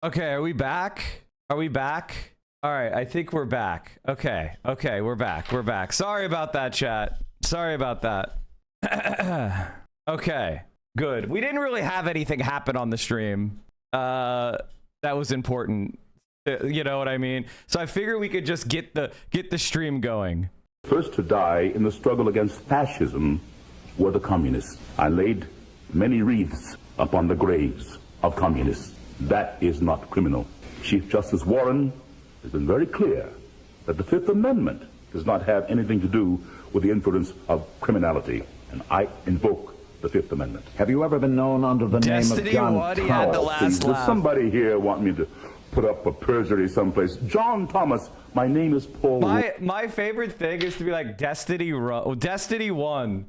Okay, are we back? Are we back? All right, I think we're back. Okay, we're back. We're back. Sorry about that, chat. Sorry about that. Okay, good. We didn't really have anything happen on the stream. That was important. You know what I mean? So I figure we could just get the stream going. First to die in the struggle against fascism were the communists. I laid many wreaths upon the graves of communists. That is not criminal. Chief Justice Warren has been very clear that the Fifth Amendment does not have anything to do with the influence of criminality, and I invoke the Fifth Amendment. Have you ever been known under the name of John Waddy had the last Does somebody here want me to put up a perjury someplace? John Thomas, my name is Paul. My favorite thing is to be like Destiny won.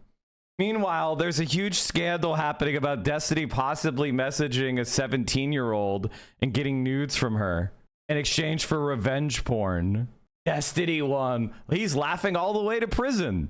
Meanwhile, there's a huge scandal happening about Destiny possibly messaging a 17-year-old and getting nudes from her in exchange for revenge porn. Destiny won. He's laughing all the way to prison.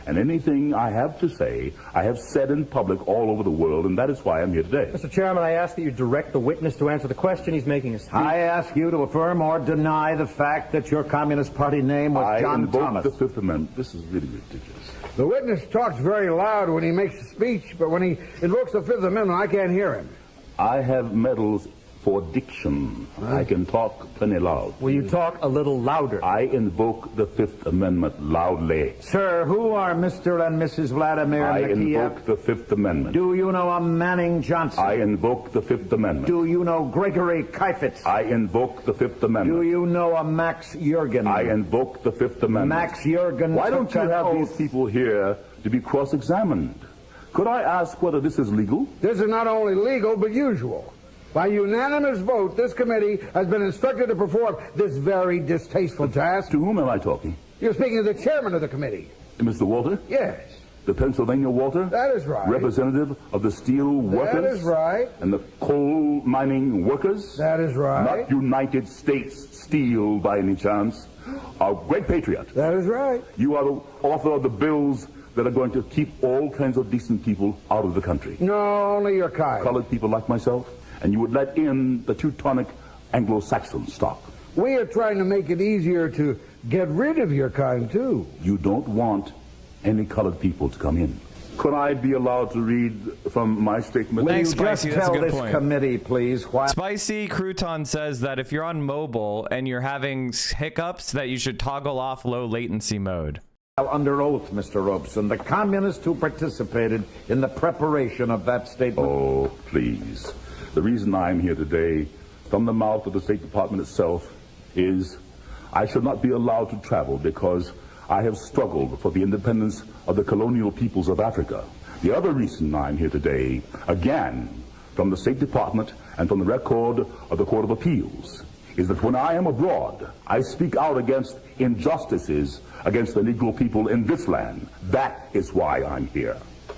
And anything I have to say, I have said in public all over the world, and that is why I'm here today. Mr. Chairman, I ask that you direct the witness to answer the question. He's making a speech. I ask you to affirm or deny the fact that your Communist Party name was John Thomas. I invoke the Fifth Amendment. This is really ridiculous. The witness talks very loud when he makes a speech, but when he invokes the Fifth Amendment, I can't hear him. I have medals for diction. I can talk plenty loud. Will you talk a little louder? I invoke the Fifth Amendment loudly. Sir, who are Mr. and Mrs. Vladimir I Nakia? invoke the Fifth Amendment. Do you know a Manning Johnson? I invoke the Fifth Amendment. Do you know Gregory Kifitz? I invoke the Fifth Amendment. Do you know a Max Jurgen? I invoke the Fifth Amendment. Max Jurgen. Why don't you have these people here to be cross-examined? Could I ask whether this is legal? This is not only legal, but usual. By unanimous vote, this committee has been instructed to perform this very distasteful task. To whom am I talking? You're speaking to the chairman of the committee. Mr. Walter? Yes. The Pennsylvania Walter? That is right. Representative of the steel workers? That is right. And the coal mining workers? That is right. Not United States Steel by any chance. A great patriot. That is right. You are the author of the bills that are going to keep all kinds of decent people out of the country. No, only your kind. Colored people like myself. And you would let in the Teutonic Anglo-Saxon stock. We are trying to make it easier to get rid of your kind, too. You don't want any colored people to come in. Could I be allowed to read from my statement? Will you Thanks, just Spicy. That's a tell good this point. committee, please, why... Spicy Crouton says that if you're on mobile and you're having hiccups, that you should toggle off low latency mode. Under oath, Mr. Robeson, the communists who participated in the preparation of that statement... Oh, please. The reason I'm here today, from the mouth of the State Department itself, is I should not be allowed to travel because I have struggled for the independence of the colonial peoples of Africa. The other reason I'm here today, again, from the State Department and from the record of the Court of Appeals, is that when I am abroad, I speak out against injustices against the Negro people in this land. That is why I'm here.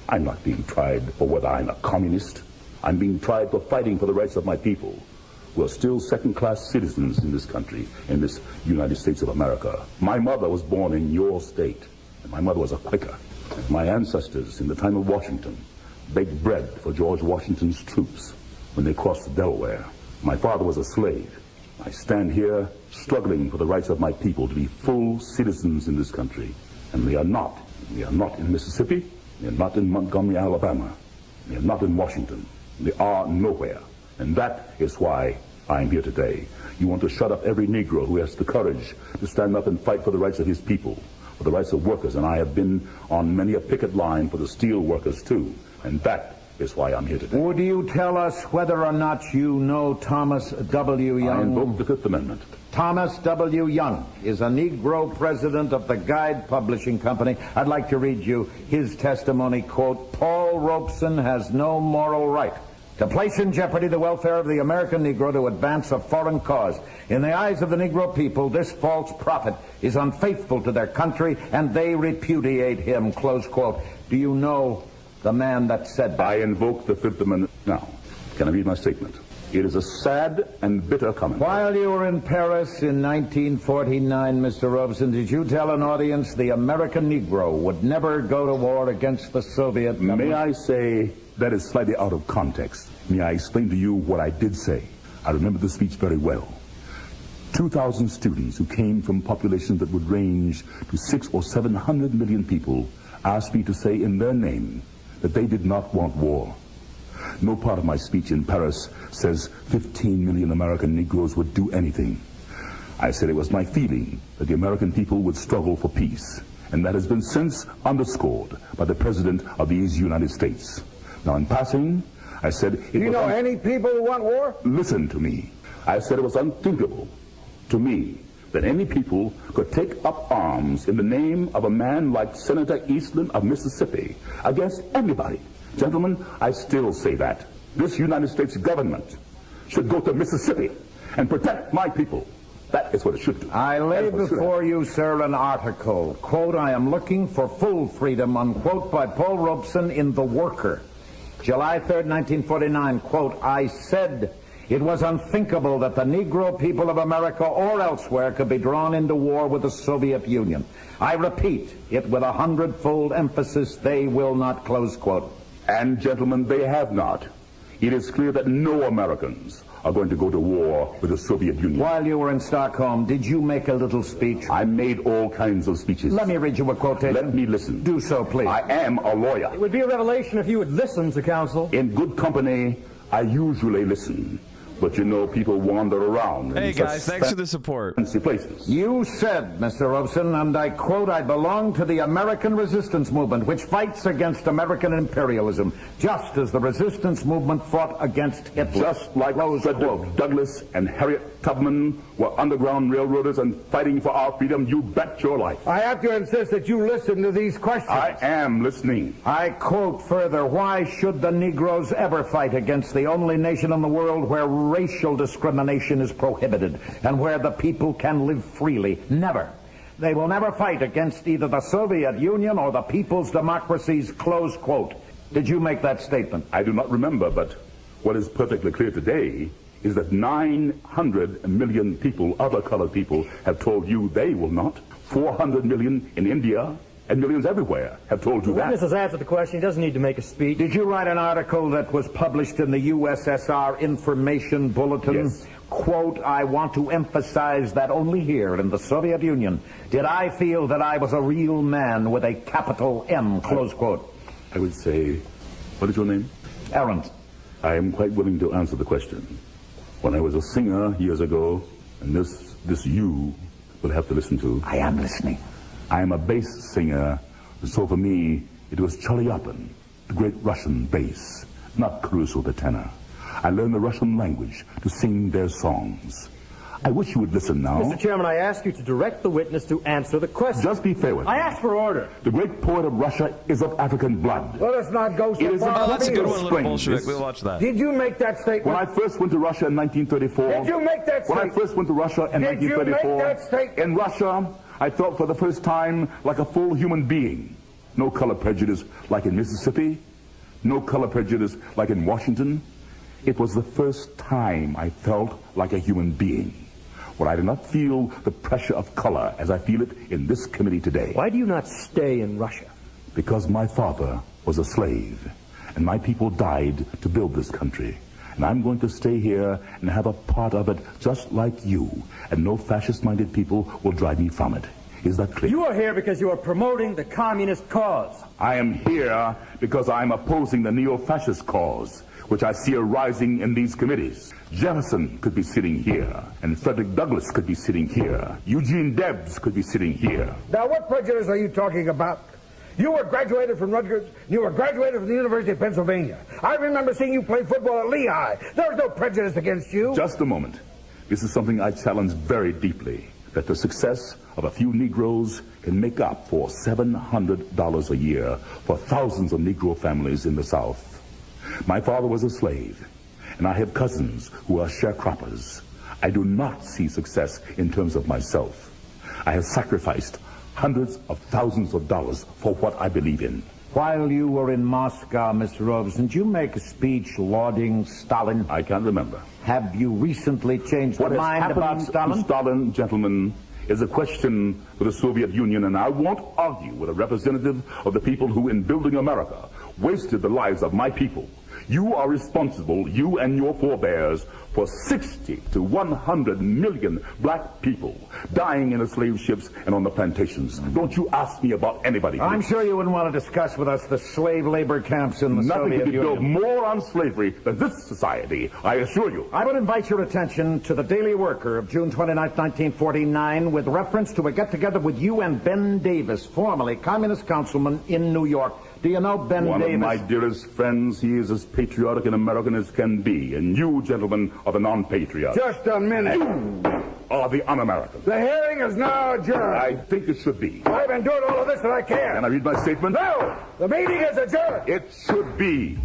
I'm not being tried for whether I'm a communist. I'm being tried for fighting for the rights of my people, who are still second-class citizens in this country, in this United States of America. My mother was born in your state, and my mother was a Quaker. My ancestors, in the time of Washington, baked bread for George Washington's troops when they crossed the Delaware. My father was a slave. I stand here struggling for the rights of my people to be full citizens in this country, and they are not. They are not in Mississippi. They are not in Montgomery, Alabama. They are not in Washington. They are nowhere. And that is why I'm here today. You want to shut up every Negro who has the courage to stand up and fight for the rights of his people, for the rights of workers. And I have been on many a picket line for the steel workers, too. And that is why I'm here today. Would you tell us whether or not you know Thomas W. Young? I invoke the Fifth Amendment. Thomas W. Young is a Negro president of the Guide Publishing Company. I'd like to read you his testimony, quote, Paul Robeson has no moral right to place in jeopardy the welfare of the American Negro to advance a foreign cause. In the eyes of the Negro people, this false prophet is unfaithful to their country, and they repudiate him, close quote. Do you know the man that said that? I invoke the Fifth Amendment. Now, can I read my statement? It is a sad and bitter comment. While you were in Paris in 1949, Mr. Robeson, did you tell an audience the American Negro would never go to war against the Soviet government? May I say that is slightly out of context? May I explain to you what I did say? I remember the speech very well. 2,000 students who came from populations that would range to 600 or 700 million people asked me to say in their name that they did not want war. No part of my speech in Paris says 15 million American Negroes would do anything. I said it was my feeling that the American people would struggle for peace, and that has been since underscored by the President of these United States. Now, in passing, I said... Do you know any people who want war? Listen to me. I said it was unthinkable to me that any people could take up arms in the name of a man like Senator Eastland of Mississippi against anybody. Gentlemen, I still say that. This United States government should go to Mississippi and protect my people. That is what it should do. I lay before you, sir, an article, quote, I am looking for full freedom, unquote, by Paul Robeson in The Worker. July 3rd, 1949, quote, I said it was unthinkable that the Negro people of America or elsewhere could be drawn into war with the Soviet Union. I repeat it with 100-fold emphasis, they will not, close quote. And, gentlemen, they have not. It is clear that no Americans are going to go to war with the Soviet Union. While you were in Stockholm, did you make a little speech? I made all kinds of speeches. Let me read you a quotation. Let me listen. Do so, please. I am a lawyer. It would be a revelation if you would listen to counsel. In good company, I usually listen. But you know, people wander around. Hey guys, thanks for the support. Fancy places. You said, Mr. Robeson, and I quote, I belong to the American resistance movement, which fights against American imperialism, just as the resistance movement fought against Hitler. Just like Frederick Douglass and Harriet Tubman were underground railroaders and fighting for our freedom, you bet your life. I have to insist that you listen to these questions. I am listening. I quote further, why should the Negroes ever fight against the only nation in the world where racial discrimination is prohibited and where the people can live freely? Never. They will never fight against either the Soviet Union or the people's democracies, close quote. Did you make that statement? I do not remember, but what is perfectly clear today is that 900 million people, other colored people, have told you they will not. 400 million in India and millions everywhere have told you The that. witness has answered the question. He doesn't need to make a speech. Did you write an article that was published in the USSR Information Bulletin? Yes. Quote, I want to emphasize that only here in the Soviet Union did I feel that I was a real man with a capital M, close quote. I would say, what is your name? Arendt. I am quite willing to answer the question. When I was a singer years ago, and this you will have to listen to. I am listening. I am a bass singer, so for me, it was Chelyabin, the great Russian bass, not Caruso the tenor. I learned the Russian language to sing their songs. I wish you would listen now. Mr. Chairman, I ask you to direct the witness to answer the question. Just be fair with me. I ask for order. The great poet of Russia is of African blood. Let us not go so It is far. Oh, that's a good one, little Strange. Bolshevik. We'll watch that. Did you make that statement? When I first went to Russia in 1934... Did you make that When I statement? first went to Russia in Did you 1934... make that statement? In Russia, I felt for the first time like a full human being. No color prejudice like in Mississippi. No color prejudice like in Washington. It was the first time I felt like a human being, where I did not feel the pressure of color as I feel it in this committee today. Why do you not stay in Russia? Because my father was a slave, and my people died to build this country. And I'm going to stay here and have a part of it just like you, and no fascist-minded people will drive me from it. Is that clear? You are here because you are promoting the communist cause. I am here because I'm opposing the neo-fascist cause, which I see arising in these committees. Jefferson could be sitting here, and Frederick Douglass could be sitting here. Eugene Debs could be sitting here. Now, what prejudice are you talking about? You were graduated from Rutgers. You were graduated from the University of Pennsylvania. I remember seeing you play football at Lehigh. There was no prejudice against you. Just a moment. This is something I challenge very deeply, that the success of a few Negroes can make up for $700 a year for thousands of Negro families in the South. My father was a slave, and I have cousins who are sharecroppers. I do not see success in terms of myself. I have sacrificed hundreds of thousands of dollars for what I believe in. While you were in Moscow, Mr. Robeson, did you make a speech lauding Stalin? I can't remember. Have you recently changed your What has mind about happened Stalin? to Stalin, gentlemen, is a question for the Soviet Union, and I won't argue with a representative of the people who, in building America, wasted the lives of my people. You are responsible, you and your forebears, for 60 to 100 million black people dying in the slave ships and on the plantations. Don't you ask me about anybody. I'm sure you wouldn't want to discuss with us the slave labor camps in the Nothing Soviet could be built Union. more on slavery than this society, I assure you. I would invite your attention to the Daily Worker of June 29, 1949, with reference to a get-together with you and Ben Davis, formerly communist councilman in New York. Do you know Ben One Davis? of my dearest friends. He is as patriotic an American as can be, and you, gentlemen, are the non-patriots. Just a minute. You are the un-American. The hearing is now adjourned. I think it should be. I've been doing all of this that I can. Can I read my statement? No! The meeting is adjourned. It should be.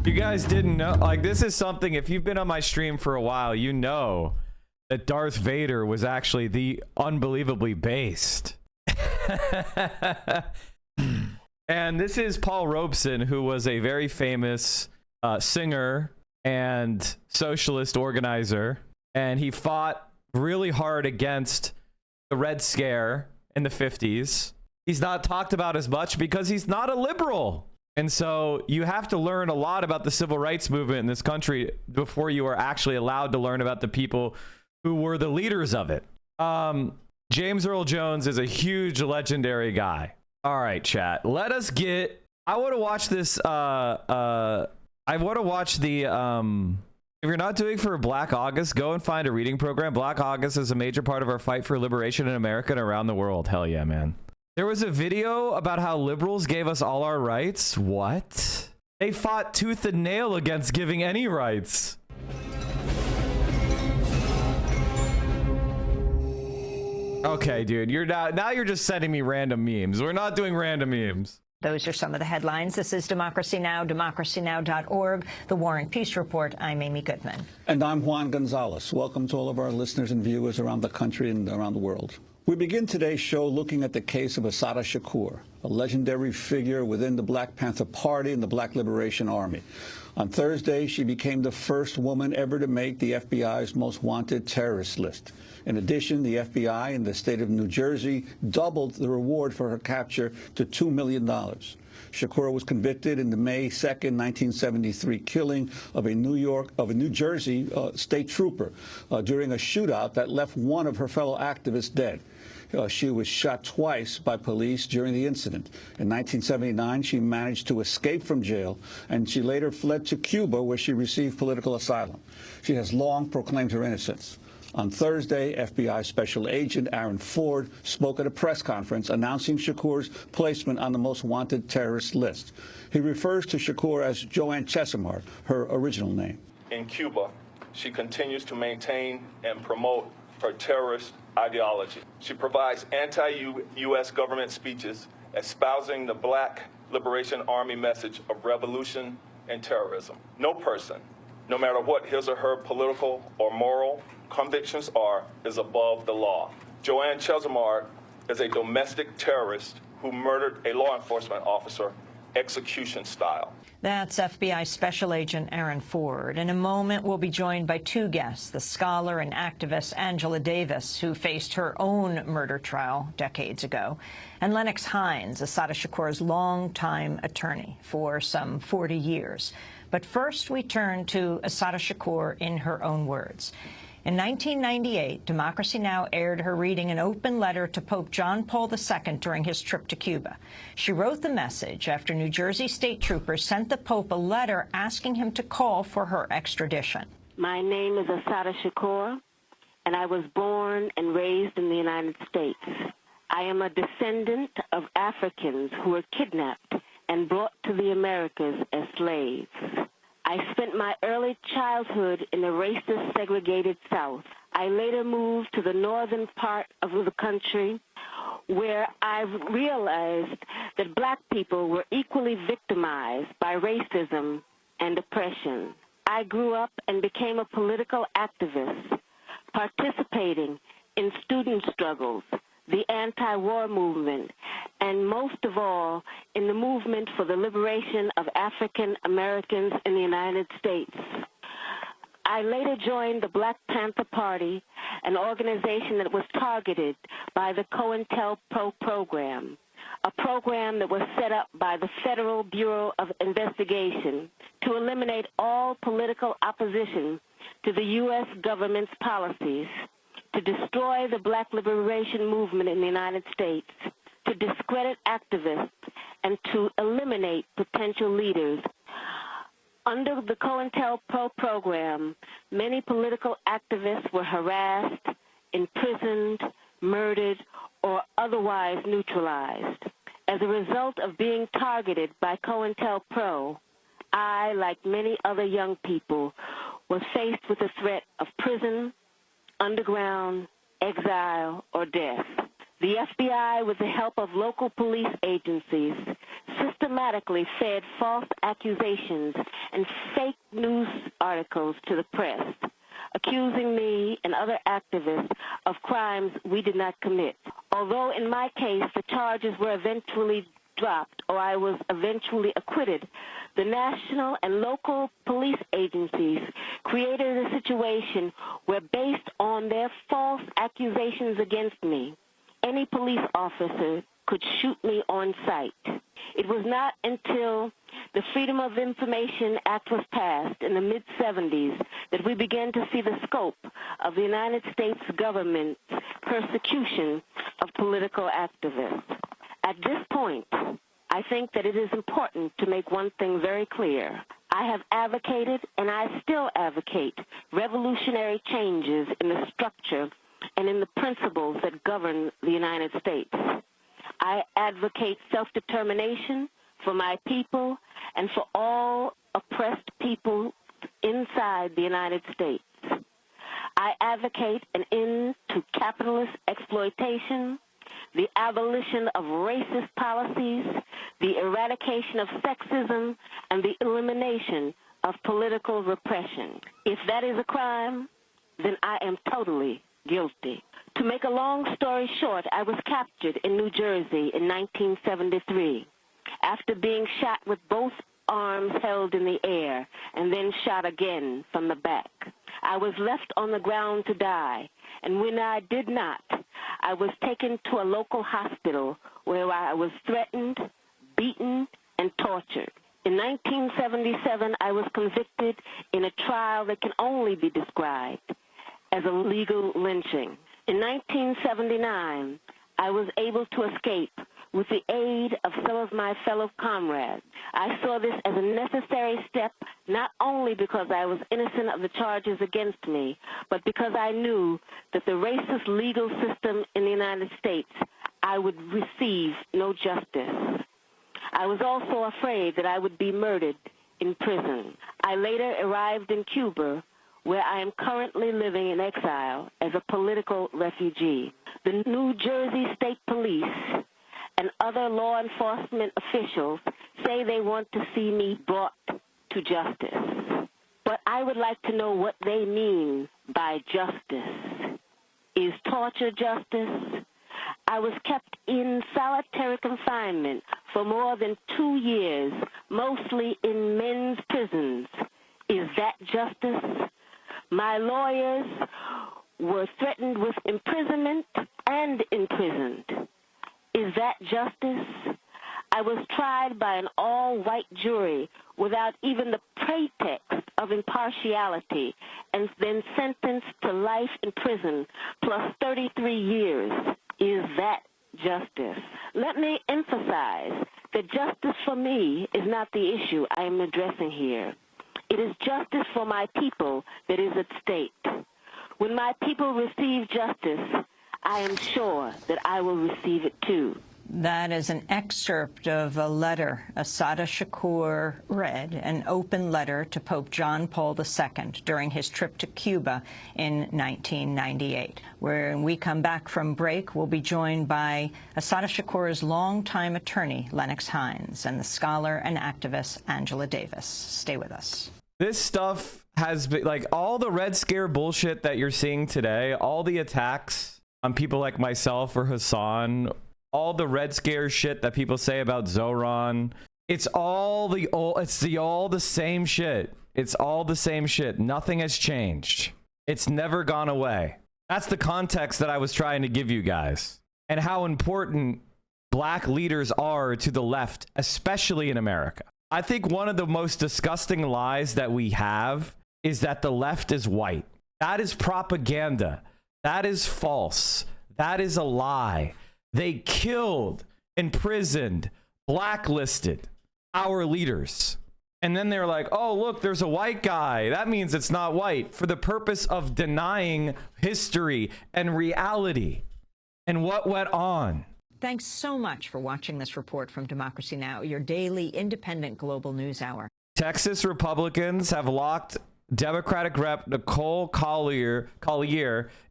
You guys didn't know, like, this is something, if you've been on my stream for a while, you know that Darth Vader was actually the unbelievably based. And this is Paul Robeson, who was a very famous singer and socialist organizer, and he fought really hard against the Red Scare in the 50s. He's not talked about as much because he's not a liberal. And so you have to learn a lot about the civil rights movement in this country before you are actually allowed to learn about the people who were the leaders of it. James Earl Jones is a huge legendary guy. All right, chat. Let us get... I want to watch this... I want to watch the... If you're not doing for Black August, go and find a reading program. Black August is a major part of our fight for liberation in America and around the world. Hell yeah, man. There was a video about how liberals gave us all our rights. What? They fought tooth and nail against giving any rights. Okay, dude, now you're just sending me random memes. We're not doing random memes. Those are some of the headlines. This is Democracy Now!, democracynow.org, The War and Peace Report. I'm Amy Goodman. And I'm Juan Gonzalez. Welcome to all of our listeners and viewers around the country and around the world. We begin today's show looking at the case of Assata Shakur, a legendary figure within the Black Panther Party and the Black Liberation Army. On Thursday, she became the first woman ever to make the FBI's most wanted terrorist list. In addition, the FBI in the state of New Jersey doubled the reward for her capture to $2 million. Shakur was convicted in the May 2nd, 1973 killing of a New Jersey state trooper during a shootout that left one of her fellow activists dead. She was shot twice by police during the incident. In 1979, she managed to escape from jail, and she later fled to Cuba, where she received political asylum. She has long proclaimed her innocence. On Thursday, FBI Special Agent Aaron Ford spoke at a press conference announcing Shakur's placement on the most wanted terrorist list. He refers to Shakur as Joanne Chesimard, her original name. In Cuba, she continues to maintain and promote her terrorist ideology. She provides anti-U.S. government speeches espousing the Black Liberation Army message of revolution and terrorism. No person, no matter what his or her political or moral convictions are, is above the law. Joanne Chesimard is a domestic terrorist who murdered a law enforcement officer execution style. That's FBI Special Agent Aaron Ford. In a moment, we'll be joined by two guests, the scholar and activist Angela Davis, who faced her own murder trial decades ago, and Lennox Hines, Assata Shakur's longtime attorney for some 40 years. But first, we turn to Assata Shakur in her own words. In 1998, Democracy Now! Aired her reading an open letter to Pope John Paul II during his trip to Cuba. She wrote the message after New Jersey state troopers sent the Pope a letter asking him to call for her extradition. My name is Assata Shakur, and I was born and raised in the United States. I am a descendant of Africans who were kidnapped and brought to the Americas as slaves. I spent my early childhood in the racist, segregated South. I later moved to the northern part of the country, where I realized that black people were equally victimized by racism and oppression. I grew up and became a political activist, participating in student struggles, the anti-war movement, and most of all, in the movement for the liberation of African Americans in the United States. I later joined the Black Panther Party, an organization that was targeted by the COINTELPRO program. a program that was set up by the Federal Bureau of Investigation to eliminate all political opposition to the U.S. government's policies, to destroy the Black liberation movement in the United States, to discredit activists, and to eliminate potential leaders. Under the COINTELPRO program, many political activists were harassed, imprisoned, murdered, or otherwise neutralized. As a result of being targeted by COINTELPRO, I, like many other young people, was faced with the threat of prison, underground, exile, or death. The FBI, with the help of local police agencies, systematically fed false accusations and fake news articles to the press, accusing me and other activists of crimes we did not commit. Although in my case the charges were eventually dropped or I was eventually acquitted, the national and local police agencies created a situation where, based on their false accusations against me, any police officer could shoot me on sight. It was not until the Freedom of Information Act was passed in the mid-'70s that we began to see the scope of the United States government's persecution of political activists. At this point, I think that it is important to make one thing very clear. I have advocated, and I still advocate, revolutionary changes in the structure and in the principles that govern the United States. I advocate self-determination for my people and for all oppressed people inside the United States. I advocate an end to capitalist exploitation, the abolition of racist policies, the eradication of sexism, and the elimination of political repression. If that is a crime, then I am totally guilty. To make a long story short, I was captured in New Jersey in 1973 after being shot with both arms held in the air and then shot again from the back. I was left on the ground to die, and when I did not, I was taken to a local hospital where I was threatened, beaten, and tortured. In 1977, I was convicted in a trial that can only be described as a legal lynching. In 1979, I was able to escape with the aid of some of my fellow comrades. I saw this as a necessary step, not only because I was innocent of the charges against me, but because I knew that the racist legal system in the United States, I would receive no justice. I was also afraid that I would be murdered in prison. I later arrived in Cuba, where I am currently living in exile as a political refugee. The New Jersey State Police and other law enforcement officials say they want to see me brought to justice. But I would like to know what they mean by justice. Is torture justice? I was kept in solitary confinement for more than 2 years, mostly in men's prisons. Is that justice? My lawyers were threatened with imprisonment and imprisoned. Is that justice? I was tried by an all-white jury without even the pretext of impartiality and then sentenced to life in prison plus 33 years. Is that justice? Let me emphasize that justice for me is not the issue I am addressing here. It is justice for my people that is at stake. When my people receive justice, I am sure that I will receive it too. That is an excerpt of a letter Assata Shakur read, an open letter to Pope John Paul II during his trip to Cuba in 1998. When we come back from break, we'll be joined by Assata Shakur's longtime attorney, Lennox Hines, and the scholar and activist, Angela Davis. Stay with us. This stuff has been, like, all the Red Scare bullshit that you're seeing today, all the attacks on people like myself or Hasan, all the Red Scare shit that people say about Zoran, it's all the same shit. It's all the same shit. Nothing has changed. It's never gone away. That's the context that I was trying to give you guys, and how important black leaders are to the left, especially in America. I think one of the most disgusting lies that we have is that the left is white. That is propaganda. That is false. That is a lie. They killed, imprisoned, blacklisted our leaders. And then they're like, oh, look, there's a white guy. That means it's not white, for the purpose of denying history and reality and what went on. Thanks so much for watching this report from Democracy Now!, your daily independent global news hour. Texas Republicans have locked Democratic Rep Nicole Collier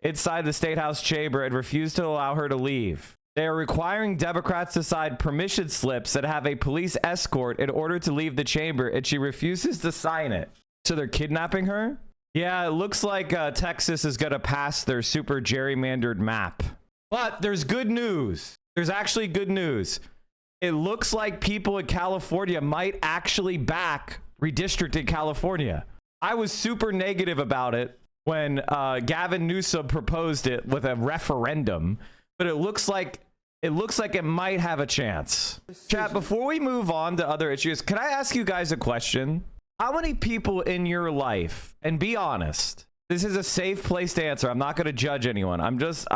inside the State House chamber and refused to allow her to leave. They are requiring Democrats to sign permission slips that have a police escort in order to leave the chamber, and she refuses to sign it. So they're kidnapping her? Yeah, it looks like Texas is going to pass their super gerrymandered map. But there's good news. There's actually good news. It looks like people in California might actually back redistricting California. I was super negative about it when Gavin Newsom proposed it with a referendum, but it looks like it might have a chance. Chat, before we move on to other issues, can I ask you guys a question? How many people in your life, and be honest, this is a safe place to answer. I'm not going to judge anyone. I'm just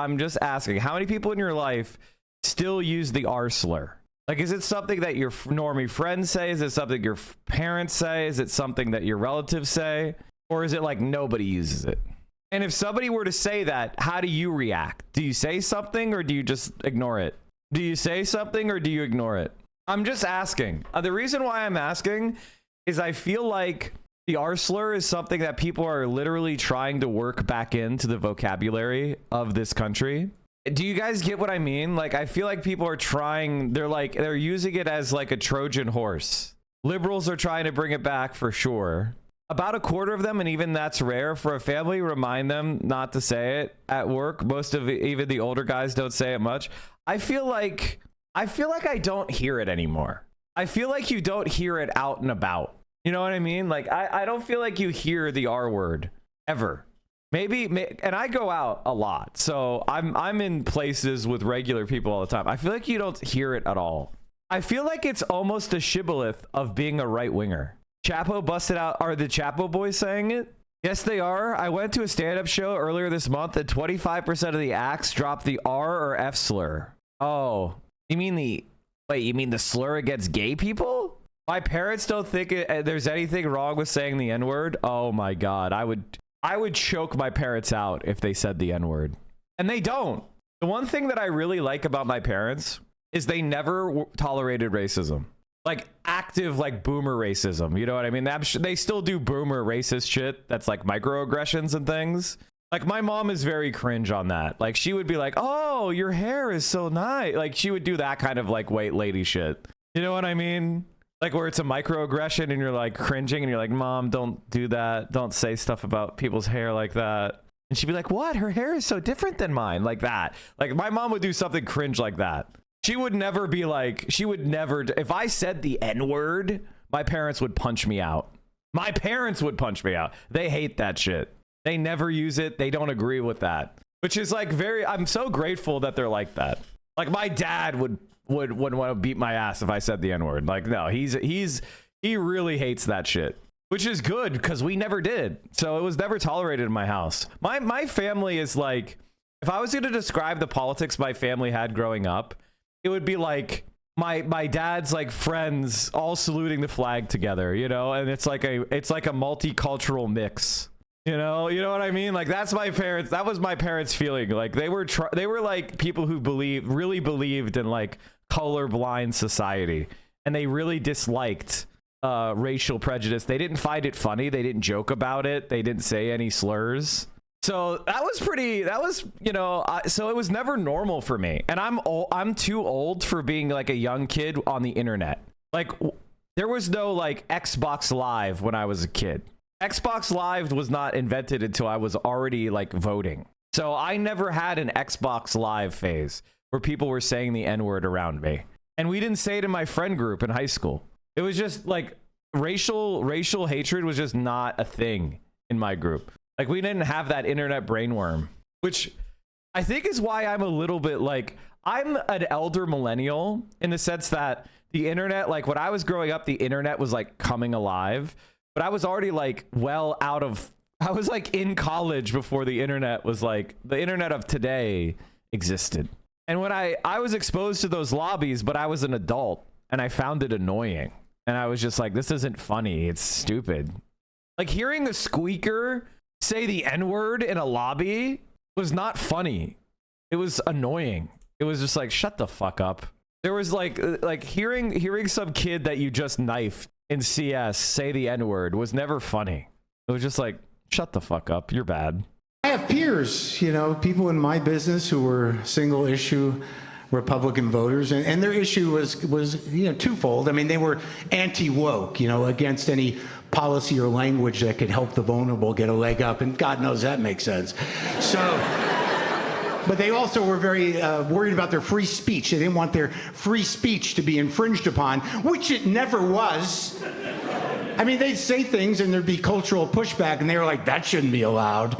asking, how many people in your life still use the R slur? Like, is it something that your normie friends say? Is it something your parents say? Is it something that your relatives say? Or is it like nobody uses it? And if somebody were to say that, how do you react? Do you say something or do you just ignore it? Do you say something or do you ignore it? I'm just asking. The reason why I'm asking is I feel like the R slur is something that people are literally trying to work back into the vocabulary of this country. Do you guys get what I mean? Like, I feel like people are trying, they're using it as like a Trojan horse. Liberals are trying to bring it back for sure. About a quarter of them, and even that's rare for a family, remind them not to say it at work. Most of even the older guys don't say it much. I feel like I don't hear it anymore. I feel like you don't hear it out and about. You know what I mean? Like, I don't feel like you hear the R word ever. Maybe, and I go out a lot, so I'm in places with regular people all the time. I feel like you don't hear it at all. I feel like it's almost a shibboleth of being a right winger. Chapo busted out. Are the Chapo boys saying it? Yes, they are. I went to a stand-up show earlier this month, and 25% of the acts dropped the R or F slur. Oh, you mean the slur against gay people? My parents don't think there's anything wrong with saying the N-word. Oh my God, I would choke my parents out if they said the N-word. And they don't. The one thing that I really like about my parents is they never tolerated racism. Like active, like boomer racism. You know what I mean? They still do boomer racist shit. That's like microaggressions and things. Like my mom is very cringe on that. Like she would be like, oh, your hair is so nice. Like she would do that kind of like white lady shit. You know what I mean? Like where it's a microaggression and you're like cringing and you're like, Mom, don't do that. Don't say stuff about people's hair like that. And she'd be like, what? Her hair is so different than mine. Like that. Like my mom would do something cringe like that. She would never be like, if I said the N-word, my parents would punch me out. My parents would punch me out. They hate that shit. They never use it. They don't agree with that, which is like I'm so grateful that they're like that. Like my dad would want to beat my ass if I said the N-word. Like, no, he really hates that shit, which is good because we never did. So it was never tolerated in my house. My family is like, if I was going to describe the politics my family had growing up, it would be like my dad's like friends all saluting the flag together, you know, and it's like a multicultural mix, you know what I mean? Like that was my parents' feeling. Like they were like people who really believed in like colorblind society, and they really disliked racial prejudice. They didn't find it funny. They didn't joke about it. They didn't say any slurs. So so it was never normal for me. And I'm too old for being like a young kid on the internet. Like there was no like Xbox Live when I was a kid. Xbox Live was not invented until I was already like voting. So I never had an Xbox Live phase where people were saying the N-word around me. And we didn't say it in my friend group in high school. It was just like racial hatred was just not a thing in my group. Like we didn't have that internet brainworm, which I think is why I'm a little bit like, I'm an elder millennial in the sense that the internet, like when I was growing up, the internet was like coming alive, but I was already like I was like in college before the internet was like, the internet of today existed. And when I was exposed to those lobbies, but I was an adult and I found it annoying. And I was just like, this isn't funny. It's stupid. Like hearing a squeaker say the N-word in a lobby was not funny. It was annoying. It was just like, shut the fuck up. There was like hearing some kid that you just knifed in CS say the N-word was never funny. It was just like, shut the fuck up. You're bad. I have peers, you know, people in my business who were single issue Republican voters, and their issue was you know, twofold. I mean, they were anti-woke, you know, against any policy or language that could help the vulnerable get a leg up, and God knows that makes sense. So, but they also were very worried about their free speech. They didn't want their free speech to be infringed upon, which it never was. I mean, they'd say things and there'd be cultural pushback, and they were like, that shouldn't be allowed.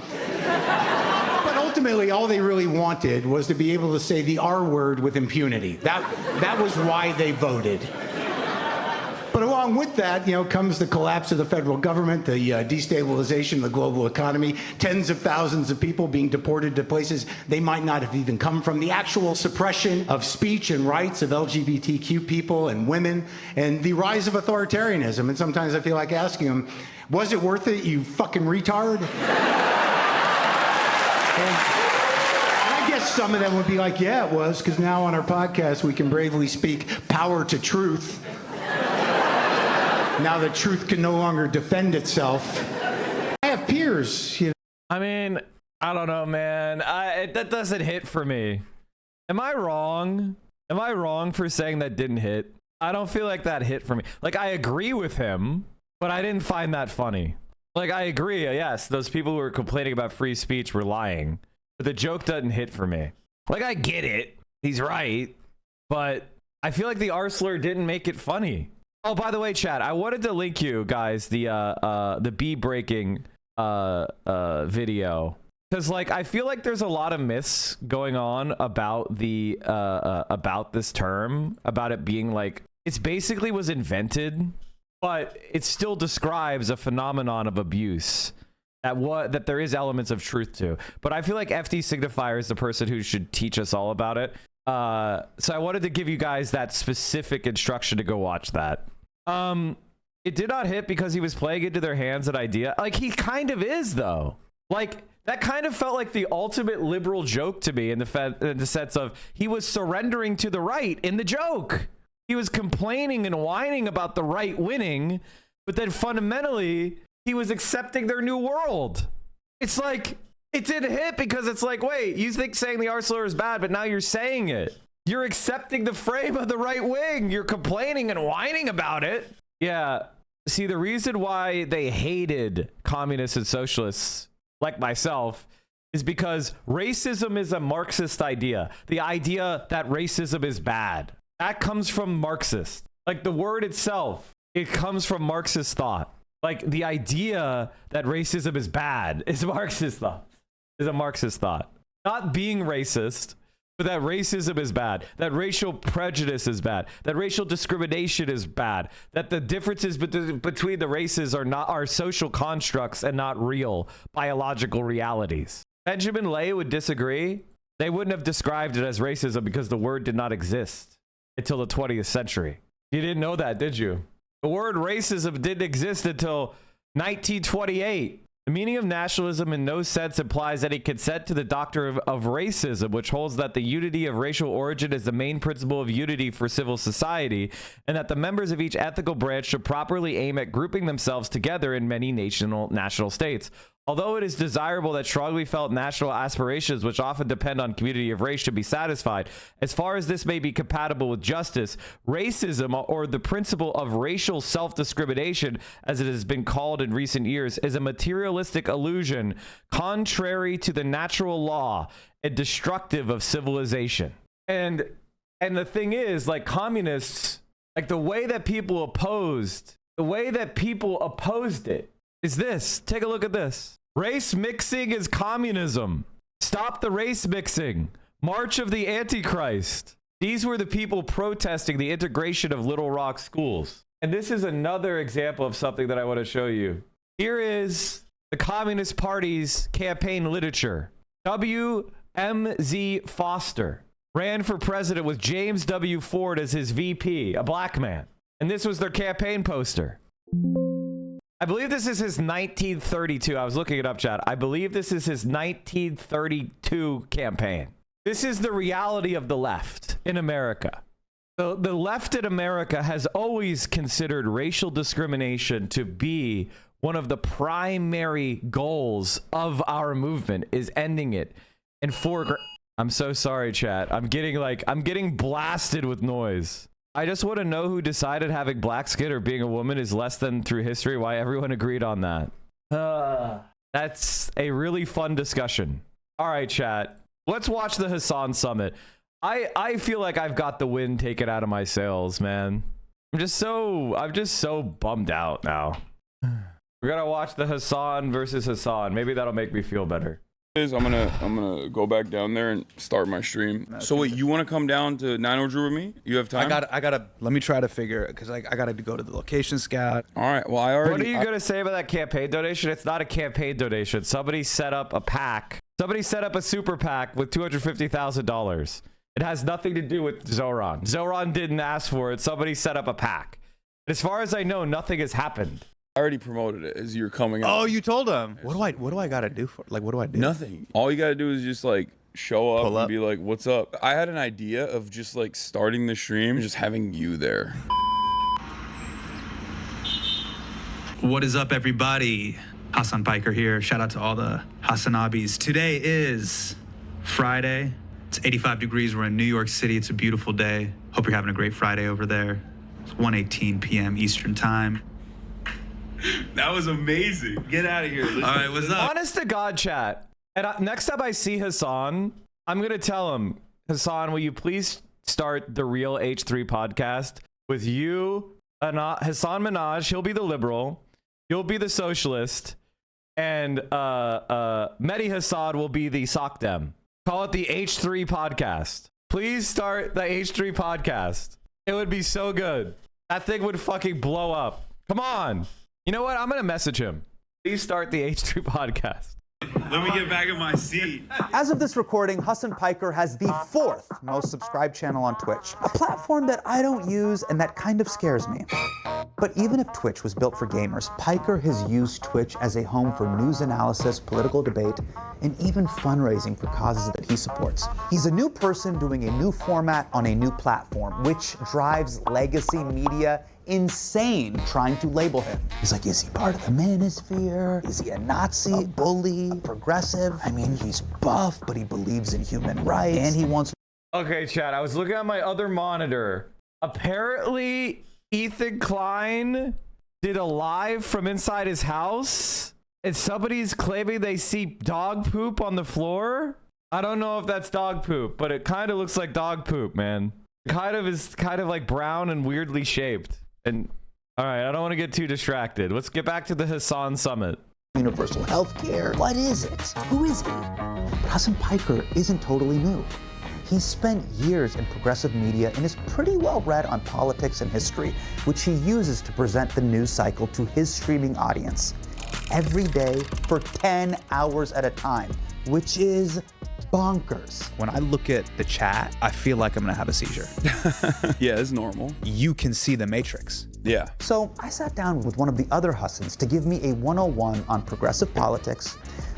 But ultimately, all they really wanted was to be able to say the R word with impunity. That was why they voted. But along with that, you know, comes the collapse of the federal government, the destabilization of the global economy, tens of thousands of people being deported to places they might not have even come from, the actual suppression of speech and rights of LGBTQ people and women, and the rise of authoritarianism. And sometimes I feel like asking them, was it worth it, you fucking retard? And I guess some of them would be like, yeah, it was, because now on our podcast we can bravely speak power to truth. Now that truth can no longer defend itself. I have peers, you know. I mean, I don't know, man. That doesn't hit for me. Am I wrong? Am I wrong for saying that didn't hit? I don't feel like that hit for me. Like, I agree with him, but I didn't find that funny. Like, I agree, yes, those people who were complaining about free speech were lying, but the joke doesn't hit for me. Like, I get it. He's right, but I feel like the R slur didn't make it funny. Oh, by the way, chat, I wanted to link you guys the bee breaking video, because like I feel like there's a lot of myths going on about the about this term, about it being like it's basically was invented, but it still describes a phenomenon of abuse that there is elements of truth to. But I feel like FD Signifier is the person who should teach us all about it. So I wanted to give you guys that specific instruction to go watch that. It did not hit because he was playing into their hands an idea. Like, he kind of is, though. Like, that kind of felt like the ultimate liberal joke to me in the sense of he was surrendering to the right in the joke. He was complaining and whining about the right winning, but then fundamentally, he was accepting their new world. It's like, it didn't hit because it's like, wait, you think saying the R slur is bad, but now you're saying it. You're accepting the frame of the right wing. You're complaining and whining about it. Yeah. See, the reason why they hated communists and socialists like myself is because racism is a Marxist idea. The idea that racism is bad. That comes from Marxist. Like the word itself, it comes from Marxist thought. Like the idea that racism is bad is Marxist thought. Is a Marxist thought. Not being racist, but that racism is bad, that racial prejudice is bad, that racial discrimination is bad, that the differences between the races are social constructs and not real biological realities. Benjamin Lay would disagree. They wouldn't have described it as racism because the word did not exist until the 20th century. You didn't know that, did you? The word racism didn't exist until 1928. The meaning of nationalism in no sense implies any consent to the doctrine of racism, which holds that the unity of racial origin is the main principle of unity for civil society, and that the members of each ethical branch should properly aim at grouping themselves together in many national states. Although it is desirable that strongly felt national aspirations, which often depend on community of race, should be satisfied, as far as this may be compatible with justice, racism, or the principle of racial self-discrimination, as it has been called in recent years, is a materialistic illusion contrary to the natural law and destructive of civilization. And the thing is, like communists, like the way that people opposed it is this. Take a look at this. Race mixing is communism. Stop the race mixing. March of the Antichrist. These were the people protesting the integration of Little Rock schools. And this is another example of something that I want to show you. Here is the Communist Party's campaign literature. W.M.Z. Foster ran for president with James W. Ford as his VP, a black man. And this was their campaign poster. I believe this is his 1932. I was looking it up, chat. I believe this is his 1932 campaign. This is the reality of the left in America. The left in America has always considered racial discrimination to be one of the primary goals of our movement, is ending it. And I'm so sorry, chat. I'm getting blasted with noise. I just want to know who decided having black skin or being a woman is less than through history, why everyone agreed on that. That's a really fun discussion. All right, chat. Let's watch the Hasan Summit. I feel like I've got the wind taken out of my sails, man. I'm just so bummed out now. We're gonna watch the Hasan versus Hasan. Maybe that'll make me feel better. I'm gonna go back down there and start my stream. So wait, you want to come down to 9 Drew with me? You have time? I gotta let me try to figure, because I gotta go to the location scout. All right, well, what are you gonna say about that campaign donation? It's not a campaign donation. Somebody set up a pack. Somebody set up a super PAC with $250,000. It has nothing to do with Zoran. Zoran didn't ask for it. Somebody set up a PAC. As far as I know, nothing has happened. I already promoted it as you're coming out. Oh, you told him. What do I gotta do for? Like, what do I do? Nothing. All you gotta do is just like show up and be like, "What's up?" I had an idea of just like starting the stream and just having you there. What is up, everybody? Hasan Piker here. Shout out to all the Hasanabis. Today is Friday. It's 85 degrees. We're in New York City. It's a beautiful day. Hope you're having a great Friday over there. It's 1:18 p.m. Eastern time. That was amazing. Get out of here. All right, what's up? Honest to God, chat. And next time I see Hasan, I'm going to tell him, Hasan, will you please start the Real H3 podcast with you, Hasan Minhaj. He'll be the liberal. You'll be the socialist. And Mehdi Hassad will be the SOCDEM. Call it the H3 podcast. Please start the H3 podcast. It would be so good. That thing would fucking blow up. Come on. You know what? I'm going to message him. Please start the H3 podcast. Let me get back in my seat. As of this recording, Hasan Piker has the 4th most subscribed channel on Twitch, a platform that I don't use and that kind of scares me. But even if Twitch was built for gamers, Piker has used Twitch as a home for news analysis, political debate, and even fundraising for causes that he supports. He's a new person doing a new format on a new platform, which drives legacy media insane trying to label him. He's like, is he part of the manosphere? Is he a Nazi, a bully, a progressive? I mean, he's buff, but he believes in human rights, and he wants... Okay, chat, I was looking at my other monitor. Apparently, Ethan Klein did a live from inside his house, and somebody's claiming they see dog poop on the floor. I don't know if that's dog poop, but it kind of looks like dog poop, man. It is kind of like brown and weirdly shaped. And all right, I don't want to get too distracted. Let's get back to the Hasan Summit. Universal health care. What is it? Who is he? Hasan Piker isn't totally new. He's spent years in progressive media and is pretty well read on politics and history, which he uses to present the news cycle to his streaming audience every day for 10 hours at a time, which is bonkers. When I look at the chat, I feel like I'm gonna have a seizure. Yeah, it's normal. You can see the matrix. Yeah. So I sat down with one of the other Hasans to give me a 101 on progressive politics,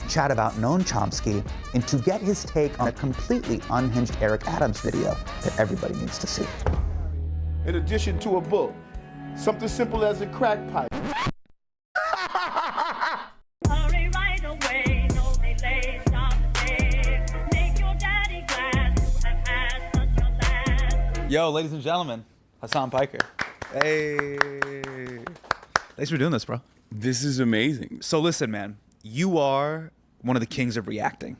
chat about Noam Chomsky, and to get his take on a completely unhinged Eric Adams video that everybody needs to see. In addition to a book, something simple as a crack pipe. Yo, ladies and gentlemen, Hasan Piker. Hey. Thanks for doing this, bro. This is amazing. So listen, man, you are one of the kings of reacting.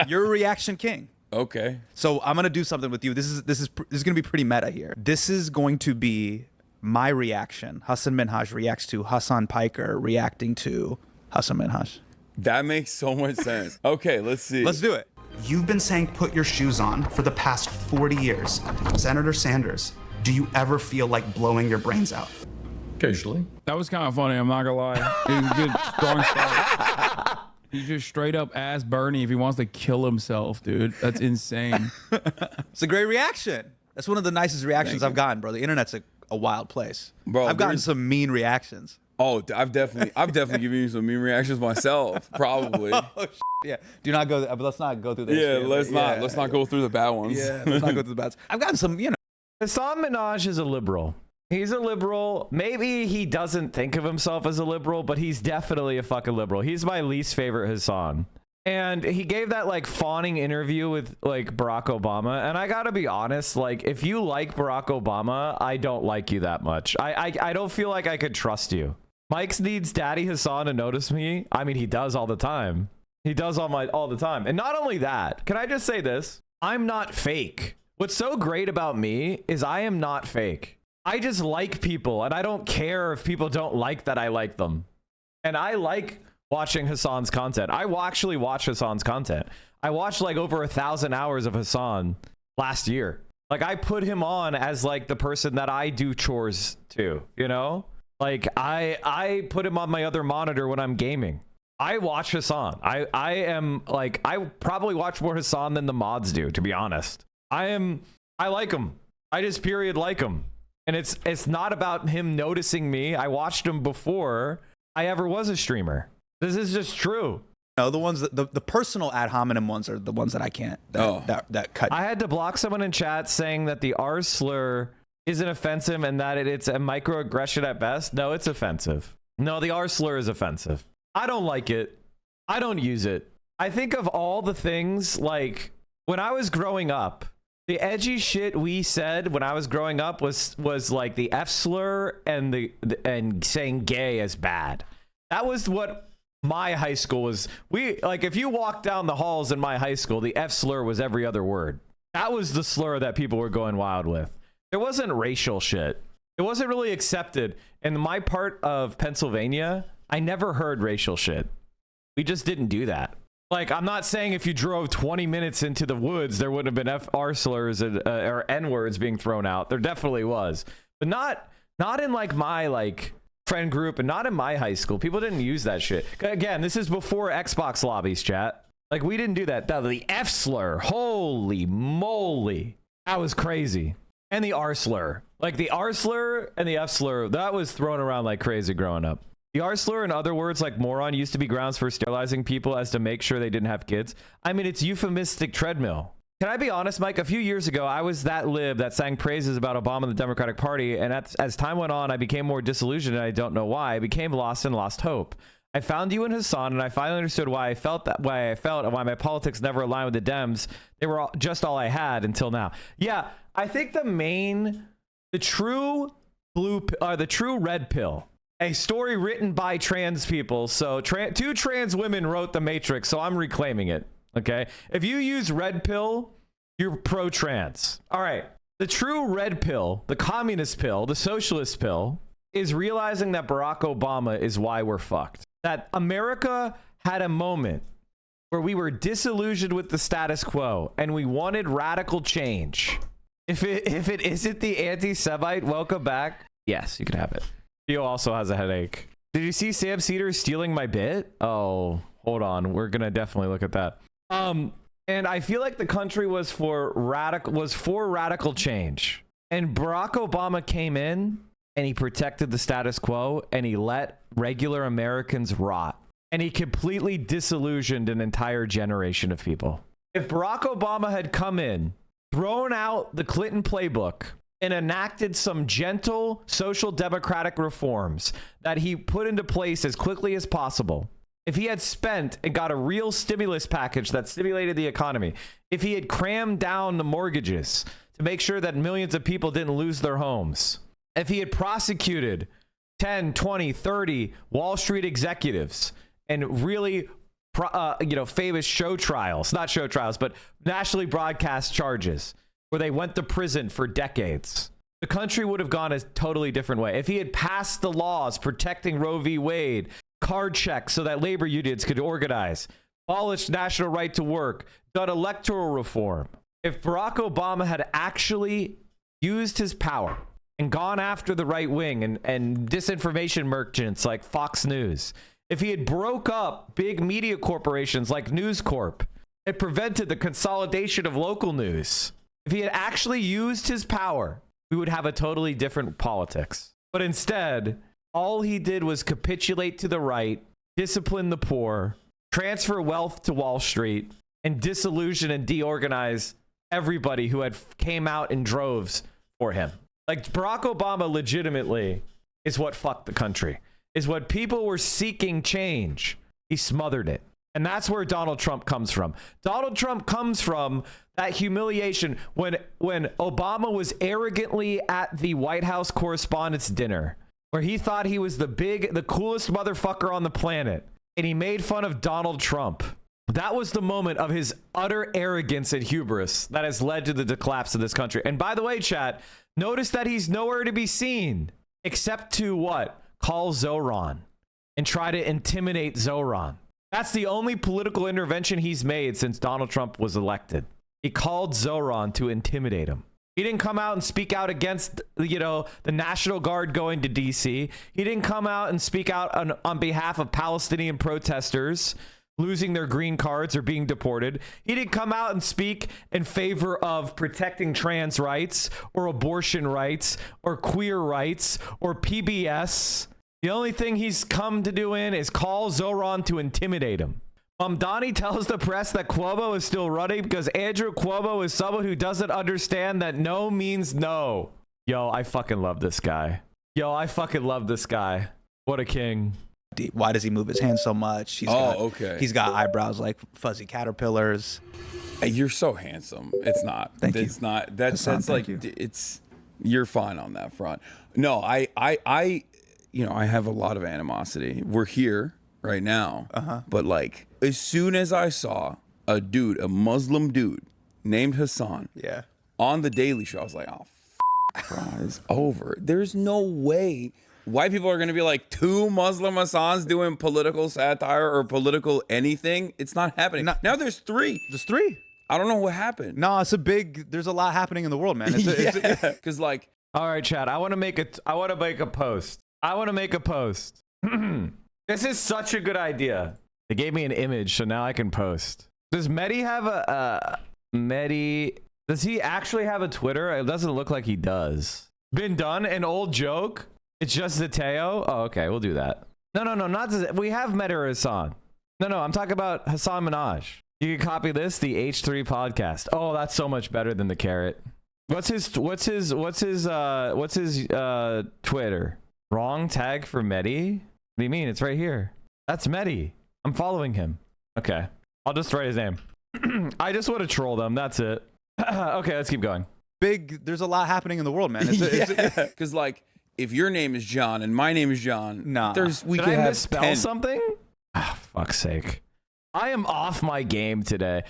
You're a reaction king. Okay. So I'm gonna do something with you. This is gonna be pretty meta here. This is going to be my reaction. Hasan Minhaj reacts to Hasan Piker reacting to Hasan Minhaj. That makes so much sense. Okay, let's see. Let's do it. You've been saying put your shoes on for the past 40 years. Senator Sanders, do you ever feel like blowing your brains out? Occasionally. That was kind of funny, I'm not gonna lie. It was a good, strong start. He just straight up asked Bernie if he wants to kill himself, dude. That's insane. It's a great reaction. That's one of the nicest reactions I've gotten, bro. The internet's a wild place. Bro, I've gotten some mean reactions. Oh, I've definitely given you some mean reactions myself, probably. Oh, yeah. Do not go. But let's not go through this. Yeah, let's not go through the bad ones. Yeah, let's not go through the bad ones. I've gotten some, you know. Hasan Minhaj is a liberal. He's a liberal. Maybe he doesn't think of himself as a liberal, but he's definitely a fucking liberal. He's my least favorite Hasan. And he gave that like fawning interview with like Barack Obama. And I gotta be honest, like if you like Barack Obama, I don't like you that much. I don't feel like I could trust you. Mike needs Daddy Hasan to notice me. I mean, he does all the time. He does all the time. And not only that, can I just say this? I'm not fake. What's so great about me is I am not fake. I just like people, and I don't care if people don't like that I like them. And I like watching Hasan's content. I actually watch Hasan's content. I watched like over 1,000 hours of Hasan last year. Like I put him on as like the person that I do chores to, you know? Like I put him on my other monitor when I'm gaming. I watch Hasan. I am like, I probably watch more Hasan than the mods do, to be honest. I like him. I just period like him. And it's not about him noticing me. I watched him before I ever was a streamer. This is just true. No, the ones that the personal ad hominem ones are the ones that I can't. That cut. I had to block someone in chat saying that the R slur isn't offensive and that it's a microaggression at best. No, it's offensive. No, the R slur is offensive. I don't like it. I don't use it. I think of all the things, like when I was growing up, the edgy shit we said when I was growing up was like the F slur and and saying gay as bad. That was what my high school was. Like if you walk down the halls in my high school, the F slur was every other word. That was the slur that people were going wild with. There wasn't racial shit. It wasn't really accepted. In my part of Pennsylvania, I never heard racial shit. We just didn't do that. Like, I'm not saying if you drove 20 minutes into the woods, there wouldn't have been R slurs or N words being thrown out. There definitely was, but not in like my like friend group and not in my high school. People didn't use that shit. Again, this is before Xbox lobbies, chat. Like we didn't do that. The F slur, holy moly, that was crazy. And the R slur, like the R slur and the F slur, that was thrown around like crazy growing up. The R slur and other words like moron used to be grounds for sterilizing people as to make sure they didn't have kids. I mean, it's euphemistic treadmill. Can I be honest, Mike? A few years ago, I was that lib that sang praises about Obama and the Democratic Party, and as time went on, I became more disillusioned, and I don't know why. I became lost and lost hope. I found you in Hasan, and I finally understood why I felt and why my politics never aligned with the Dems. They were just all I had until now. Yeah, I think the true red pill. A story written by trans people. So two trans women wrote The Matrix, so I'm reclaiming it. Okay. If you use red pill, you're pro-trans. All right. The true red pill, the communist pill, the socialist pill is realizing that Barack Obama is why we're fucked. That America had a moment where we were disillusioned with the status quo and we wanted radical change. If it isn't the anti-Semite, welcome back. Yes, you can have it. Theo also has a headache. Did you see Sam Cedar stealing my bit? Oh, hold on. We're gonna definitely look at that. And I feel like the country was for radical change. And Barack Obama came in and he protected the status quo and he let regular Americans rot. And he completely disillusioned an entire generation of people. If Barack Obama had come in, thrown out the Clinton playbook, and enacted some gentle social democratic reforms that he put into place as quickly as possible, if he had spent and got a real stimulus package that stimulated the economy, if he had crammed down the mortgages to make sure that millions of people didn't lose their homes, if he had prosecuted 10, 20, 30 Wall Street executives and really famous not show trials, but nationally broadcast charges where they went to prison for decades, the country would have gone a totally different way. If he had passed the laws protecting Roe v. Wade card checks so that labor unions could organize, abolished national right to work, done electoral reform. If Barack Obama had actually used his power and gone after the right wing and disinformation merchants like Fox News, if he had broke up big media corporations like News Corp, it prevented the consolidation of local news. If he had actually used his power, we would have a totally different politics. But instead, all he did was capitulate to the right, discipline the poor, transfer wealth to Wall Street, and disillusion and deorganize everybody who had came out in droves for him. Like, Barack Obama legitimately is what fucked the country, is what people were seeking change. He smothered it. And that's where Donald Trump comes from. Donald Trump comes from that humiliation when Obama was arrogantly at the White House Correspondents' Dinner, where he thought he was the coolest motherfucker on the planet, and he made fun of Donald Trump. That was the moment of his utter arrogance and hubris that has led to the collapse of this country. And by the way, chat, notice that he's nowhere to be seen except to what? Call Zoran and try to intimidate Zoran. That's the only political intervention he's made since Donald Trump was elected. He called Zoran to intimidate him. He didn't come out and speak out against, the National Guard going to D.C. He didn't come out and speak out on behalf of Palestinian protesters losing their green cards or being deported. He didn't come out and speak in favor of protecting trans rights or abortion rights or queer rights or PBS. The only thing he's come to do is call Zoran to intimidate him. Mamdani tells the press that Cuomo is still running because Andrew Cuomo is someone who doesn't understand that no means no. Yo, I fucking love this guy. What a king. Why does he move his hands so much? He's got eyebrows like fuzzy caterpillars. Hey, you're so handsome. It's not. Thank you. It's not. That's like you. It's. You're fine on that front. No, I have a lot of animosity. We're here right now, but like as soon as I saw a Muslim dude named Hasan, on the Daily Show, I was like, oh, it's over. There's no way. White people are going to be like 2 Muslim Hassans doing political satire or political anything. It's not happening. Now there's 3. There's 3. I don't know what happened. No, there's a lot happening in the world, man. Because like, all right, Chad, I want to make a post. This is such a good idea. They gave me an image, so now I can post. Does Mehdi have does he actually have a Twitter? It doesn't look like he does. Been done? An old joke? It's just Zateo? Oh, okay, we'll do that. No, not we have Mehdi Hasan. No, I'm talking about Hasan Minhaj. You can copy this, the H3 podcast. Oh, that's so much better than the carrot. What's his Twitter? Wrong tag for Mehdi? What do you mean? It's right here. That's Mehdi. I'm following him. Okay, I'll just write his name. I just want to troll them. That's it. Okay, let's keep going. There's a lot happening in the world, man. Because like, if your name is John and my name is John, we Did I misspell something? Oh, fuck's sake. I am off my game today.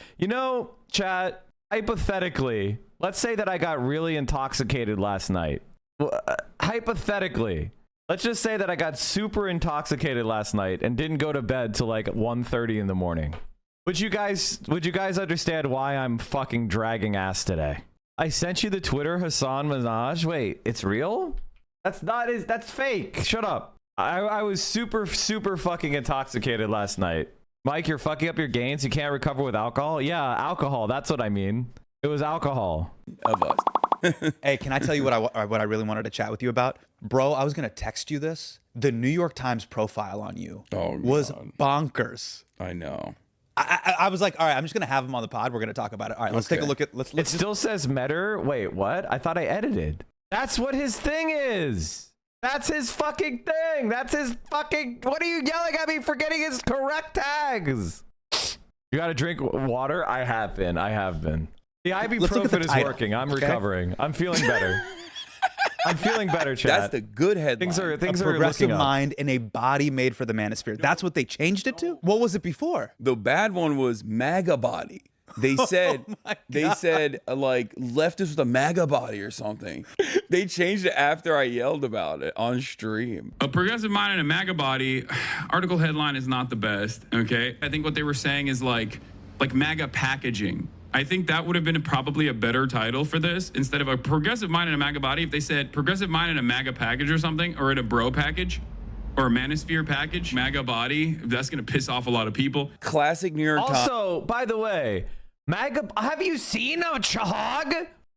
Chat, hypothetically, let's say that I got really intoxicated last night. Hypothetically, let's just say that I got super intoxicated last night and didn't go to bed till like 1:30 in the morning. Would you guys understand why I'm fucking dragging ass today? I sent you the Twitter Hasan Minhaj. Wait, it's real? That's fake. Shut up. I was super fucking intoxicated last night. Mike, you're fucking up your gains. You can't recover with alcohol? Yeah, alcohol. That's what I mean. It was alcohol. Of us. Hey, can I tell you what I really wanted to chat with you about? Bro, I was going to text you this. The New York Times profile on you was bonkers. I know. I was like, all right, I'm just going to have him on the pod. We're going to talk about it. All right, let's take a look at... It still says Metter. Wait, what? I thought I edited. That's what his thing is. That's his fucking thing. That's his fucking... What are you yelling at me for getting his correct tags? You got to drink water? I have been. The ibuprofen is working. I'm recovering. I'm feeling better. I'm feeling better, chat. That's the good headline. Things are progressive looking up. mind in a body made for the manosphere. That's what they changed it to? What was it before? The bad one was MAGA body. They said like leftists with a MAGA body or something. They changed it after I yelled about it on stream. A progressive mind and a MAGA body article headline is not the best, okay? I think what they were saying is like MAGA packaging. I think that would have been probably a better title for this instead of a progressive mind and a MAGA body. If they said progressive mind and a MAGA package or something, or in a bro package, or a manosphere package, MAGA body, that's going to piss off a lot of people. Classic New York Times. Also, by the way, MAGA, have you seen a hog?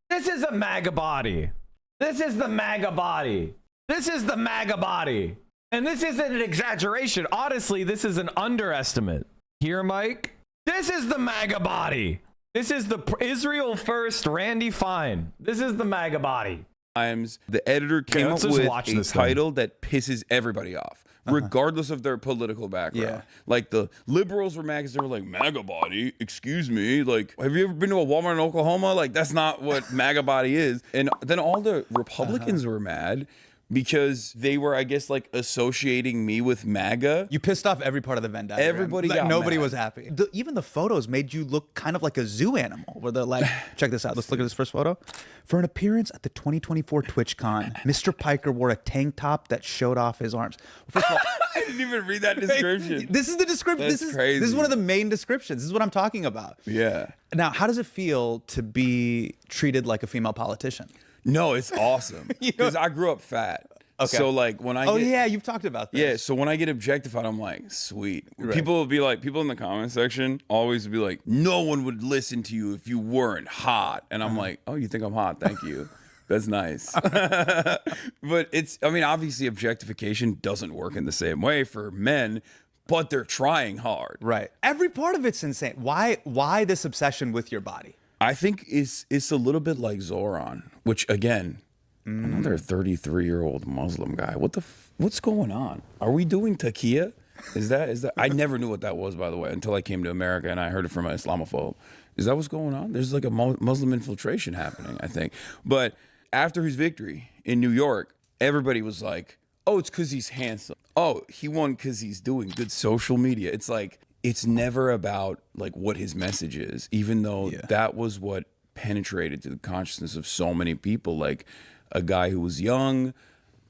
This is a MAGA body. This is the MAGA body. This is the MAGA body. And this isn't an exaggeration. Honestly, this is an underestimate. Here, Mike, this is the MAGA body. This is the Israel First Randy Fine. This is the MAGA body. The editor came up with a title that pisses everybody off, regardless of their political background. Yeah. Like the liberals were MAGAs, they were like, MAGA body, excuse me. Like, have you ever been to a Walmart in Oklahoma? Like, that's not what MAGA body is. And then all the Republicans were mad because they were, I guess, like associating me with MAGA. You pissed off every part of the Venn diagram. Everybody got Nobody mad. was happy. Even the photos made you look kind of like a zoo animal. Where they're like, check this out. Let's look at this first photo. For an appearance at the 2024 TwitchCon, Mr. Piker wore a tank top that showed off his arms. Well, first of all, I didn't even read that description. This is the description. That's crazy. This is one of the main descriptions. This is what I'm talking about. Yeah. Now, how does it feel to be treated like a female politician? No, it's awesome. Because I grew up fat. Okay. So like when I yeah, you've talked about this. Yeah, so when I get objectified, I'm like, sweet. Right. People will be like, people in the comment section always be like, no one would listen to you if you weren't hot. And I'm like, oh, you think I'm hot? Thank you. That's nice. But it's, I mean, obviously objectification doesn't work in the same way for men, but they're trying hard. Right. Every part of it's insane. Why this obsession with your body? I think it's a little bit like Zoran, which again, another 33-year-old Muslim guy. What's going on? Are we doing taqiyya? Is that? I never knew what that was, by the way, until I came to America and I heard it from an Islamophobe. Is that what's going on? There's like a Muslim infiltration happening, I think. But after his victory in New York, everybody was like, "Oh, it's because he's handsome. Oh, he won because he's doing good social media." It's like it's never about like what his message is, even though that was what penetrated to the consciousness of so many people, like a guy who was young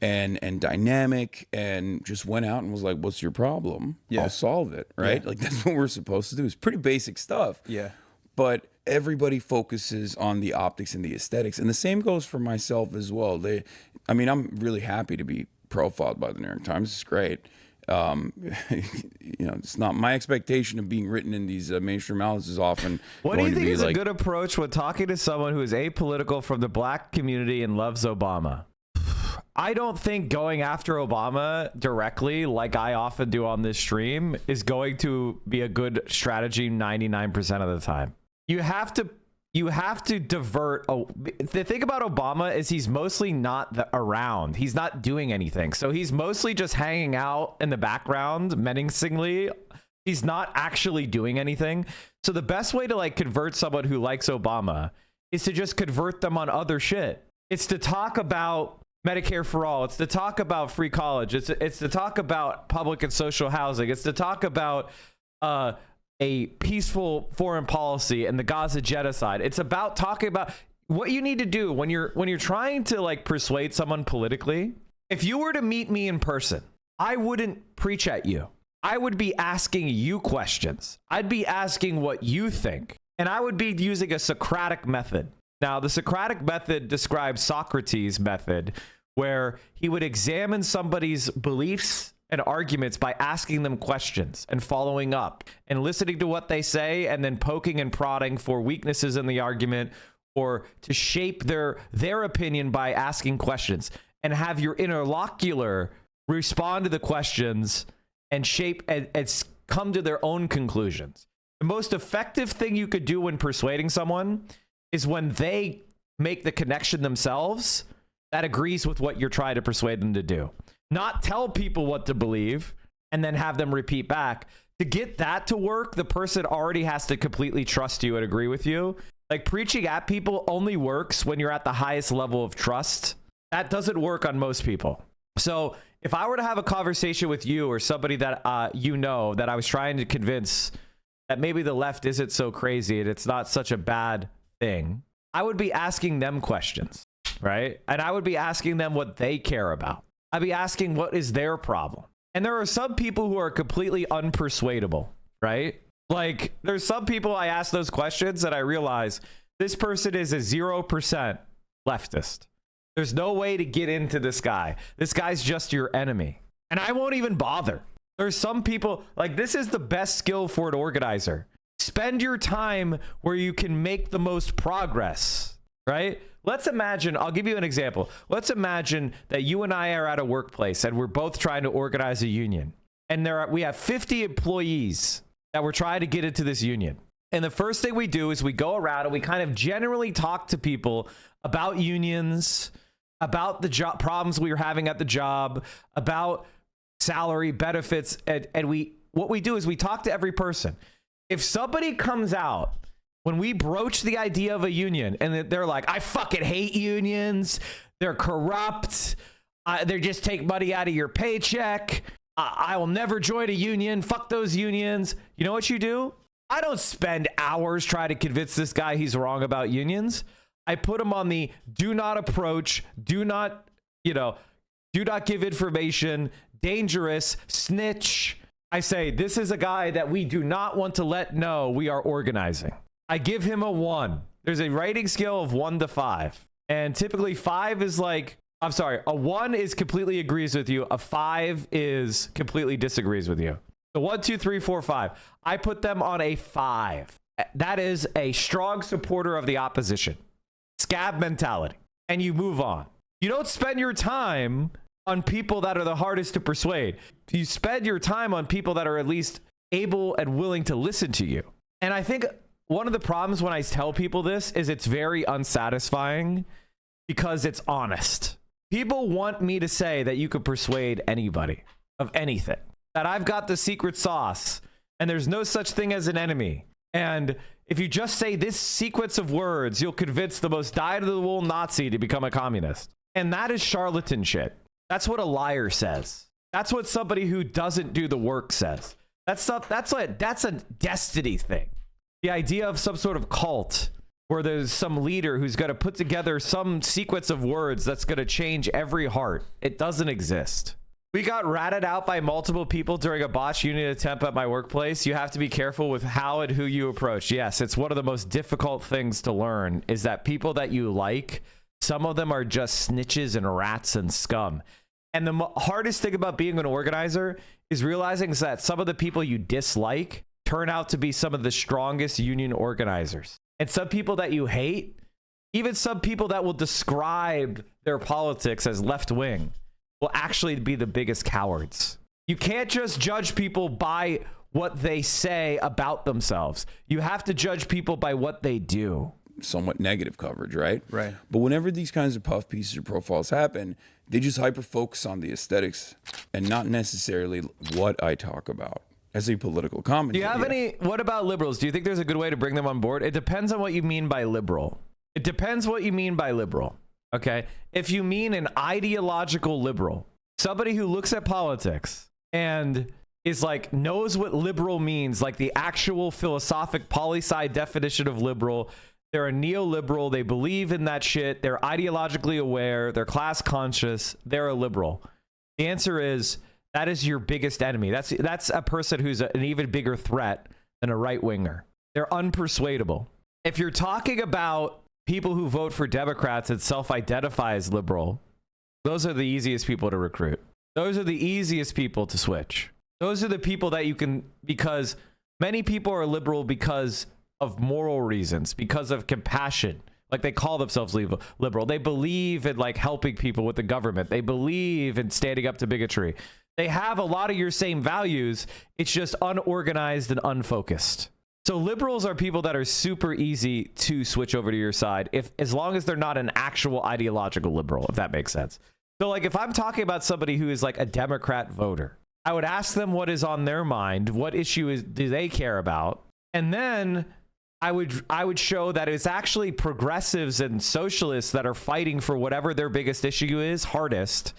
and dynamic and just went out and was like, what's your problem? I'll solve it, right? Like that's what we're supposed to do. It's pretty basic stuff. Yeah. But everybody focuses on the optics and the aesthetics. And the same goes for myself as well. I mean, I'm really happy to be profiled by the New York Times. It's great. You know, it's not my expectation of being written in these mainstream outlets is often. What do you think is like, a good approach when talking to someone who is apolitical from the black community and loves Obama? I don't think going after Obama directly, like I often do on this stream, is going to be a good strategy 99% of the time. You have to divert. The thing about Obama is he's mostly not around. He's not doing anything. So he's mostly just hanging out in the background menacingly. He's not actually doing anything. So the best way to like convert someone who likes Obama is to just convert them on other shit. It's to talk about Medicare for all. It's to talk about free college. It's to talk about public and social housing. It's to talk about a peaceful foreign policy and the Gaza genocide. It's about talking about what you need to do when you're trying to like persuade someone politically. If you were to meet me in person, I wouldn't preach at you. I would be asking you questions. I'd be asking what you think, and I would be using a Socratic method. Now, the Socratic method describes Socrates' method, where he would examine somebody's beliefs and arguments by asking them questions and following up and listening to what they say and then poking and prodding for weaknesses in the argument or to shape their opinion by asking questions, and have your interlocutor respond to the questions and shape and come to their own conclusions. The most effective thing you could do when persuading someone is when they make the connection themselves that agrees with what you're trying to persuade them to do. Not tell people what to believe and then have them repeat back. To get that to work, the person already has to completely trust you and agree with you. Like, preaching at people only works when you're at the highest level of trust. That doesn't work on most people. So if I were to have a conversation with you or somebody that you know that I was trying to convince that maybe the left isn't so crazy and it's not such a bad thing, I would be asking them questions, right? And I would be asking them what they care about. I'd be asking what is their problem. And there are some people who are completely unpersuadable, right? Like, there's some people I ask those questions and I realize this person is a 0% leftist. There's no way to get into this guy. This guy's just your enemy. And I won't even bother. There's some people, like, this is the best skill for an organizer. Spend your time where you can make the most progress, right? Let's imagine, I'll give you an example. Let's imagine that you and I are at a workplace and we're both trying to organize a union. And we have 50 employees that we're trying to get into this union. And the first thing we do is we go around and we kind of generally talk to people about unions, about the job problems we were having at the job, about salary, benefits, and what we do is we talk to every person. If somebody comes out when we broach the idea of a union and they're like, I fucking hate unions, they're corrupt, they just take money out of your paycheck, I will never join a union, fuck those unions. You know what you do? I don't spend hours trying to convince this guy he's wrong about unions. I put him on the do not approach, do not give information, dangerous, snitch. I say, this is a guy that we do not want to let know we are organizing. I give him a 1. There's a rating scale of 1 to 5. And typically 5 is like, I'm sorry, a 1 is completely agrees with you. A 5 is completely disagrees with you. So 1, 2, 3, 4, 5. I put them on a 5. That is a strong supporter of the opposition. Scab mentality. And you move on. You don't spend your time on people that are the hardest to persuade. You spend your time on people that are at least able and willing to listen to you. And I think one of the problems when I tell people this is it's very unsatisfying because it's honest. People want me to say that you could persuade anybody of anything, that I've got the secret sauce and there's no such thing as an enemy. And if you just say this sequence of words, you'll convince the most dyed-to-the-wool Nazi to become a communist. And that is charlatan shit. That's what a liar says. That's what somebody who doesn't do the work says. That's a destiny thing. The idea of some sort of cult where there's some leader who's going to put together some sequence of words that's going to change every heart. It doesn't exist. We got ratted out by multiple people during a botched union attempt at my workplace. You have to be careful with how and who you approach. Yes, it's one of the most difficult things to learn is that people that you like, some of them are just snitches and rats and scum. And the hardest thing about being an organizer is realizing that some of the people you dislike turn out to be some of the strongest union organizers. And some people that you hate, even some people that will describe their politics as left-wing, will actually be the biggest cowards. You can't just judge people by what they say about themselves. You have to judge people by what they do. Somewhat negative coverage, right? Right. But whenever these kinds of puff pieces or profiles happen, they just hyper focus on the aesthetics and not necessarily what I talk about as a political comment. Do you have any, what about liberals? Do you think there's a good way to bring them on board? It depends on what you mean by liberal. It depends what you mean by liberal. Okay. If you mean an ideological liberal, somebody who looks at politics and is like, knows what liberal means, like the actual philosophic poli-sci definition of liberal. They're a neoliberal. They believe in that shit. They're ideologically aware. They're class conscious. They're a liberal. The answer is that is your biggest enemy. That's a person who's an even bigger threat than a right winger. They're unpersuadable. If you're talking about people who vote for Democrats and self-identify as liberal, those are the easiest people to recruit. Those are the easiest people to switch. Those are the people that you can, because many people are liberal because of moral reasons, because of compassion. Like they call themselves liberal. They believe in like helping people with the government. They believe in standing up to bigotry. They have a lot of your same values. It's just unorganized and unfocused. So liberals are people that are super easy to switch over to your side, as long as they're not an actual ideological liberal, if that makes sense. So like if I'm talking about somebody who is like a Democrat voter, I would ask them what is on their mind, what issue do they care about, and then I would show that it's actually progressives and socialists that are fighting for whatever their biggest issue is hardest,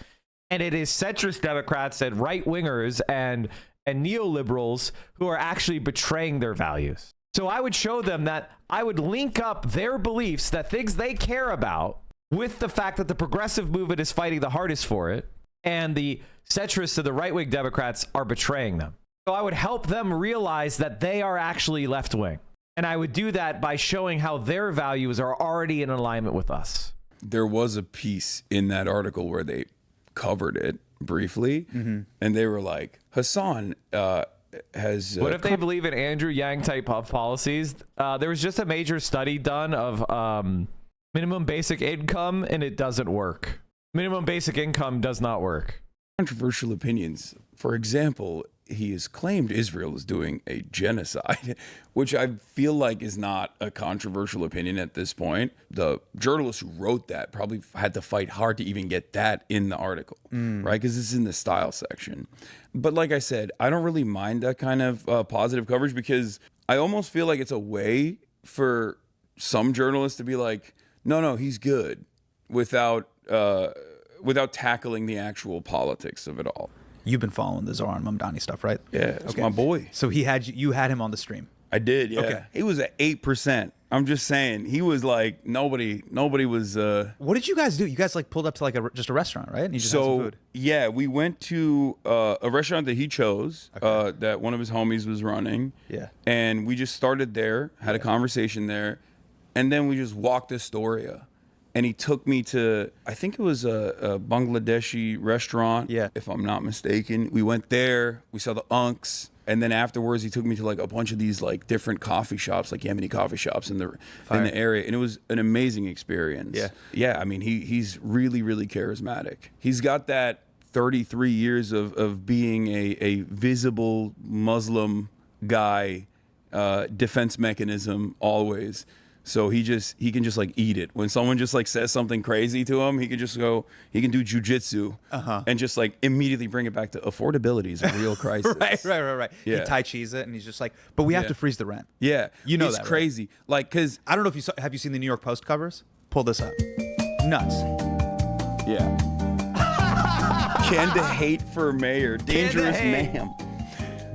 and it is centrist Democrats and right wingers and and neoliberals who are actually betraying their values. So I would show them that I would link up their beliefs, that things they care about, with the fact that the progressive movement is fighting the hardest for it, and the centrists of the right-wing Democrats are betraying them. So I would help them realize that they are actually left-wing. And I would do that by showing how their values are already in alignment with us. There was a piece in that article where they covered it briefly, and they were like, Hasan has... what if they believe in Andrew Yang type of policies? There was just a major study done of minimum basic income, and it doesn't work. Minimum basic income does not work. Controversial opinions. For example, he has claimed Israel is doing a genocide, which I feel like is not a controversial opinion at this point. The journalist who wrote that probably had to fight hard to even get that in the article, right? Because it's in the style section. But like I said, I don't really mind that kind of positive coverage, because I almost feel like it's a way for some journalists to be like, no, he's good, without tackling the actual politics of it all. You've been following the Zohran Mamdani stuff, right? Yeah, it's my boy. So you had him on the stream. I did, yeah. Okay. He was at 8%. I'm just saying, he was like, nobody was... What did you guys do? You guys like pulled up to like just a restaurant, right? And you just had some food. Yeah, we went to a restaurant that he chose, that one of his homies was running. Yeah. And we just started there, had a conversation there, and then we just walked Astoria. And he took me to, I think it was a Bangladeshi restaurant, if I'm not mistaken. We went there, we saw the Unks, and then afterwards he took me to like a bunch of these like different coffee shops, like Yemeni coffee shops in the area, and it was an amazing experience. Yeah. I mean, he's really, really charismatic. He's got that 33 years of being a visible Muslim guy, defense mechanism always. So he can just like eat it. When someone just like says something crazy to him, he can just go, he can do jujitsu and just like immediately bring it back to affordability is a real crisis. Right. Yeah. He Tai Chi's it, and he's just like, but we have to freeze the rent. Yeah. You know it's that, crazy. Right? Like, cause I don't know if have you seen the New York Post covers? Pull this up. Nuts. Yeah. Kenda hate for mayor. Dangerous ma'am.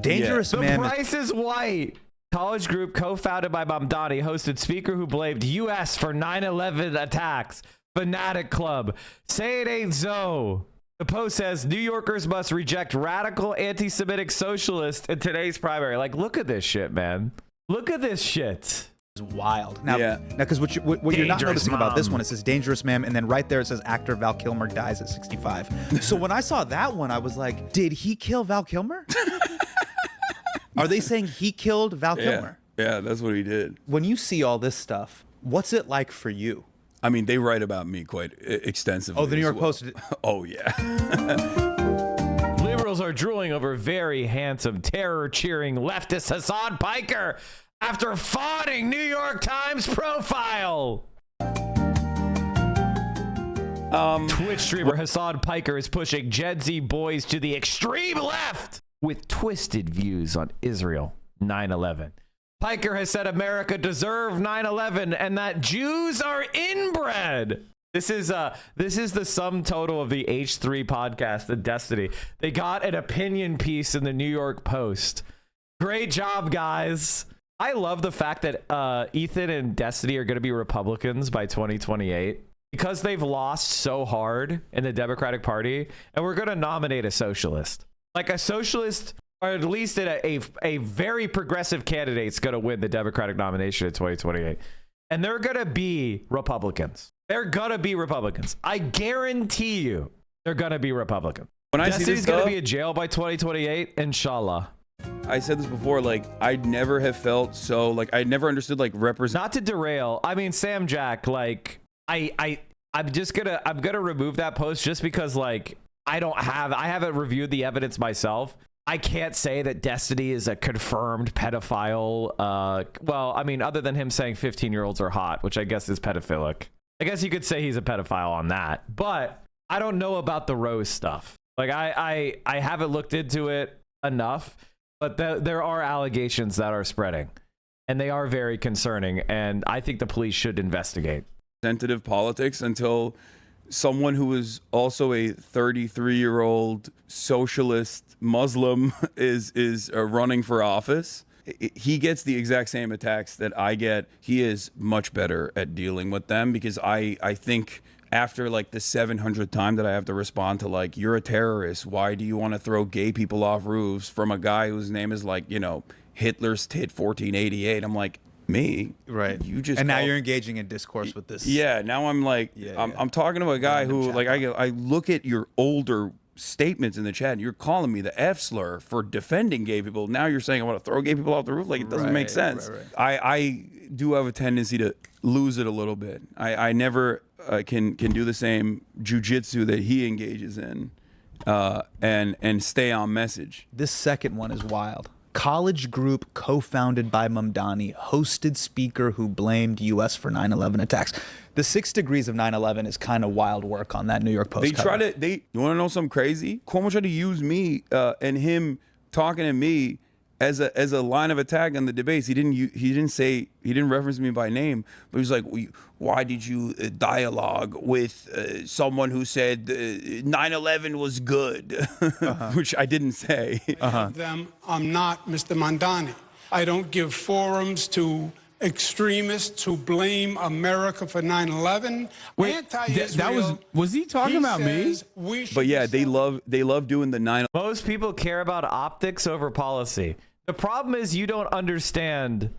Dangerous man. The Price is White. College group co-founded by Mamdani hosted speaker who blamed U.S. for 9/11 attacks. Fanatic Club. Say it ain't so. The Post says New Yorkers must reject radical anti-Semitic socialists in today's primary. Like, look at this shit, man. Look at this shit. It's wild. Now, because what you're not noticing about this one, it says dangerous ma'am, and then right there it says actor Val Kilmer dies at 65. So when I saw that one, I was like, did he kill Val Kilmer? Are they saying he killed Val Kilmer? Yeah, that's what he did. When you see all this stuff, what's it like for you? I mean, they write about me quite extensively. Oh, the New York Post. Oh, yeah. Liberals are drooling over very handsome, terror-cheering leftist Hasan Piker after fawning New York Times profile. Twitch streamer Hasan Piker is pushing Gen Z boys to the extreme left with twisted views on Israel 9/11. Piker has said America deserved 9/11 and that Jews are inbred. This is the sum total of the H3 podcast, The Destiny. They got an opinion piece in the New York Post. Great job, guys. I love the fact that Ethan and Destiny are going to be Republicans by 2028 because they've lost so hard in the Democratic Party, and we're going to nominate a socialist. Like a socialist, or at least a very progressive candidate's going to win the Democratic nomination in 2028. And they're going to be Republicans. They're going to be Republicans. I guarantee you they're going to be Republicans. When I see this Destiny's going to be in jail by 2028, inshallah. I said this before, like, I'd never have felt so, like, I never understood, like, Not to derail. I mean, Sam Jack, like, I'm gonna remove that post just because, like, I haven't reviewed the evidence myself. I can't say that Destiny is a confirmed pedophile. Well, I mean, other than him saying 15-year-olds are hot, which I guess is pedophilic. I guess you could say he's a pedophile on that. But I don't know about the Rose stuff. Like, I haven't looked into it enough. But there are allegations that are spreading. And they are very concerning. And I think the police should investigate. Representative politics until someone who is also a 33-year-old socialist Muslim is running for office. He gets the exact same attacks that I get. He is much better at dealing with them, because I think after like the 700th time that I have to respond to like, you're a terrorist, why do you want to throw gay people off roofs, from a guy whose name is like, you know, Hitler's tit 1488. I'm like, me? Right. You just and now you're engaging in discourse with this. Yeah. Now I'm like, I'm talking to a guy who like, I look at your older statements in the chat and you're calling me the F slur for defending gay people. Now you're saying I want to throw gay people off the roof. Like, it doesn't make sense. I do have a tendency to lose it a little bit. I never can do the same jujitsu that he engages in and stay on message. This second one is wild. College group co-founded by Mamdani hosted speaker who blamed U.S. for 9/11 attacks. The 6 degrees of 9/11 is kind of wild work on that New York Post cover. You want to know something crazy? Cuomo tried to use me and him talking to me as a line of attack on the debates. He didn't reference me by name, but he was like, why did you dialogue with someone who said 9/11 was good? Which I didn't say. I'm not Mr. Mamdani. I don't give forums to extremists who blame America for 9/11. Wait, that was he talking about me? But yeah, they love doing the 9/11. Most people care about optics over policy. The problem is you don't understand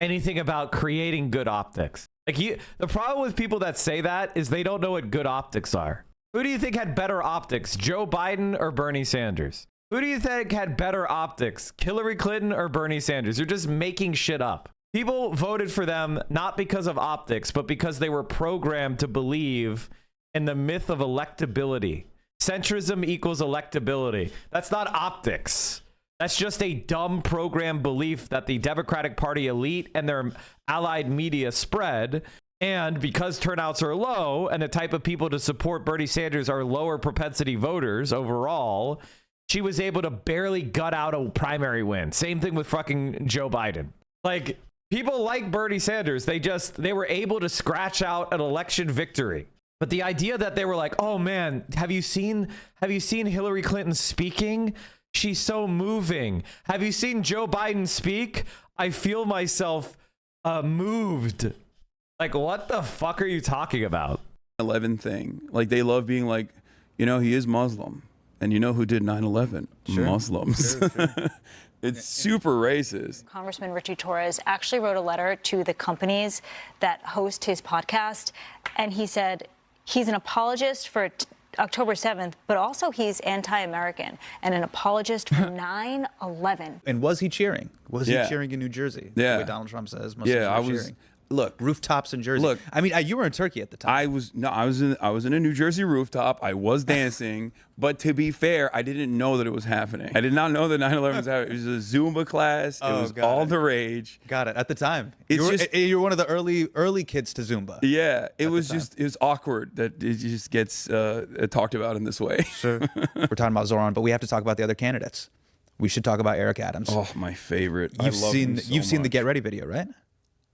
anything about creating good optics. Like, the problem with people that say that is they don't know what good optics are. Who do you think had better optics, Joe Biden or Bernie Sanders? Who do you think had better optics, Hillary Clinton or Bernie Sanders? You're just making shit up. People voted for them not because of optics, but because they were programmed to believe in the myth of electability. Centrism equals electability. That's not optics. That's just a dumb program belief that the Democratic Party elite and their allied media spread. And because turnouts are low and the type of people to support Bernie Sanders are lower propensity voters overall, she was able to barely gut out a primary win. Same thing with fucking Joe Biden. Like, people like Bernie Sanders, they were able to scratch out an election victory. But the idea that they were like, oh man, have you seen Hillary Clinton speaking? She's so moving. Have you seen Joe Biden speak? I feel myself moved. Like, what the fuck are you talking about? 9/11 thing. Like, they love being like, you know, he is Muslim. And you know who did 9/11? Sure. Muslims. Sure. It's super racist. Congressman Richie Torres actually wrote a letter to the companies that host his podcast, and he said he's an apologist for October 7th, but also he's anti-American and an apologist for 9/11. And was he cheering? Was he cheering in New Jersey? Yeah. The way Donald Trump says. Muslims were I was. cheering. Look, rooftops in Jersey. Look, I mean, you were in Turkey at the time. I was in a New Jersey rooftop. I was dancing, but to be fair, I didn't know that it was happening. I did not know that 9/11 was happening. It was a Zumba class. It was all the rage. Got it. At the time, It's you were one of the early kids to Zumba. Yeah, it was awkward that it just gets talked about in this way. Sure. We're talking about Zoran, but we have to talk about the other candidates. We should talk about Eric Adams. Oh, my favorite. You've seen the Get Ready video, right?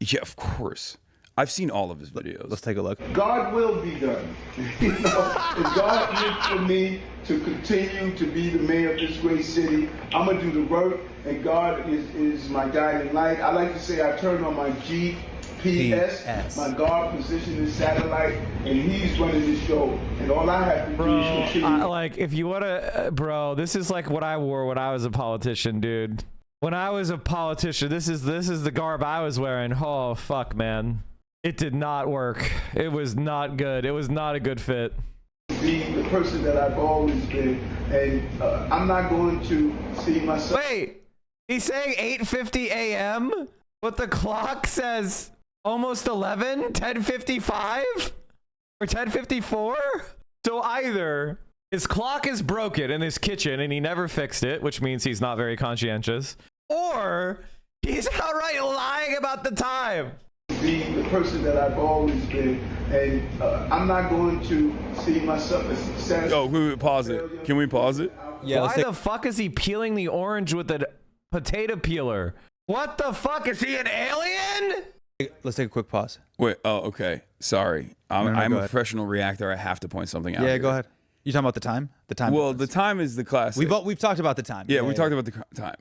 Yeah, of course. I've seen all of his videos. Let's take a look. God will be done. You know, if God meant for me to continue to be the mayor of this great city, I'm going to do the work, and God is my guiding light. I like to say I turned on my GPS, my God positioned his satellite, and he's running the show. And all I have to do is continue. Like, if you want to, bro, this is like what I wore when I was a politician, dude. When I was a politician, this is the garb I was wearing. Oh, fuck, man. It did not work. It was not good. It was not a good fit. Be the person that I've always been, and I'm not going to see myself. Wait, he's saying 8:50 a.m., but the clock says almost 11, 10:55 or 10:54. So either his clock is broken in his kitchen and he never fixed it, which means he's not very conscientious, or he's outright lying about the time. Be the person that I've always been, and I'm not going to see myself as success. Oh, pause it. Can we pause it? Yeah. Why the fuck is he peeling the orange with a potato peeler? What the fuck? Is he an alien? Let's take a quick pause. Wait. Oh, okay. Sorry. I'm go a ahead. professional reactor. I have to point something out. Yeah, here. go ahead. You talking about the time? The time. Well, difference. the time is the classic. We've talked about the time. Yeah, we talked about the time.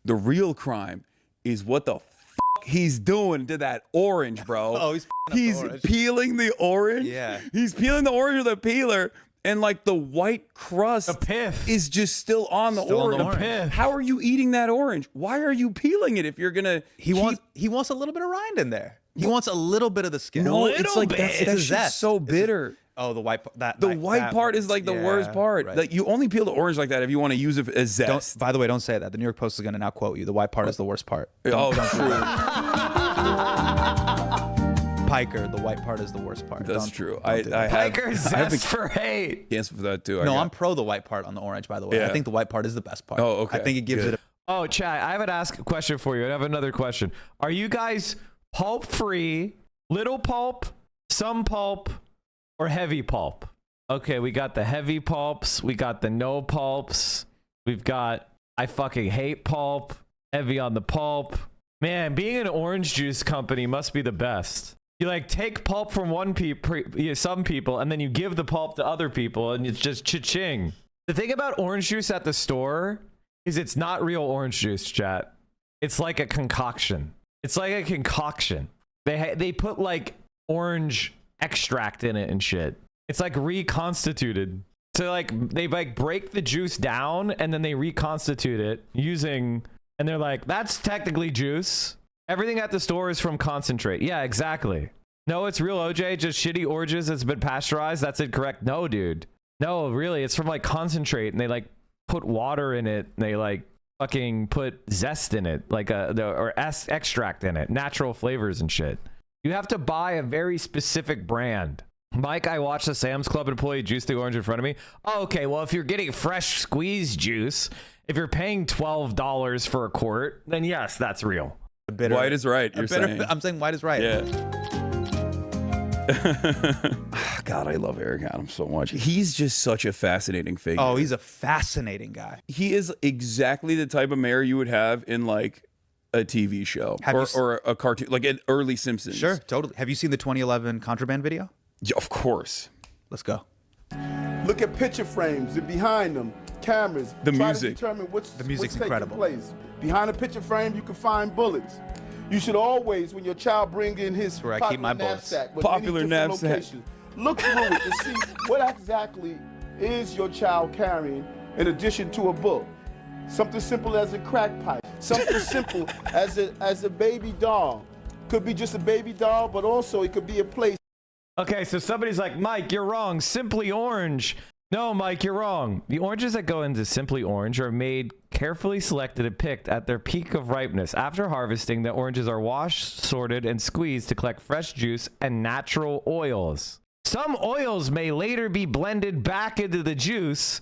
The real crime is what the fuck he's doing to that orange, bro. Oh, he's peeling the orange. Yeah. He's peeling the orange with a peeler, and like the white crust, the pith, is just still on the orange. The pith. How are you eating that orange? Why are you peeling it if you're gonna? He wants a little bit of rind in there. He wants a little bit of the skin. No, it's like it's a zest. So bitter. Oh, the white part. The white part is like the worst part. Right. Like you only peel the orange like that if you want to use it as zest. By the way, don't say that. The New York Post is going to now quote you. The white part is the worst part. Oh, true. Piker, the white part is the worst part. That's true. Piker zest for hate. Cancel for that too. No, I'm pro the white part on the orange. By the way, Yeah. I think the white part is the best part. Oh, okay. I think it gives Good. it. Oh, Chad, I have an ask question for you. I have another question. Are you guys pulp free, little pulp, some pulp, or heavy pulp? Okay, we got the heavy pulps. We got the no pulps. We've got I fucking hate pulp. Heavy on the pulp. Man, being an orange juice company must be the best. You like take pulp from some people, and then you give the pulp to other people, and it's just cha-ching. The thing about orange juice at the store is it's not real orange juice, chat. It's like a concoction. It's like a concoction. They put like orange extract in it and shit. It's like reconstituted. So like they like break the juice down and then they reconstitute it using, and they're like, that's technically juice. Everything at the store is from concentrate. Yeah, exactly. No, it's real OJ, just shitty oranges that's been pasteurized. That's incorrect. No, dude. No, really, it's from like concentrate, and they like put water in it. And they like fucking put zest in it, like extract in it, natural flavors and shit. You have to buy a very specific brand. Mike, I watched the Sam's Club employee juice the orange in front of me. Oh, okay, well, if you're getting fresh squeezed juice, if you're paying $12 for a quart, then yes, that's real. White is right. You're saying. I'm saying white is right. Yeah. God, I love Eric Adams so much. He's just such a fascinating figure. Oh, he's a fascinating guy. He is exactly the type of mayor you would have in like a TV show or a cartoon, like an early Simpsons. Sure, totally. Have you seen the 2011 Contraband video? Yeah, of course. Let's go. Look at picture frames and behind them, cameras. The Try music. to determine what's music's taking incredible. place. Behind a picture frame, you can find bullets. You should always, when your child brings in his where I popular keep my bullets. knapsack, with Popular many different knapsack. locations, look through it to see what exactly is your child carrying in addition to a book. Something simple as a crack pipe. Something simple as a baby doll. Could be just a baby doll, but also it could be a place. Okay, so somebody's like, Mike, you're wrong. Simply Orange. No, Mike, you're wrong. The oranges that go into Simply Orange are made, carefully selected and picked at their peak of ripeness. After harvesting, the oranges are washed, sorted, and squeezed to collect fresh juice and natural oils. Some oils may later be blended back into the juice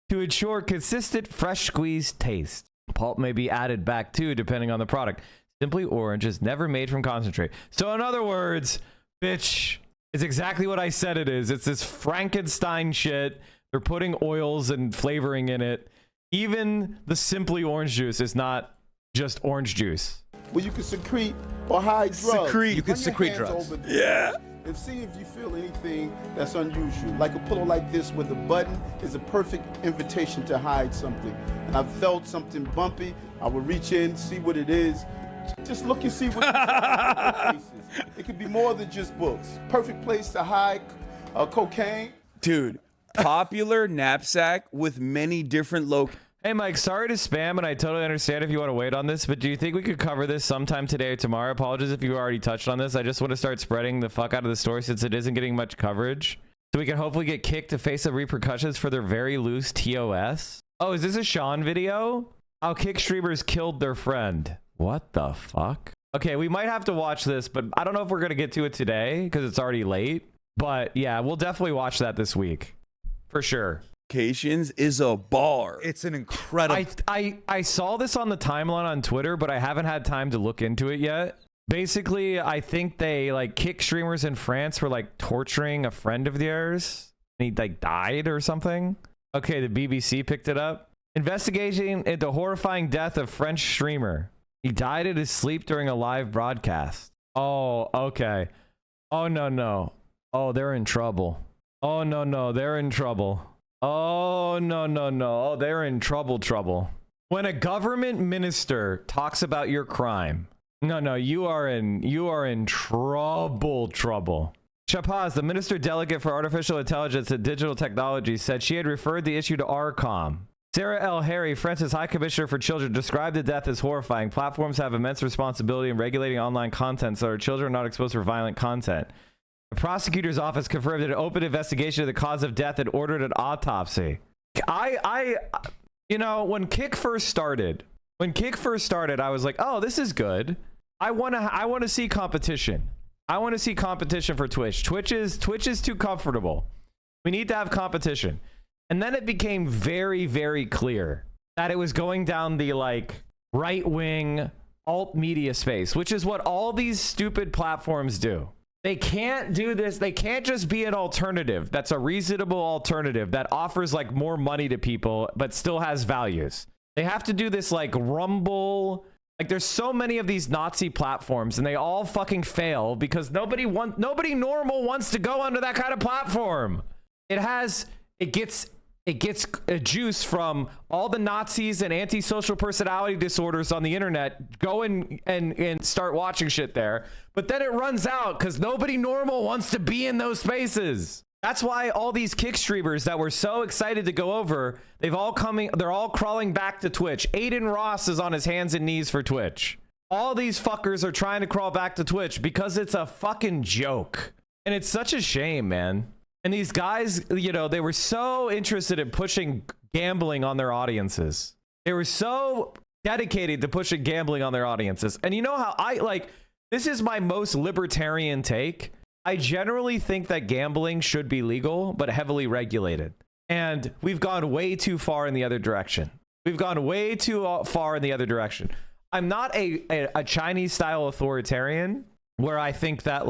to ensure consistent fresh squeezed taste. Pulp may be added back too, depending on the product. Simply Orange is never made from concentrate. So in other words, bitch, it's exactly what I said it is. It's this Frankenstein shit. They're putting oils and flavoring in it. Even the Simply Orange juice is not just orange juice. Where you can secrete or hide drugs. You can Run your secrete hands drugs. over there Yeah. And see if you feel anything that's unusual. Like a pillow like this with a button is a perfect invitation to hide something. And I felt something bumpy. I would reach in, see what it is. Just look and see what it is. It could be more than just books. Perfect place to hide cocaine. Dude, popular knapsack with many different locations. Hey, Mike, sorry to spam, and I totally understand if you want to wait on this, but do you think we could cover this sometime today or tomorrow? Apologies if you already touched on this. I just want to start spreading the fuck out of the story since it isn't getting much coverage. So we can hopefully get kicked to face the repercussions for their very loose TOS. Oh, is this a Sean video? How kick streamers killed their friend. What the fuck? Okay, we might have to watch this, but I don't know if we're going to get to it today because it's already late. But yeah, we'll definitely watch that this week. For sure. Is a bar. It's an incredible. I saw this on the timeline on Twitter, but I haven't had time to look into it yet. Basically, I think they like kick streamers in France were like torturing a friend of theirs. And he like died or something. Okay, the BBC picked it up. Investigating into horrifying death of French streamer. He died in his sleep during a live broadcast. Oh, okay. Oh, no. Oh, they're in trouble. Oh, no, they're in trouble. Oh, no. Oh, they're in trouble. When a government minister talks about your crime, no, you are in trouble. Chapaz, the minister delegate for artificial intelligence and digital technology, said she had referred the issue to ARCOM. Sarah L. Harry, France's High Commissioner for Children, described the death as horrifying. Platforms have immense responsibility in regulating online content so our children are not exposed for violent content. The prosecutor's office confirmed that an open investigation of the cause of death and ordered an autopsy. When Kick first started, I was like, oh, this is good. I want to see competition. I want to see competition for Twitch. Twitch is too comfortable. We need to have competition. And then it became very, very clear that it was going down the right-wing alt media space, which is what all these stupid platforms do. They can't do this. They can't just be an alternative that's a reasonable alternative that offers more money to people but still has values. They have to do this Rumble. There's so many of these Nazi platforms and they all fucking fail because nobody normal wants to go under that kind of platform. It gets a juice from all the Nazis and antisocial personality disorders on the internet go and start watching shit there. But then it runs out because nobody normal wants to be in those spaces. That's why all these Kick streamers that were so excited to go over, they're all crawling back to Twitch. Aiden Ross is on his hands and knees for Twitch. All these fuckers are trying to crawl back to Twitch because it's a fucking joke. And it's such a shame, man. And these guys, they were so interested in pushing gambling on their audiences. They were so dedicated to pushing gambling on their audiences. And you know how this is my most libertarian take. I generally think that gambling should be legal, but heavily regulated. And we've gone way too far in the other direction. I'm not a Chinese style authoritarian where I think that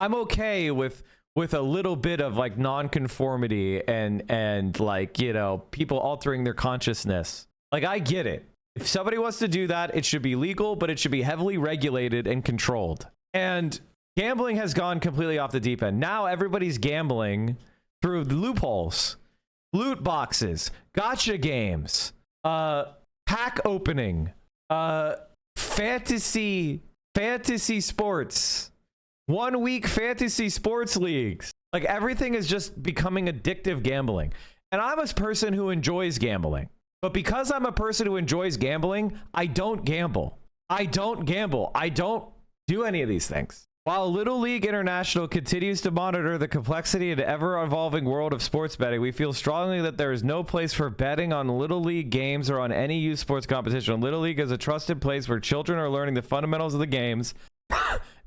I'm okay with a little bit of non-conformity and people altering their consciousness. I get it. If somebody wants to do that, it should be legal, but it should be heavily regulated and controlled. And gambling has gone completely off the deep end. Now everybody's gambling through loopholes, loot boxes, gotcha games, pack opening, fantasy sports, 1 week fantasy sports leagues. Everything is just becoming addictive gambling. And I'm a person who enjoys gambling. But because I'm a person who enjoys gambling, I don't gamble. I don't do any of these things. While Little League International continues to monitor the complexity and ever-evolving world of sports betting, we feel strongly that there is no place for betting on Little League games or on any youth sports competition. Little League is a trusted place where children are learning the fundamentals of the games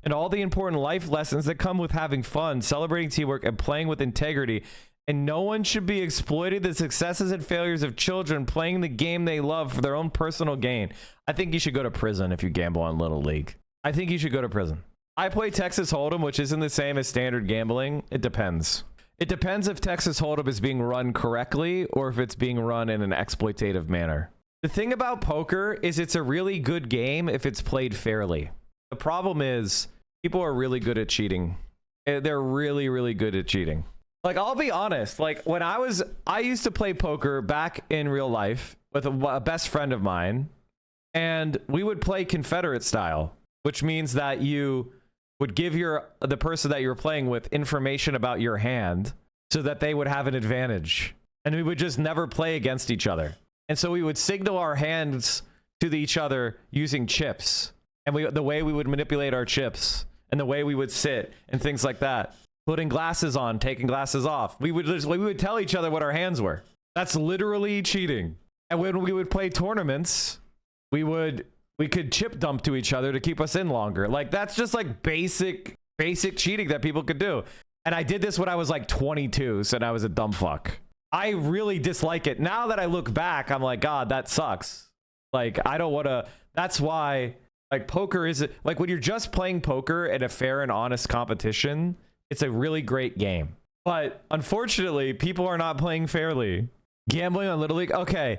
and all the important life lessons that come with having fun, celebrating teamwork, and playing with integrity. And no one should be exploiting the successes and failures of children playing the game they love for their own personal gain. I think you should go to prison if you gamble on Little League. I think you should go to prison. I play Texas Hold'em, which isn't the same as standard gambling. It depends. It depends if Texas Hold'em is being run correctly or if it's being run in an exploitative manner. The thing about poker is it's a really good game if it's played fairly. The problem is people are really good at cheating. They're really, really good at cheating. I'll be honest, when I used to play poker back in real life with a best friend of mine, and we would play Confederate style, which means that you would give the person that you're playing with information about your hand so that they would have an advantage. And we would just never play against each other. And so we would signal our hands to each other using chips. And the way we would manipulate our chips and the way we would sit and things like that. Putting glasses on, taking glasses off. We would tell each other what our hands were. That's literally cheating. And when we would play tournaments, we could chip dump to each other to keep us in longer. That's just basic cheating that people could do. And I did this when I was 22, so I was a dumb fuck. I really dislike it. Now that I look back, I'm like, God, that sucks. I don't want to. That's why poker is when you're just playing poker in a fair and honest competition, it's a really great game. But unfortunately, people are not playing fairly. Gambling on Little League. Okay,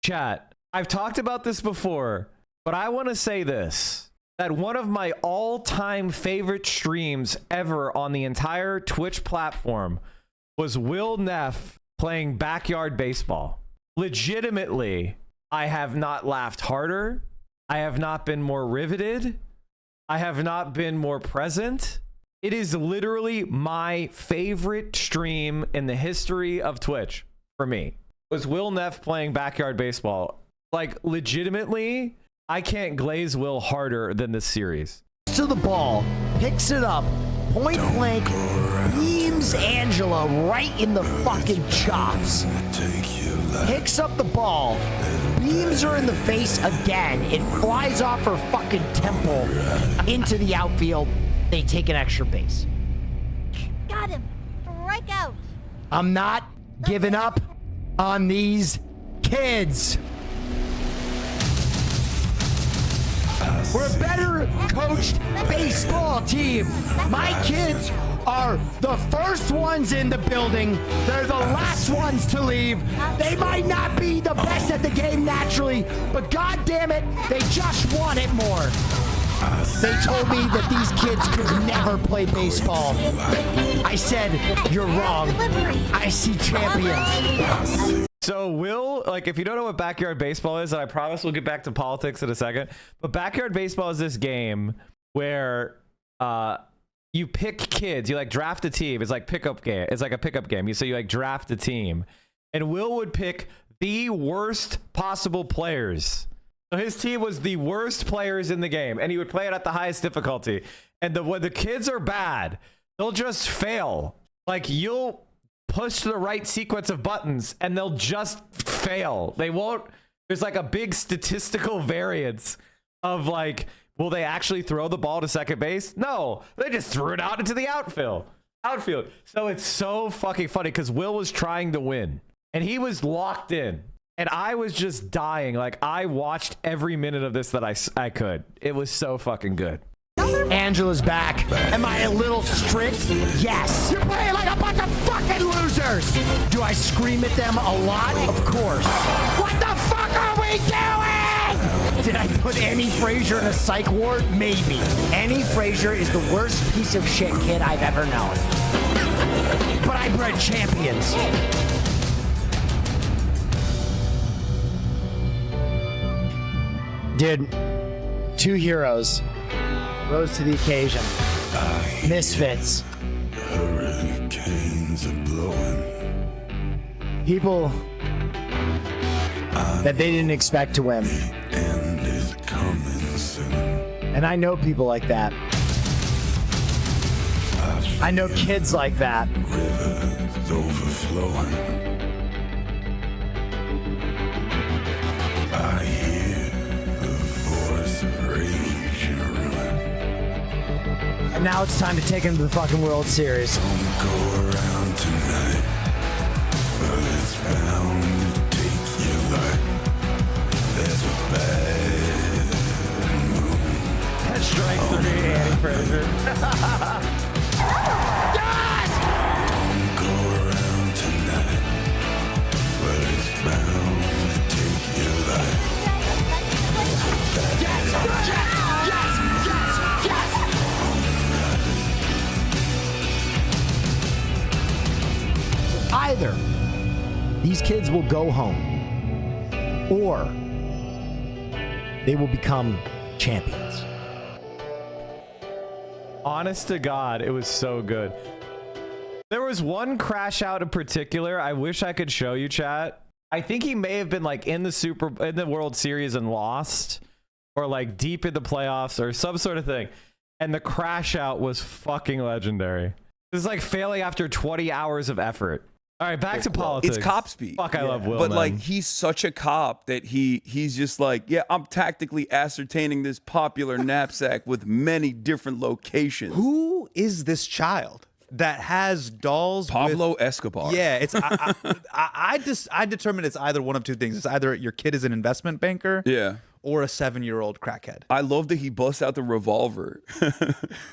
chat. I've talked about this before, but I want to say this. that one of my all-time favorite streams ever on the entire Twitch platform was Will Neff playing backyard baseball. Legitimately, I have not laughed harder. I have not been more riveted. I have not been more present. It is literally my favorite stream in the history of Twitch for me. Was Will Neff playing backyard baseball. Like, legitimately, I can't glaze Will harder than this series. To the ball, picks it up, point blank, beams Angela right in the fucking chops. Picks up the ball, beams her in the face again. It flies off her fucking temple into the outfield. They take an extra base. Got him. Strike out. I'm not giving up on these kids. We're a better coached baseball team. My kids are the first ones in the building. They're the last ones to leave. They might not be the best at the game naturally, but God damn it, they just want it more. They told me that these kids could never play baseball. I said, you're wrong. I see champions. So Will, like, if you don't know what backyard baseball is, and I promise we'll get back to politics in a second, but backyard baseball is this game where you pick kids, you like draft a team. It's like pickup game. It's like a pickup game. You like draft a team, and Will would pick the worst possible players. So his team was the worst players in the game, and he would play it at the highest difficulty. And when the kids are bad, they'll just fail. Like, you'll push the right sequence of buttons and they'll just fail. They won't. There's like a big statistical variance of like, will they actually throw the ball to second base? No, they just threw it out into the outfield. So it's so fucking funny because Will was trying to win and he was locked in and I was just dying. Like, I watched every minute of this that I could. It was so fucking good. Angela's back. Am I a little strict? Yes. You're playing like a bunch of fucking losers. Do I scream at them a lot? Of course. What the fuck are we doing? Did I put Annie Frazier in a psych ward? Maybe. Annie Frazier is the worst piece of shit kid I've ever known. But I bred champions. Dude, two heroes rose to the occasion. Misfits. Hurricanes are blowing. People that they didn't expect to win. End is coming soon. And I know people like that. I know kids like that. Rivers overflowing. I hear the voice of rage and ruin. And now it's time to take him to the fucking World Series. Don't go around tonight, but it's bound to take your life. There's a bad moon. That's strike three, Annie Frazier. Yes! Don't go around tonight, but it's bound to take your life. Yes! Yes! Yes! Yes! Either these kids will go home or they will become champions. Honest to God, it was so good. There was one crash out in particular. I wish I could show you, chat. I think he may have been like in the World Series and lost, or like deep in the playoffs or some sort of thing. And the crash out was fucking legendary. This is like failing after 20 hours of effort. All right, back to politics. It's cop speak. Fuck, I love Will. But man. like, he's such a cop that he's just like, yeah, I'm tactically ascertaining this popular knapsack with many different locations. Who is this child that has dolls? Pablo Escobar. Yeah, it's I determine it's either one of two things. It's either your kid is an investment banker, yeah, or a 7-year-old crackhead. I love that he busts out the revolver.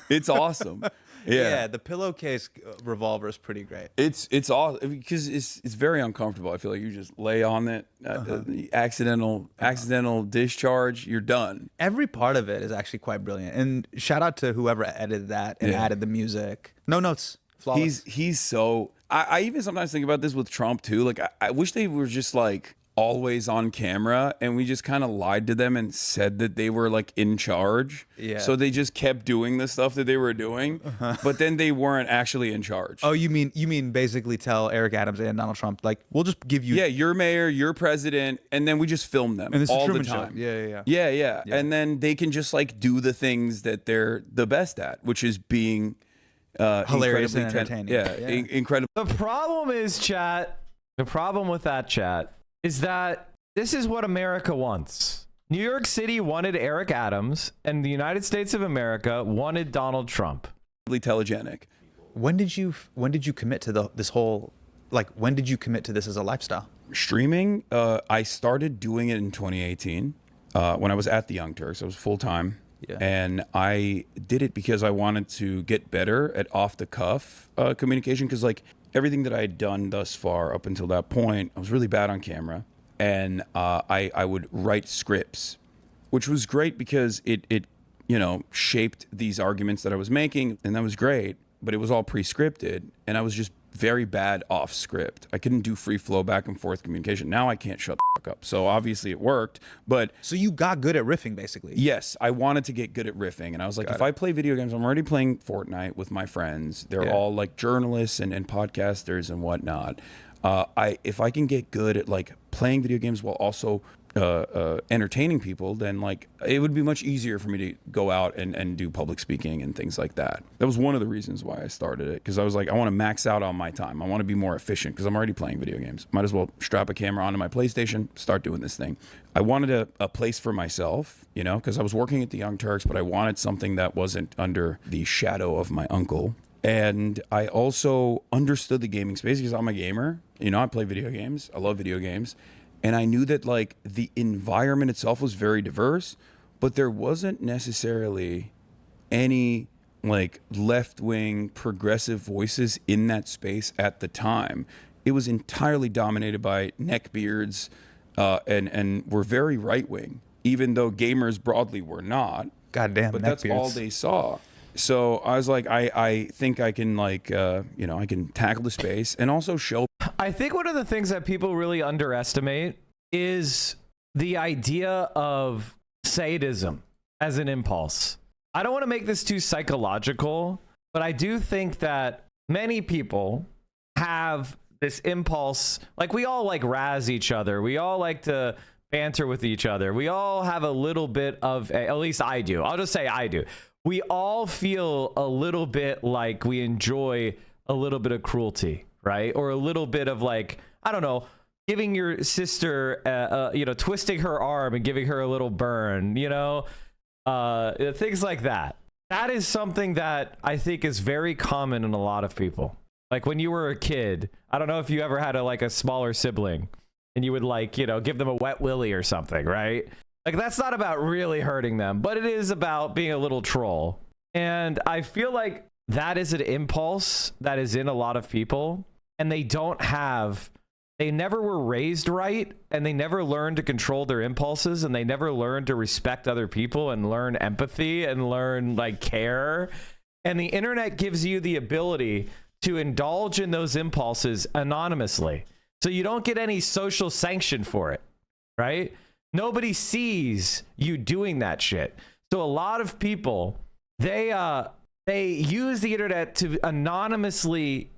It's awesome. Yeah. The pillowcase revolver is pretty great. It's awesome because it's very uncomfortable. I feel like you just lay on it, the accidental discharge, you're done. Every part of it is actually quite brilliant. And shout out to whoever edited that and added the music. No notes. Flawless. He's so. I even sometimes think about this with Trump too. Like I wish they were just like always on camera and we just kind of lied to them and said that they were like in charge. Yeah. So they just kept doing the stuff that they were doing, but then they weren't actually in charge. Oh, you mean basically tell Eric Adams and Donald Trump, like, we'll just give you. Yeah, you're mayor, you're president, and then we just film them And this is all the Truman Show. time. Yeah. And then they can just like do the things that they're the best at, which is being hilarious and incredibly entertaining. Incredible. The problem is, chat. The problem with that, chat, is that this is what America wants. New York City wanted Eric Adams, and the United States of America wanted Donald Trump. Telegenic. When did you commit to this whole, like, when did you commit to this as a lifestyle? Streaming, I started doing it in 2018 when I was at the Young Turks. I was full time. Yeah. And I did it because I wanted to get better at off the cuff communication, because like everything that I had done thus far up until that point, I was really bad on camera. And I would write scripts, which was great because it shaped these arguments that I was making, and that was great, but it was all pre-scripted, and I was just very bad off script. I couldn't do free flow back and forth communication. Now I can't shut the fuck up. So obviously it worked, but... So you got good at riffing, basically. Yes, I wanted to get good at riffing, and I was like, if I play video games, I'm already playing Fortnite with my friends. They're all like journalists and podcasters and whatnot. If I can get good at like playing video games while also entertaining people, then like it would be much easier for me to go out and do public speaking and things like that. That was one of the reasons why I started it, because I was like, I want to max out on my time. I want to be more efficient because I'm already playing video games. Might as well strap a camera onto my PlayStation, start doing this thing. I wanted a place for myself, because I was working at the Young Turks, but I wanted something that wasn't under the shadow of my uncle. And I also understood the gaming space because I'm a gamer. I play video games. I love video games. And I knew that like the environment itself was very diverse, but there wasn't necessarily any like left-wing progressive voices in that space at the time. It was entirely dominated by neckbeards and were very right-wing, even though gamers broadly were not. Goddamn, but that's all they saw. So I was like, I think I can like, I can tackle the space and also show. I think one of the things that people really underestimate is the idea of sadism as an impulse. I don't want to make this too psychological, but I do think that many people have this impulse. Like we all like razz each other. We all like to banter with each other. We all have a little bit of, at least I do. I'll just say I do. We all feel a little bit like we enjoy a little bit of cruelty, right? Or a little bit of like, I don't know, giving your sister, twisting her arm and giving her a little burn, things like that. That is something that I think is very common in a lot of people. Like when you were a kid, I don't know if you ever had a smaller sibling and you would like, give them a wet willy or something, right? Like that's not about really hurting them, but it is about being a little troll. And I feel like that is an impulse that is in a lot of people, and they never were raised right, and they never learned to control their impulses, and they never learned to respect other people and learn empathy and learn like care. And the internet gives you the ability to indulge in those impulses anonymously. So you don't get any social sanction for it, right? Nobody sees you doing that shit. So a lot of people, they use the internet to anonymously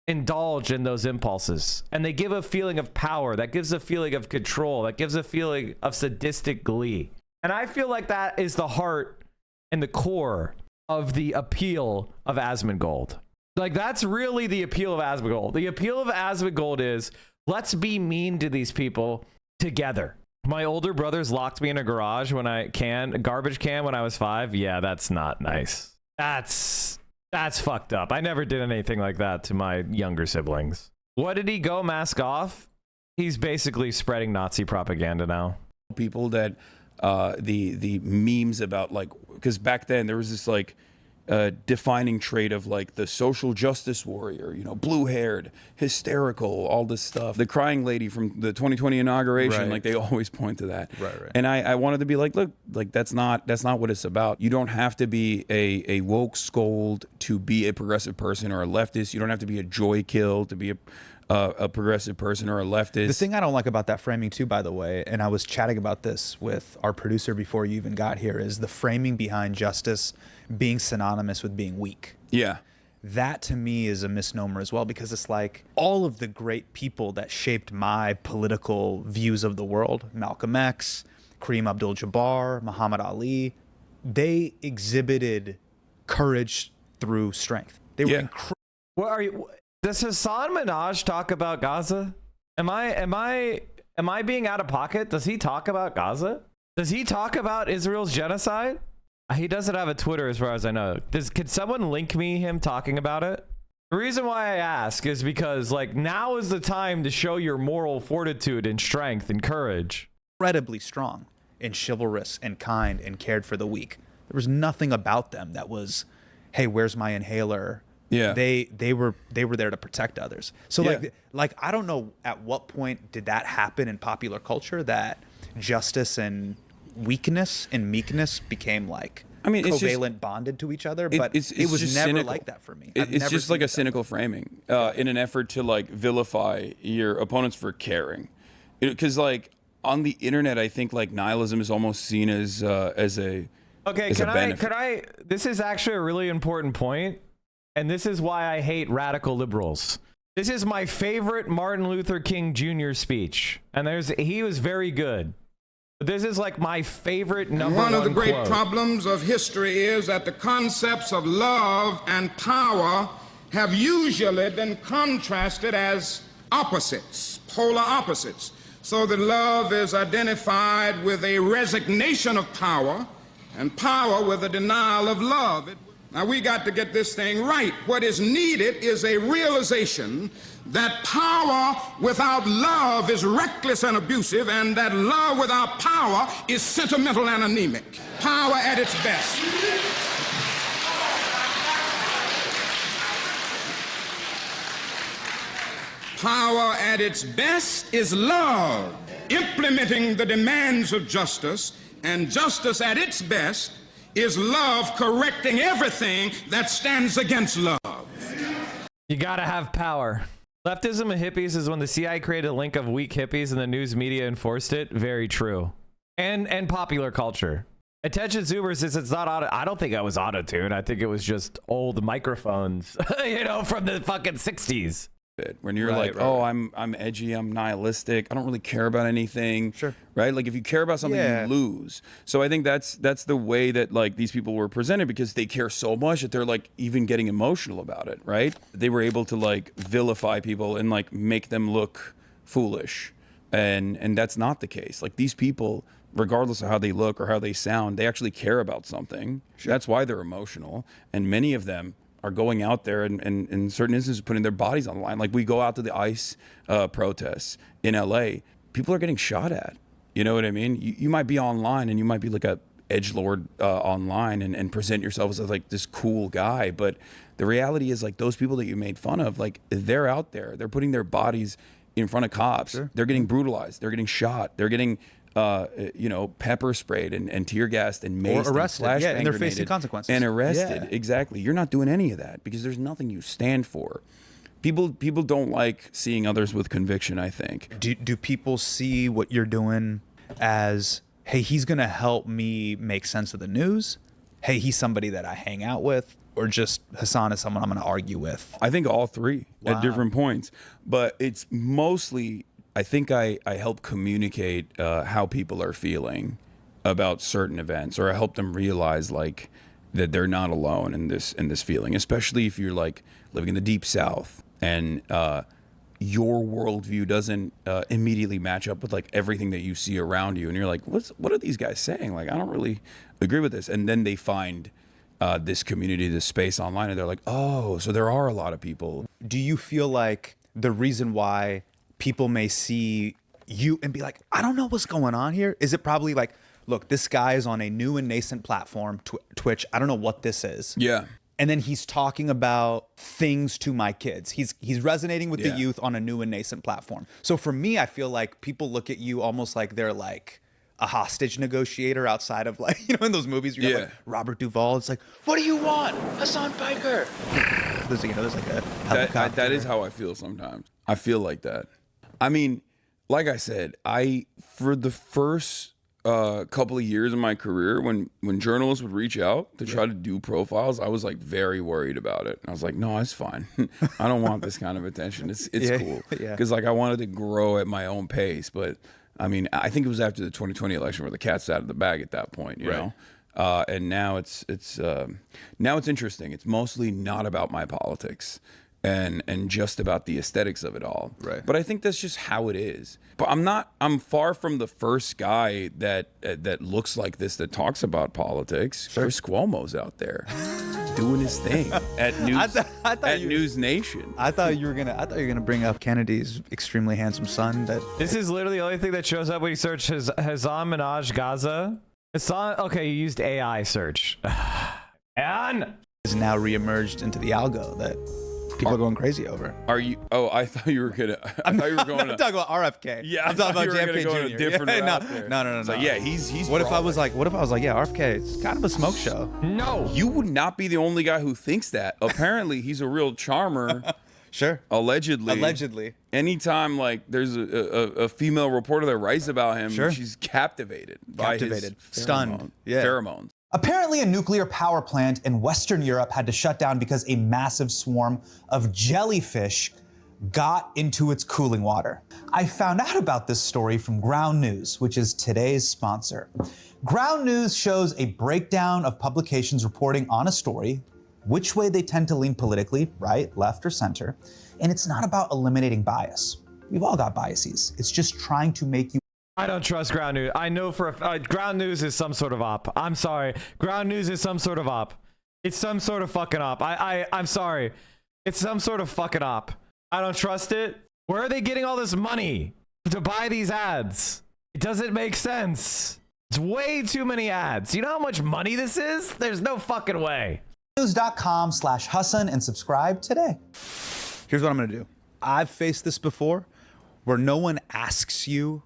indulge in those impulses, and they give a feeling of power, that gives a feeling of control, that gives a feeling of sadistic glee. And I feel like that is the heart and the core of the appeal of Asmongold. Like that's really the appeal of Asmongold. The appeal of Asmongold is, let's be mean to these people together. My older brothers locked me in a garage a garbage can when I was 5. Yeah, that's not nice. That's fucked up. I never did anything like that to my younger siblings. What did he go mask off? He's basically spreading Nazi propaganda now. People that the memes about like, because back then there was this like, defining trait of like the social justice warrior, blue-haired, hysterical, all this stuff. The crying lady from the 2020 inauguration, Right. like they always point to that. Right. And I wanted to be like, look, like that's not what it's about. You don't have to be a woke scold to be a progressive person or a leftist. You don't have to be a joy kill to be a progressive person or a leftist. The thing I don't like about that framing too, by the way, and I was chatting about this with our producer before you even got here, is the framing behind justice being synonymous with being weak. Yeah. That to me is a misnomer as well, because it's like all of the great people that shaped my political views of the world, Malcolm X, Kareem Abdul-Jabbar, Muhammad Ali, they exhibited courage through strength. They were incredible. What are you? Does Hasan Minhaj talk about Gaza? Am I being out of pocket? Does he talk about Gaza? Does he talk about Israel's genocide? He doesn't have a Twitter as far as I know. Could someone link me him talking about it? The reason why I ask is because like now is the time to show your moral fortitude and strength and courage. Incredibly strong and chivalrous and kind and cared for the weak. There was nothing about them that was, hey, where's my inhaler? Yeah. They were there to protect others. So Yeah. like I don't know at what point did that happen in popular culture that justice and weakness and meekness became like it's covalent bonded to each other, but it was just never cynical. like that for me. It's just like a cynical framing in an effort to like vilify your opponents for caring, because like on the internet, I think like nihilism is almost seen as a Okay, as a can benefit. I this is actually a really important point, and this is why I hate radical liberals. This is my favorite Martin Luther King Jr. speech, and he was very good. But this is like my favorite number one One of the great quote. problems of history is that the concepts of love and power have usually been contrasted as opposites, polar opposites. So that love is identified with a resignation of power and power with a denial of love. Now we got to get this thing right. What is needed is a realization that power without love is reckless and abusive, and that love without power is sentimental and anemic. Power at its best. Power at its best is love, implementing the demands of justice, and justice at its best is love correcting everything that stands against love. You gotta have power. Leftism and hippies is when the CIA created a link of weak hippies and the news media enforced it. Very true. And popular culture. Attention Zoomers says it's not auto. I don't think that was auto-tune. I think it was just old microphones, from the fucking 60s. When you're like, I'm edgy, I'm nihilistic, I don't really care about anything. Sure. Right? Like if you care about something, you lose. So I think that's the way that like these people were presented, because they care so much that they're like even getting emotional about it, right? They were able to like vilify people and like make them look foolish. And that's not the case. Like these people, regardless of how they look or how they sound, they actually care about something. Sure. That's why they're emotional. And many of them are going out there and in certain instances putting their bodies on the line. Like we go out to the ICE protests in LA, people are getting shot at. You know what I mean? You might be online and you might be like a edgelord online and present yourself as like this cool guy, but the reality is like those people that you made fun of, like they're out there, they're putting their bodies in front of cops. Sure. They're getting brutalized, they're getting shot, they're getting pepper sprayed and tear gassed and maced or arrested, and and they're facing consequences. And arrested, exactly. You're not doing any of that because there's nothing you stand for. People don't like seeing others with conviction, I think. Do people see what you're doing as, hey, he's gonna help me make sense of the news? Hey, he's somebody that I hang out with? Or just Hasan is someone I'm gonna argue with? I think all three at different points. But it's mostly, I think I help communicate how people are feeling about certain events, or I help them realize like that they're not alone in this feeling, especially if you're like living in the deep South and your worldview doesn't immediately match up with like everything that you see around you, and you're like, what are these guys saying? Like I don't really agree with this, and then they find this community, this space online, and they're like, oh, so there are a lot of people. Do you feel like the reason why people may see you and be like, I don't know what's going on here? Is it probably like look, this guy is on a new and nascent platform, Twitch. I don't know what this is. Yeah. And then he's talking about things to my kids. He's resonating with the youth on a new and nascent platform. So for me, I feel like people look at you almost like they're like a hostage negotiator outside of, like, you know, in those movies you have like Robert Duvall. It's like, what do you want, Hasan Piker? There's, you know, there's like a helicopter. That is how I feel sometimes. I feel like that. I mean, like I said, for the first couple of years of my career, when journalists would reach out to try to do profiles, I was like very worried about it. I was like, no, it's fine. I don't want this kind of attention. It's cool. Because like I wanted to grow at my own pace. But I mean, I think it was after the 2020 election where the cat's out of the bag at that point, you know? And now it's interesting. It's mostly not about my politics and just about the aesthetics of it all. Right. But I think that's just how it is. But I'm far from the first guy that looks like this, that talks about politics. Chris Cuomo's out there doing his thing at News Nation. I thought you were gonna bring up Kennedy's extremely handsome son. This is literally the only thing that shows up when you search Hasan Minhaj Gaza. Okay, you used AI search. And is now reemerged into the algo that people are going crazy over. Are you? Oh, I thought you were gonna. I'm not talking about RFK. Yeah, I'm talking about JFK Go Jr. a different route there. No. So yeah, he's. What if I was like, yeah, RFK, it's kind of a smoke show. No, you would not be the only guy who thinks that. Apparently, he's a real charmer. Sure. Allegedly. Anytime like there's a female reporter that writes about him, she's captivated by his stunned, pheromones. Apparently, a nuclear power plant in Western Europe had to shut down because a massive swarm of jellyfish got into its cooling water. I found out about this story from Ground News, which is today's sponsor. Ground News shows a breakdown of publications reporting on a story, which way they tend to lean politically, right, left, or center. And it's not about eliminating bias. We've all got biases. It's just trying to make you. I don't trust Ground News. I know for Ground News is some sort of op. I'm sorry. Ground News is some sort of op. It's some sort of fucking op. I'm sorry. It's some sort of fucking op. I don't trust it. Where are they getting all this money to buy these ads? It doesn't make sense. It's way too many ads. You know how much money this is? There's no fucking way. News.com/Hasan and subscribe today. Here's what I'm gonna do. I've faced this before where no one asks you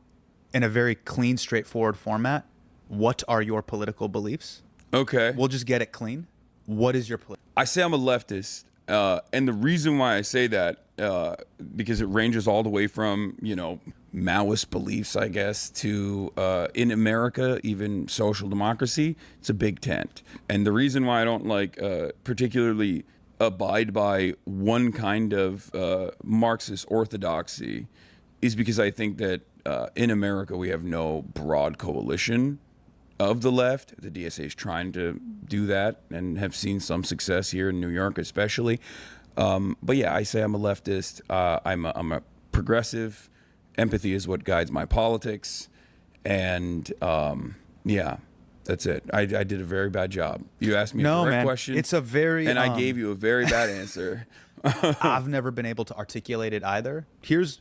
in a very clean, straightforward format, what are your political beliefs? Okay. We'll just get it clean. What is your political? I say I'm a leftist. And the reason why I say that, because it ranges all the way from, Maoist beliefs, I guess, to, in America, even social democracy. It's a big tent. And the reason why I don't particularly abide by one kind of Marxist orthodoxy is because I think that in America, we have no broad coalition of the left. The DSA is trying to do that and have seen some success here in New York, especially. But yeah, I say I'm a leftist. I'm a progressive. Empathy is what guides my politics. And yeah, that's it. I did a very bad job. You asked me a correct question. It's a very... And I gave you a very bad answer. I've never been able to articulate it either. Here's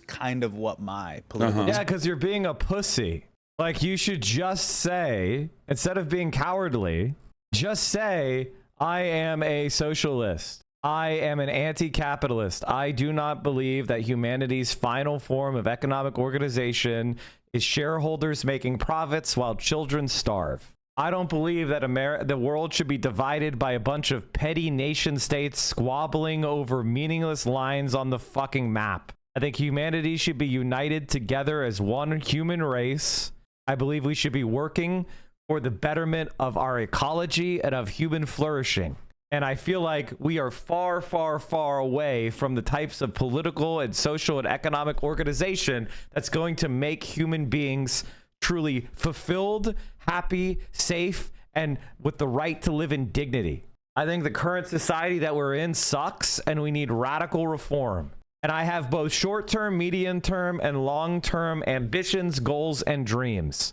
kind of what my political... Yeah, because you're being a pussy. Like, you should just say, instead of being cowardly, just say, I am a socialist. I am an anti-capitalist. I do not believe that humanity's final form of economic organization is shareholders making profits while children starve. I don't believe that the world should be divided by a bunch of petty nation states squabbling over meaningless lines on the fucking map. I think humanity should be united together as one human race. I believe we should be working for the betterment of our ecology and of human flourishing. And I feel like we are far, far, far away from the types of political and social and economic organization that's going to make human beings truly fulfilled, happy, safe, and with the right to live in dignity. I think the current society that we're in sucks, and we need radical reform. And I have both short-term, medium-term, and long-term ambitions, goals, and dreams.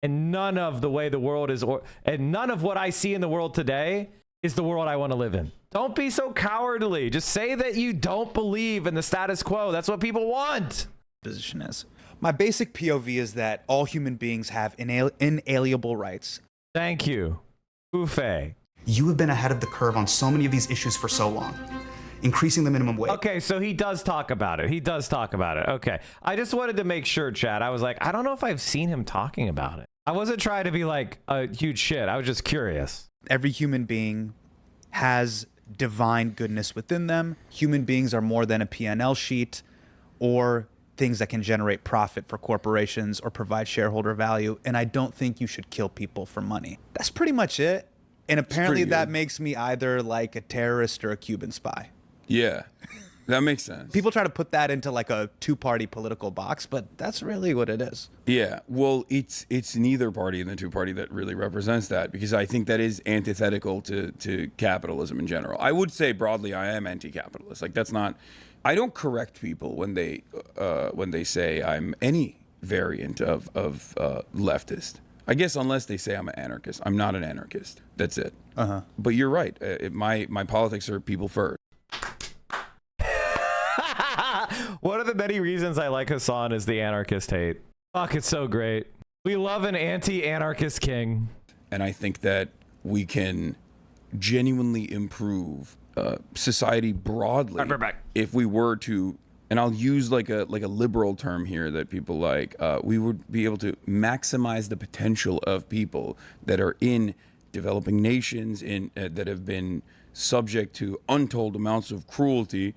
And none of the way the world is, and none of what I see in the world today is the world I want to live in. Don't be so cowardly. Just say that you don't believe in the status quo. That's what people want. Position is. My basic POV is that all human beings have inalienable rights. Thank you. Buffet. You have been ahead of the curve on so many of these issues for so long. Increasing the minimum wage. Okay, so he does talk about it. Okay. I just wanted to make sure, Chad. I was like, I don't know if I've seen him talking about it. I wasn't trying to be like a huge shit. I was just curious. Every human being has divine goodness within them. Human beings are more than a P&L sheet or things that can generate profit for corporations or provide shareholder value. And I don't think you should kill people for money. That's pretty much it. And apparently that makes me either like a terrorist or a Cuban spy. Yeah, that makes sense. People try to put that into like a two-party political box, but that's really what it is. Yeah, well, it's neither party in the two-party that really represents that, because I think that is antithetical to capitalism in general. I would say broadly I am anti-capitalist. Like, that's not... I don't correct people when they say I'm any variant of leftist. I guess unless they say I'm an anarchist. I'm not an anarchist. That's it. But you're right. My politics are people first. One of the many reasons I like Hasan is the anarchist hate. Fuck, it's so great. We love an anti-anarchist king. And I think that we can genuinely improve society broadly if we were to, and I'll use like a liberal term here that people like, we would be able to maximize the potential of people that are in developing nations that have been subject to untold amounts of cruelty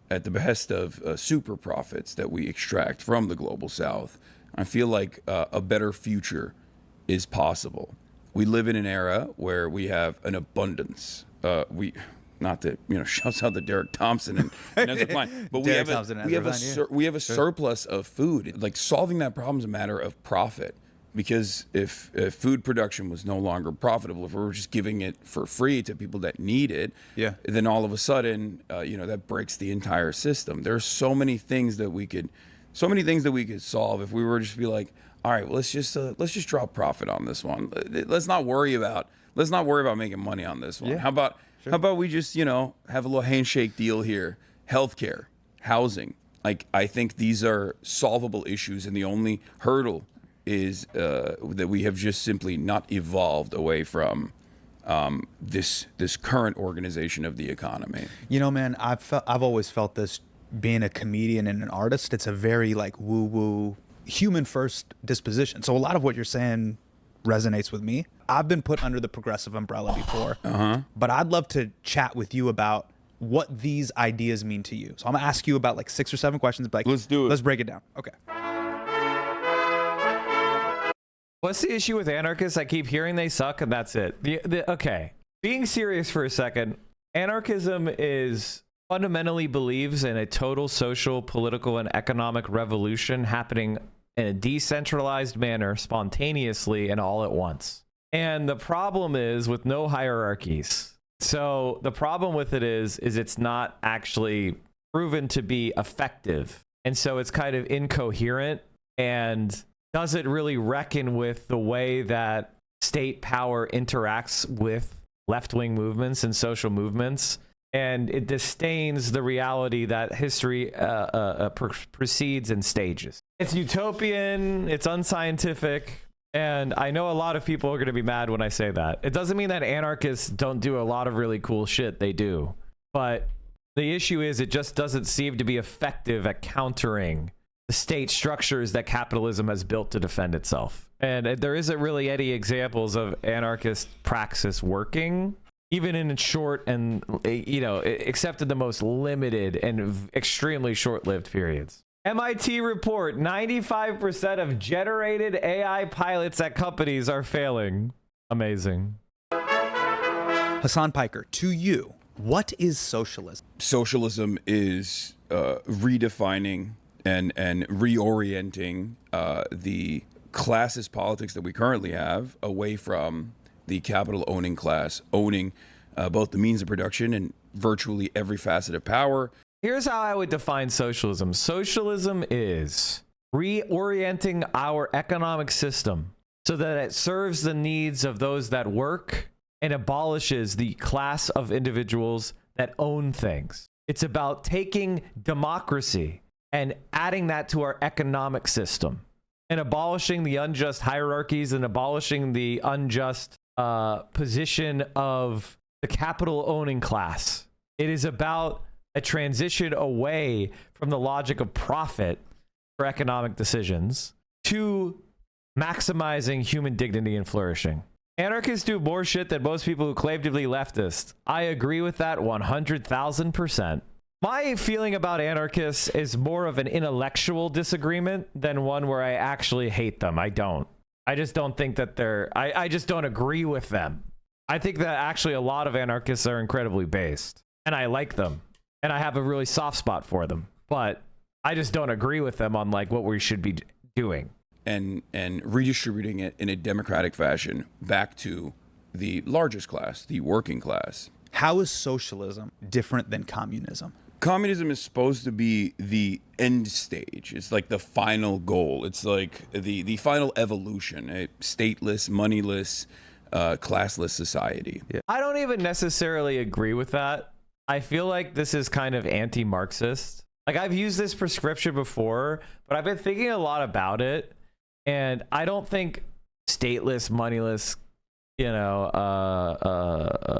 at the behest of super profits that we extract from the global south. I feel like a better future is possible. We live in an era where we have an abundance. Not to shouts out to Derek Thompson and Ezra Klein, but we have a surplus of food. Like, solving that problem is a matter of profit. Because if food production was no longer profitable, if we were just giving it for free to people that need it, then all of a sudden, that breaks the entire system. There's so many things that we could solve if we were just to be like, all right, well, let's just drop profit on this one. Let's not worry about making money on this one. How about we just have a little handshake deal here? Healthcare, housing. Like, I think these are solvable issues, and the only hurdle is that we have just simply not evolved away from this current organization of the economy. Man, I've always felt this, being a comedian and an artist. It's a very like woo-woo, human first disposition. So a lot of what you're saying resonates with me. I've been put under the progressive umbrella before, but I'd love to chat with you about what these ideas mean to you. So I'm gonna ask you about like 6 or 7 questions. Like, let's do it. Let's break it down. Okay. What's the issue with anarchists? I keep hearing they suck, and that's it. Okay, being serious for a second, anarchism fundamentally believes in a total social, political, and economic revolution happening in a decentralized manner, spontaneously, and all at once. And the problem is with no hierarchies. So the problem with it is it's not actually proven to be effective. And so it's kind of incoherent and doesn't really reckon with the way that state power interacts with left-wing movements and social movements. And it disdains the reality that history proceeds in stages. It's utopian, it's unscientific, and I know a lot of people are going to be mad when I say that. It doesn't mean that anarchists don't do a lot of really cool shit. They do. But the issue is it just doesn't seem to be effective at countering the state structures that capitalism has built to defend itself. And there isn't really any examples of anarchist praxis working, even in short and, except in the most limited and extremely short-lived periods. MIT report, 95% of generated AI pilots at companies are failing. Amazing. Hasan Piker, to you, what is socialism? Socialism is redefining and reorienting the classist politics that we currently have away from the capital owning class, owning both the means of production and virtually every facet of power. Here's how I would define socialism. Socialism is reorienting our economic system so that it serves the needs of those that work and abolishes the class of individuals that own things. It's about taking democracy and adding that to our economic system and abolishing the unjust hierarchies and abolishing the unjust position of the capital owning class. It is about a transition away from the logic of profit for economic decisions to maximizing human dignity and flourishing. Anarchists do more shit than most people who claim to be leftist. I agree with that 100,000%. My feeling about anarchists is more of an intellectual disagreement than one where I actually hate them. I don't. I just don't think that I just don't agree with them. I think that actually a lot of anarchists are incredibly based, and I like them, and I have a really soft spot for them, but I just don't agree with them on like what we should be doing. And redistributing it in a democratic fashion back to the largest class, the working class. How is socialism different than communism? Communism is supposed to be the end stage. It's like the final goal. It's like the final evolution, a stateless, moneyless, classless society. Yeah. I don't even necessarily agree with that. I feel like this is kind of anti-Marxist. Like, I've used this prescription before, but I've been thinking a lot about it. And I don't think stateless, moneyless,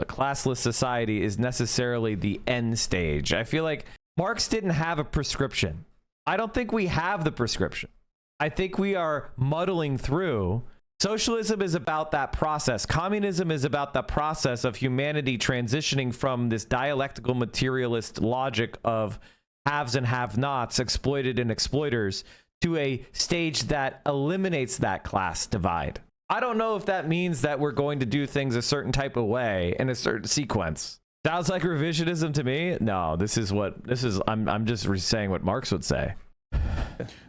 classless society is necessarily the end stage. I feel like Marx didn't have a prescription. I don't think we have the prescription. I think we are muddling through. Socialism is about that process. Communism is about the process of humanity transitioning from this dialectical materialist logic of haves and have-nots, exploited and exploiters, to a stage that eliminates that class divide. I don't know if that means that we're going to do things a certain type of way in a certain sequence. Sounds like revisionism to me. No, I'm just saying what Marx would say.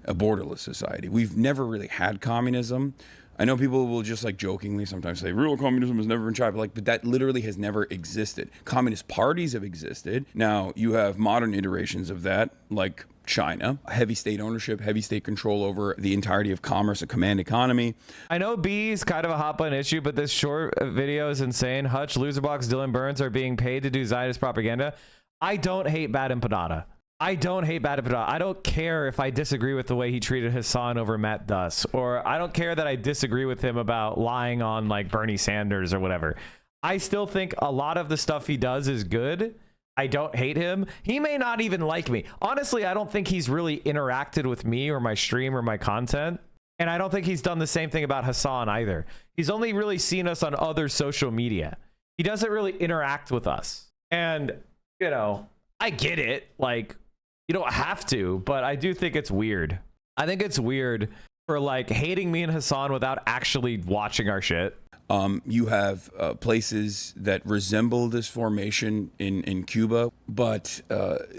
A borderless society. We've never really had communism. I know people will just like jokingly sometimes say real communism has never been tried, but that literally has never existed. Communist parties have existed. Now you have modern iterations of that, like China, heavy state ownership, heavy state control over the entirety of commerce, a command economy. I know B is kind of a hot button issue, but this short video is insane. Hutch, Loserbox, Dylan Burns are being paid to do Zionist propaganda. I don't hate Bad Empanada. I don't care if I disagree with the way he treated Hasan over Matt Duss, or I don't care that I disagree with him about lying on like Bernie Sanders or whatever. I still think a lot of the stuff he does is good. I don't hate him. He may not even like me. Honestly, I don't think he's really interacted with me or my stream or my content. And I don't think he's done the same thing about Hasan either. He's only really seen us on other social media. He doesn't really interact with us. And, I get it. Like, you don't have to, but I do think it's weird. I think it's weird for like hating me and Hasan without actually watching our shit. You have places that resemble this formation in Cuba, but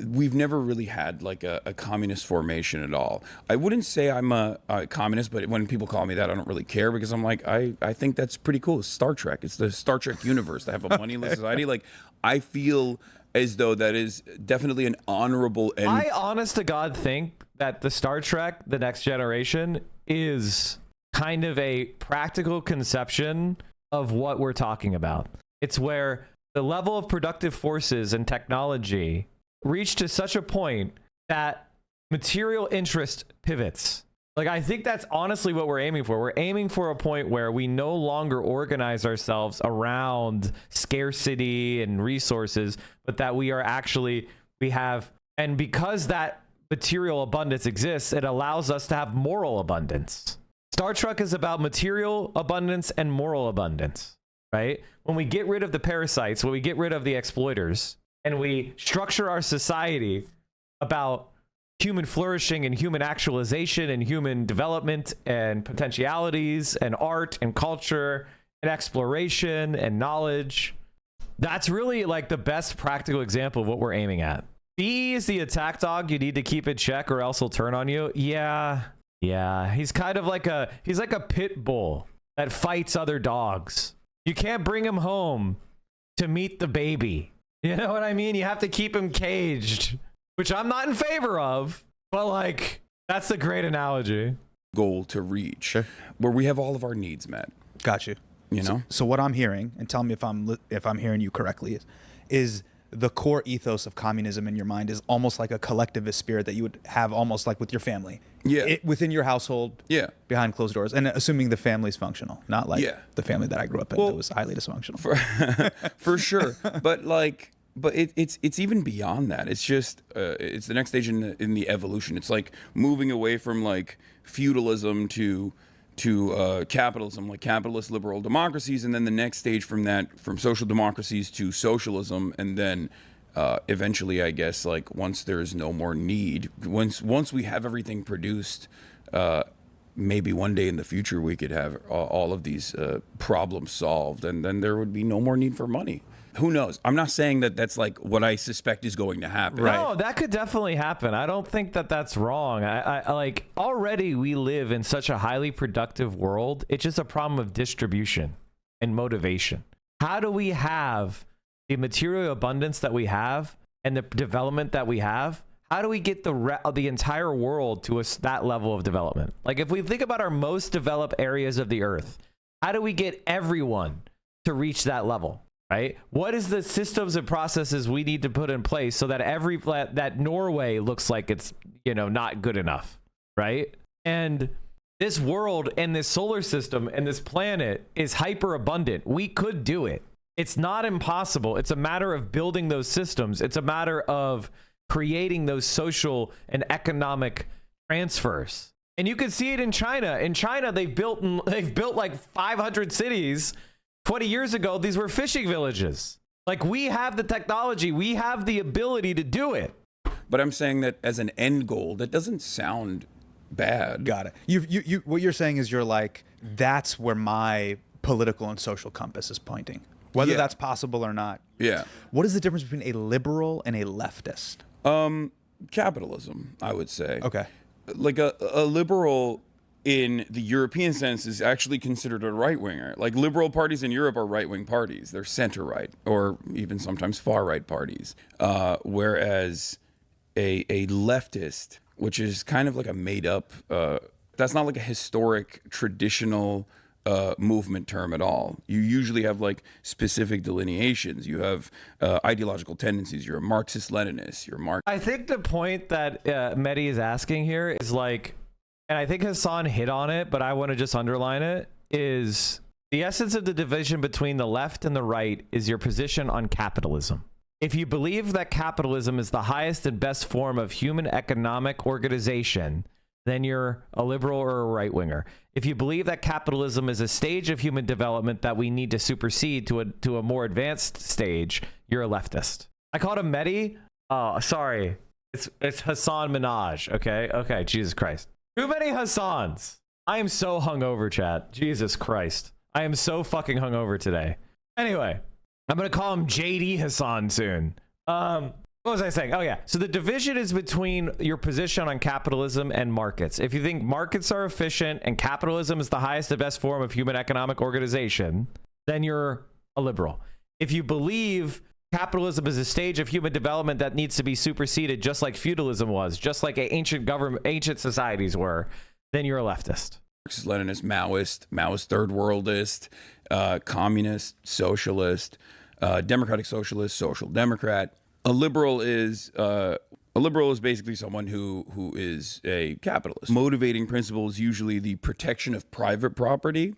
we've never really had like a communist formation at all. I wouldn't say I'm a communist, but when people call me that, I don't really care because I'm like, I think that's pretty cool. It's Star Trek. It's the Star Trek universe to have a moneyless society. Like, I feel as though that is definitely an honorable end. I honest to God think that the Star Trek, The Next Generation, is kind of a practical conception of what we're talking about. It's where the level of productive forces and technology reach to such a point that material interest pivots. Like, I think that's honestly what we're aiming for. We're aiming for a point where we no longer organize ourselves around scarcity and resources, but that we have, and because that material abundance exists, it allows us to have moral abundance. Star Trek is about material abundance and moral abundance, right? When we get rid of the parasites, when we get rid of the exploiters, and we structure our society about human flourishing and human actualization and human development and potentialities and art and culture and exploration and knowledge, that's really like the best practical example of what we're aiming at. B is the attack dog you need to keep in check or else he'll turn on you. Yeah, he's kind of like he's like a pit bull that fights other dogs. You can't bring him home to meet the baby. You know what I mean? You have to keep him caged, which I'm not in favor of, but like, that's a great analogy. Goal to reach where we have all of our needs met. Got you. You know? So what I'm hearing, and tell me if I'm hearing you correctly, is the core ethos of communism in your mind is almost like a collectivist spirit that you would have almost like with your family. Yeah. Within your household. Yeah. Behind closed doors, and assuming the family's functional, not like Yeah. the family that I grew up in that was highly dysfunctional. For sure. But it's even beyond that. It's just it's the next stage in the evolution. It's like moving away from like feudalism to capitalism, like capitalist liberal democracies, and then the next stage from that, from social democracies to socialism, and then eventually, I guess, like once there's no more need, once we have everything produced, maybe one day in the future we could have all of these problems solved, and then there would be no more need for money. Who knows? I'm not saying that that's like what I suspect is going to happen. No, that could definitely happen. I don't think that that's wrong. I like, already we live in such a highly productive world. It's just a problem of distribution and motivation. How do we have the material abundance that we have and the development that we have? How do we get the entire world to that level of development? Like, if we think about our most developed areas of the earth, how do we get everyone to reach that level? Right? What is the systems and processes we need to put in place so that that Norway looks like it's, not good enough, right? And this world and this solar system and this planet is hyper abundant. We could do it. It's not impossible. It's a matter of building those systems. It's a matter of creating those social and economic transfers. And you can see it in China. In China, they've built like 500 cities. 20 years ago, these were fishing villages. Like, we have the technology, we have the ability to do it. But I'm saying that as an end goal, that doesn't sound bad. Got it. You what you're saying is you're like, that's where my political and social compass is pointing, whether that's possible or not. Yeah. What is the difference between a liberal and a leftist? Capitalism, I would say. Okay. Like a liberal in the European sense is actually considered a right-winger. Like, liberal parties in Europe are right-wing parties. They're center-right or even sometimes far-right parties. Whereas a leftist, which is kind of like a made-up, that's not like a historic, traditional movement term at all. You usually have like specific delineations. You have ideological tendencies. You're a Marxist-Leninist. I think the point that Mehdi is asking here is like, and I think Hasan hit on it, but I want to just underline it, is the essence of the division between the left and the right is your position on capitalism. If you believe that capitalism is the highest and best form of human economic organization, then you're a liberal or a right-winger. If you believe that capitalism is a stage of human development that we need to supersede to a more advanced stage, you're a leftist. I called him Mehdi. Oh, sorry. It's Hasan Minhaj. Okay, Jesus Christ. Too many Hassans. I am so hungover, chat. Jesus Christ. I am so fucking hungover today. Anyway, I'm going to call him JD Hasan soon. What was I saying? Oh, yeah. So the division is between your position on capitalism and markets. If you think markets are efficient and capitalism is the highest and best form of human economic organization, then you're a liberal. If you believe capitalism is a stage of human development that needs to be superseded, just like feudalism was, just like ancient societies were, then you're a leftist. Marxist-Leninist, Maoist third worldist, communist, socialist, democratic socialist, social democrat. A liberal is basically someone who is a capitalist. Motivating principle is usually the protection of private property,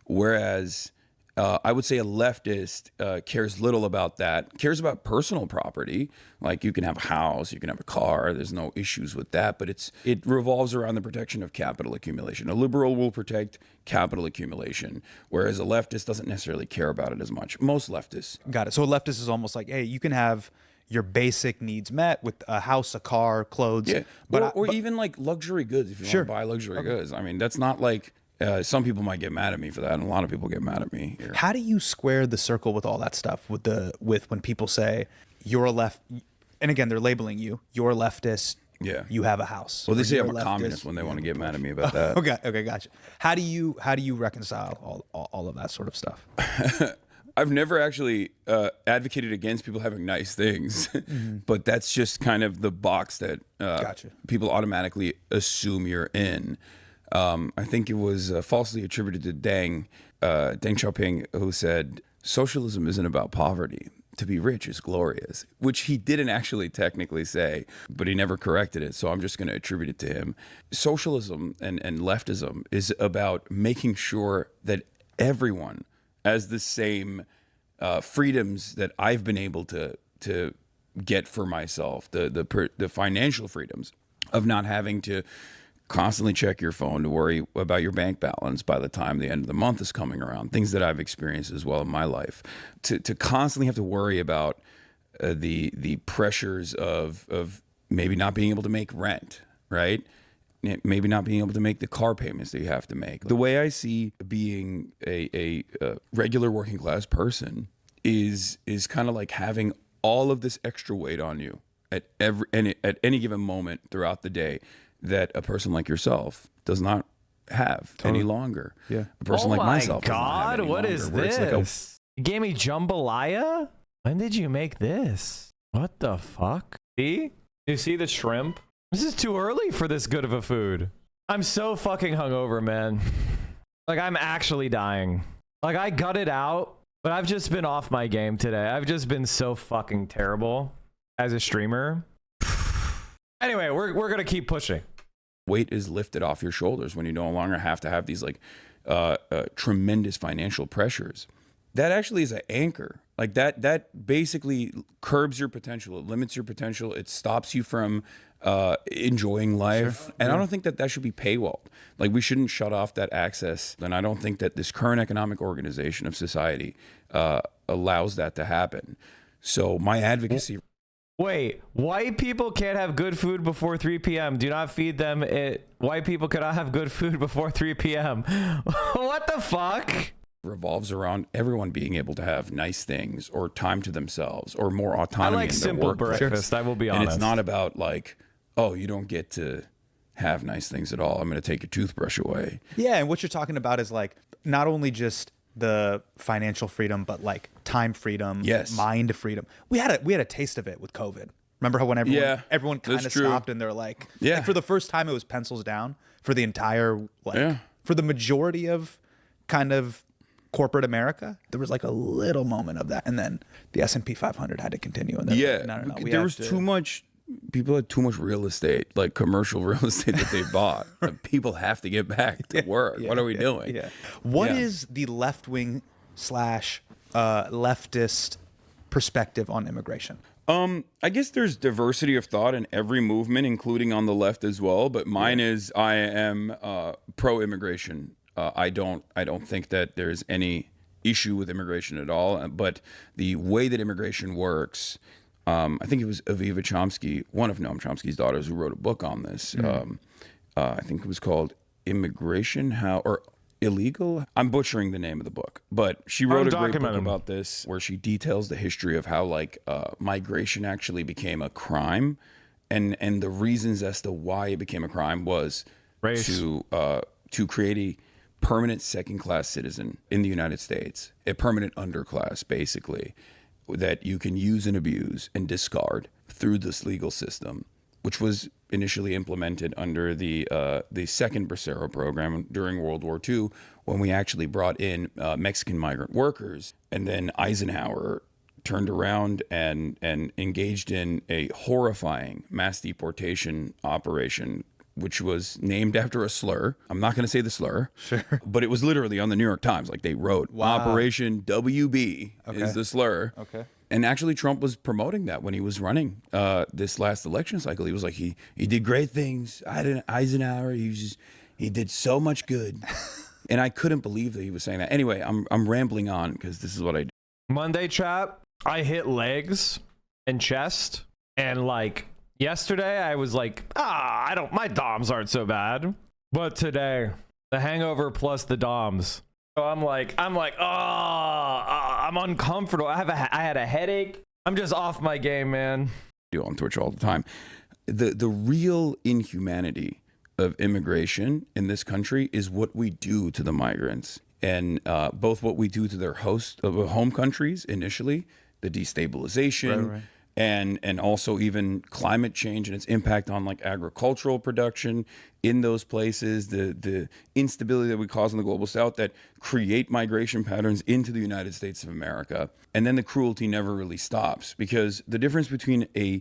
whereas I would say a leftist cares little about that, cares about personal property. Like, you can have a house, you can have a car, there's no issues with that, but it revolves around the protection of capital accumulation. A liberal will protect capital accumulation, whereas a leftist doesn't necessarily care about it as much. Most leftists. Got it. So a leftist is almost like, hey, you can have your basic needs met with a house, a car, clothes. Yeah, but even like luxury goods, if you want to buy luxury goods. I mean, that's not like... some people might get mad at me for that, and a lot of people get mad at me here. How do you square the circle with all that stuff? With when people say you're a left, and again they're labeling you're a leftist. Yeah, you have a house. Well, they say I'm a communist when they want to get mad at me about that. Okay, gotcha. How do you reconcile all of that sort of stuff? I've never actually advocated against people having nice things, but that's just kind of the box that people automatically assume you're in. I think it was falsely attributed to Deng Xiaoping, who said, socialism isn't about poverty. to be rich is glorious, which he didn't actually technically say, but he never corrected it. So I'm just going to attribute it to him. Socialism and leftism is about making sure that everyone has the same freedoms that I've been able to get for myself, the financial freedoms of not having to constantly check your phone to worry about your bank balance by the time the end of the month is coming around, things that I've experienced as well in my life, to constantly have to worry about the pressures of maybe not being able to make rent, right? Maybe not being able to make the car payments that you have to make. The way I see being a regular working class person is kind of like having all of this extra weight on you at any given moment throughout the day that a person like yourself does not have any longer. Yeah. A person like myself. Oh my God, what is this? Like you gave me jambalaya? When did you make this? What the fuck? See? You see the shrimp? This is too early for this good of a food. I'm so fucking hungover, man. Like, I'm actually dying. Like, I gutted out, but I've just been off my game today. I've just been so fucking terrible as a streamer. Anyway, we're going to keep pushing. Weight is lifted off your shoulders when you no longer have to have these like tremendous financial pressures. That actually is an anchor. Like that basically curbs your potential. It limits your potential. It stops you from enjoying life. Sure. And I don't think that should be paywalled. Like, we shouldn't shut off that access. And I don't think that this current economic organization of society allows that to happen. So my advocacy... Wait, white people can't have good food before 3 p.m. Do not feed them it. White people cannot have good food before 3 p.m. What the fuck? Revolves around everyone being able to have nice things or time to themselves or more autonomy. I like in their simple work breakfast, I will be honest. And it's not about like, oh, you don't get to have nice things at all. I'm going to take your toothbrush away. Yeah, and what you're talking about is like not only just the financial freedom, but like time freedom, mind freedom. We had a taste of it with COVID. Remember how when everyone kind of stopped and they're like, like, for the first time it was pencils down for the entire for the majority of kind of corporate America. There was like a little moment of that, and then the S&P 500 had to continue. And then no, there was too much. People had too much real estate, like commercial real estate that they bought. People have to get back to work. What are we doing? Yeah. What is the left-wing / leftist perspective on immigration? I guess there's diversity of thought in every movement, including on the left as well. But mine is I am pro-immigration. I don't think that there's any issue with immigration at all. But the way that immigration works. I think it was Aviva Chomsky, one of Noam Chomsky's daughters, who wrote a book on this. I think it was called Immigration, How, or Illegal. I'm butchering the name of the book, but she wrote a great book about this where she details the history of how like migration actually became a crime, and the reasons as to why it became a crime was to create a permanent second-class citizen in the United States, a permanent underclass, basically, that you can use and abuse and discard through this legal system, which was initially implemented under the second Bracero program during World War II, when we actually brought in Mexican migrant workers. And then Eisenhower turned around and engaged in a horrifying mass deportation operation, which was named after a slur. I'm not going to say the slur, but it was literally on the New York Times. Like, they wrote, Operation WB is the slur. And actually, Trump was promoting that when he was running this last election cycle. He was like, he did great things. Eisenhower, he did so much good. And I couldn't believe that he was saying that. Anyway, I'm rambling on because this is what I do. Monday trap, I hit legs and chest, and like, yesterday, I was like, my DOMs aren't so bad. But today, the hangover plus the DOMs. So I'm like, I'm uncomfortable. I had a headache. I'm just off my game, man. Do on Twitch all the time. The real inhumanity of immigration in this country is what we do to the migrants, and both what we do to their home countries initially, the destabilization. and also even climate change and its impact on like agricultural production in those places, the instability that we cause in the global south that create migration patterns into the United States of America. And then the cruelty never really stops, because the difference between a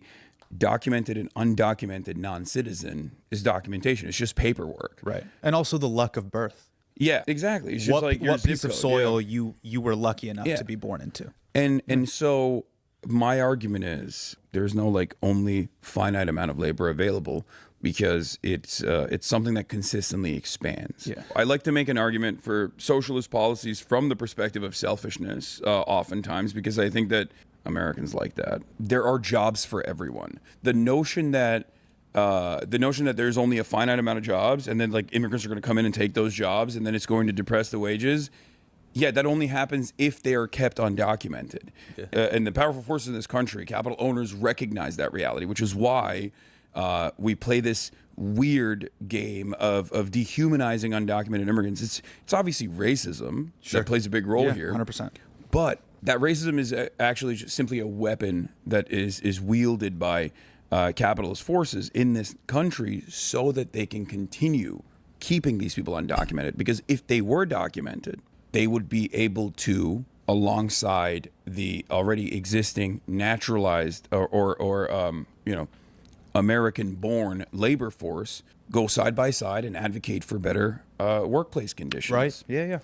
documented and undocumented non-citizen is documentation. It's just paperwork. Right. And also the luck of birth. Yeah, exactly. It's just like your what piece zip of code, soil yeah. you were lucky enough Yeah. to be born into. And so my argument is there's no like only finite amount of labor available, because it's something that consistently expands. Yeah. I like to make an argument for socialist policies from the perspective of selfishness, oftentimes, because I think that Americans like that. There are jobs for everyone. The notion that there's only a finite amount of jobs, and then like immigrants are going to come in and take those jobs, and then it's going to depress the wages. Yeah, that only happens if they are kept undocumented. Yeah. And the powerful forces in this country, capital owners, recognize that reality, which is why we play this weird game of dehumanizing undocumented immigrants. It's obviously racism that plays a big role here. 100%. But that racism is actually just simply a weapon that is wielded by capitalist forces in this country so that they can continue keeping these people undocumented. Because if they were documented, they would be able to, alongside the already existing naturalized or American-born labor force, go side by side and advocate for better workplace conditions. Right. Yeah.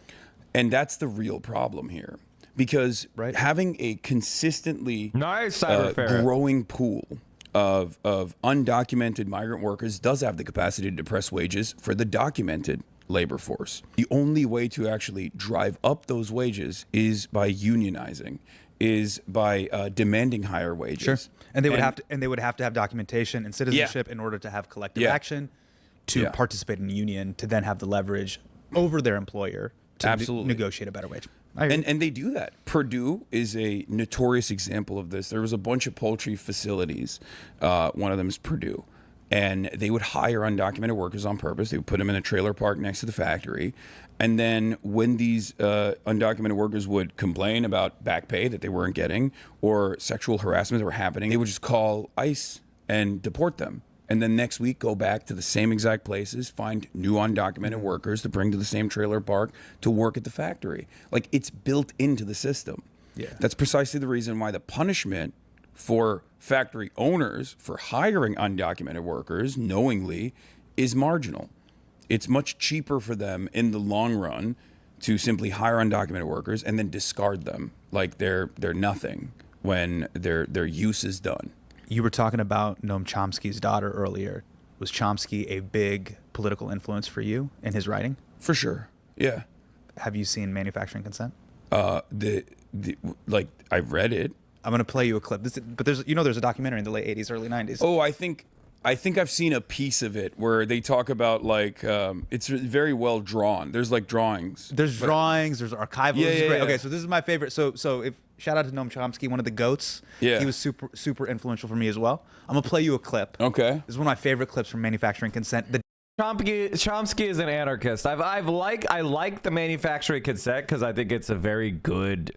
And that's the real problem here. Because having a consistently growing pool of undocumented migrant workers does have the capacity to depress wages for the documented labor force. The only way to actually drive up those wages is by unionizing, is by demanding higher wages. Sure. And they would have to have documentation and citizenship in order to have collective action, to participate in a union, to then have the leverage over their employer to negotiate a better wage. And they do that. Purdue is a notorious example of this. There was a bunch of poultry facilities. One of them is Purdue. And they would hire undocumented workers on purpose. They would put them in a trailer park next to the factory. And then when these undocumented workers would complain about back pay that they weren't getting or sexual harassment that were happening, they would just call ICE and deport them. And then next week, go back to the same exact places, find new undocumented workers to bring to the same trailer park to work at the factory. Like, it's built into the system. Yeah. That's precisely the reason why the punishment for factory owners for hiring undocumented workers knowingly is marginal. It's much cheaper for them in the long run to simply hire undocumented workers and then discard them like they're nothing when their use is done. You were talking about Noam Chomsky's daughter earlier. Was Chomsky a big political influence for you in his writing? For sure. Yeah. Have you seen Manufacturing Consent? Like, I've read it. I'm gonna play you a clip. But there's a documentary in the late '80s, early '90s. Oh, I think I've seen a piece of it where they talk about like it's very well drawn. There's like drawings. There's drawings. There's archival. Yeah, This is yeah, great. yeah. Okay, so this is my favorite. So if shout out to Noam Chomsky, one of the goats. Yeah. He was super influential for me as well. I'm gonna play you a clip. Okay. This is one of my favorite clips from Manufacturing Consent. Chomsky is an anarchist. I like the Manufacturing Consent because I think it's a very good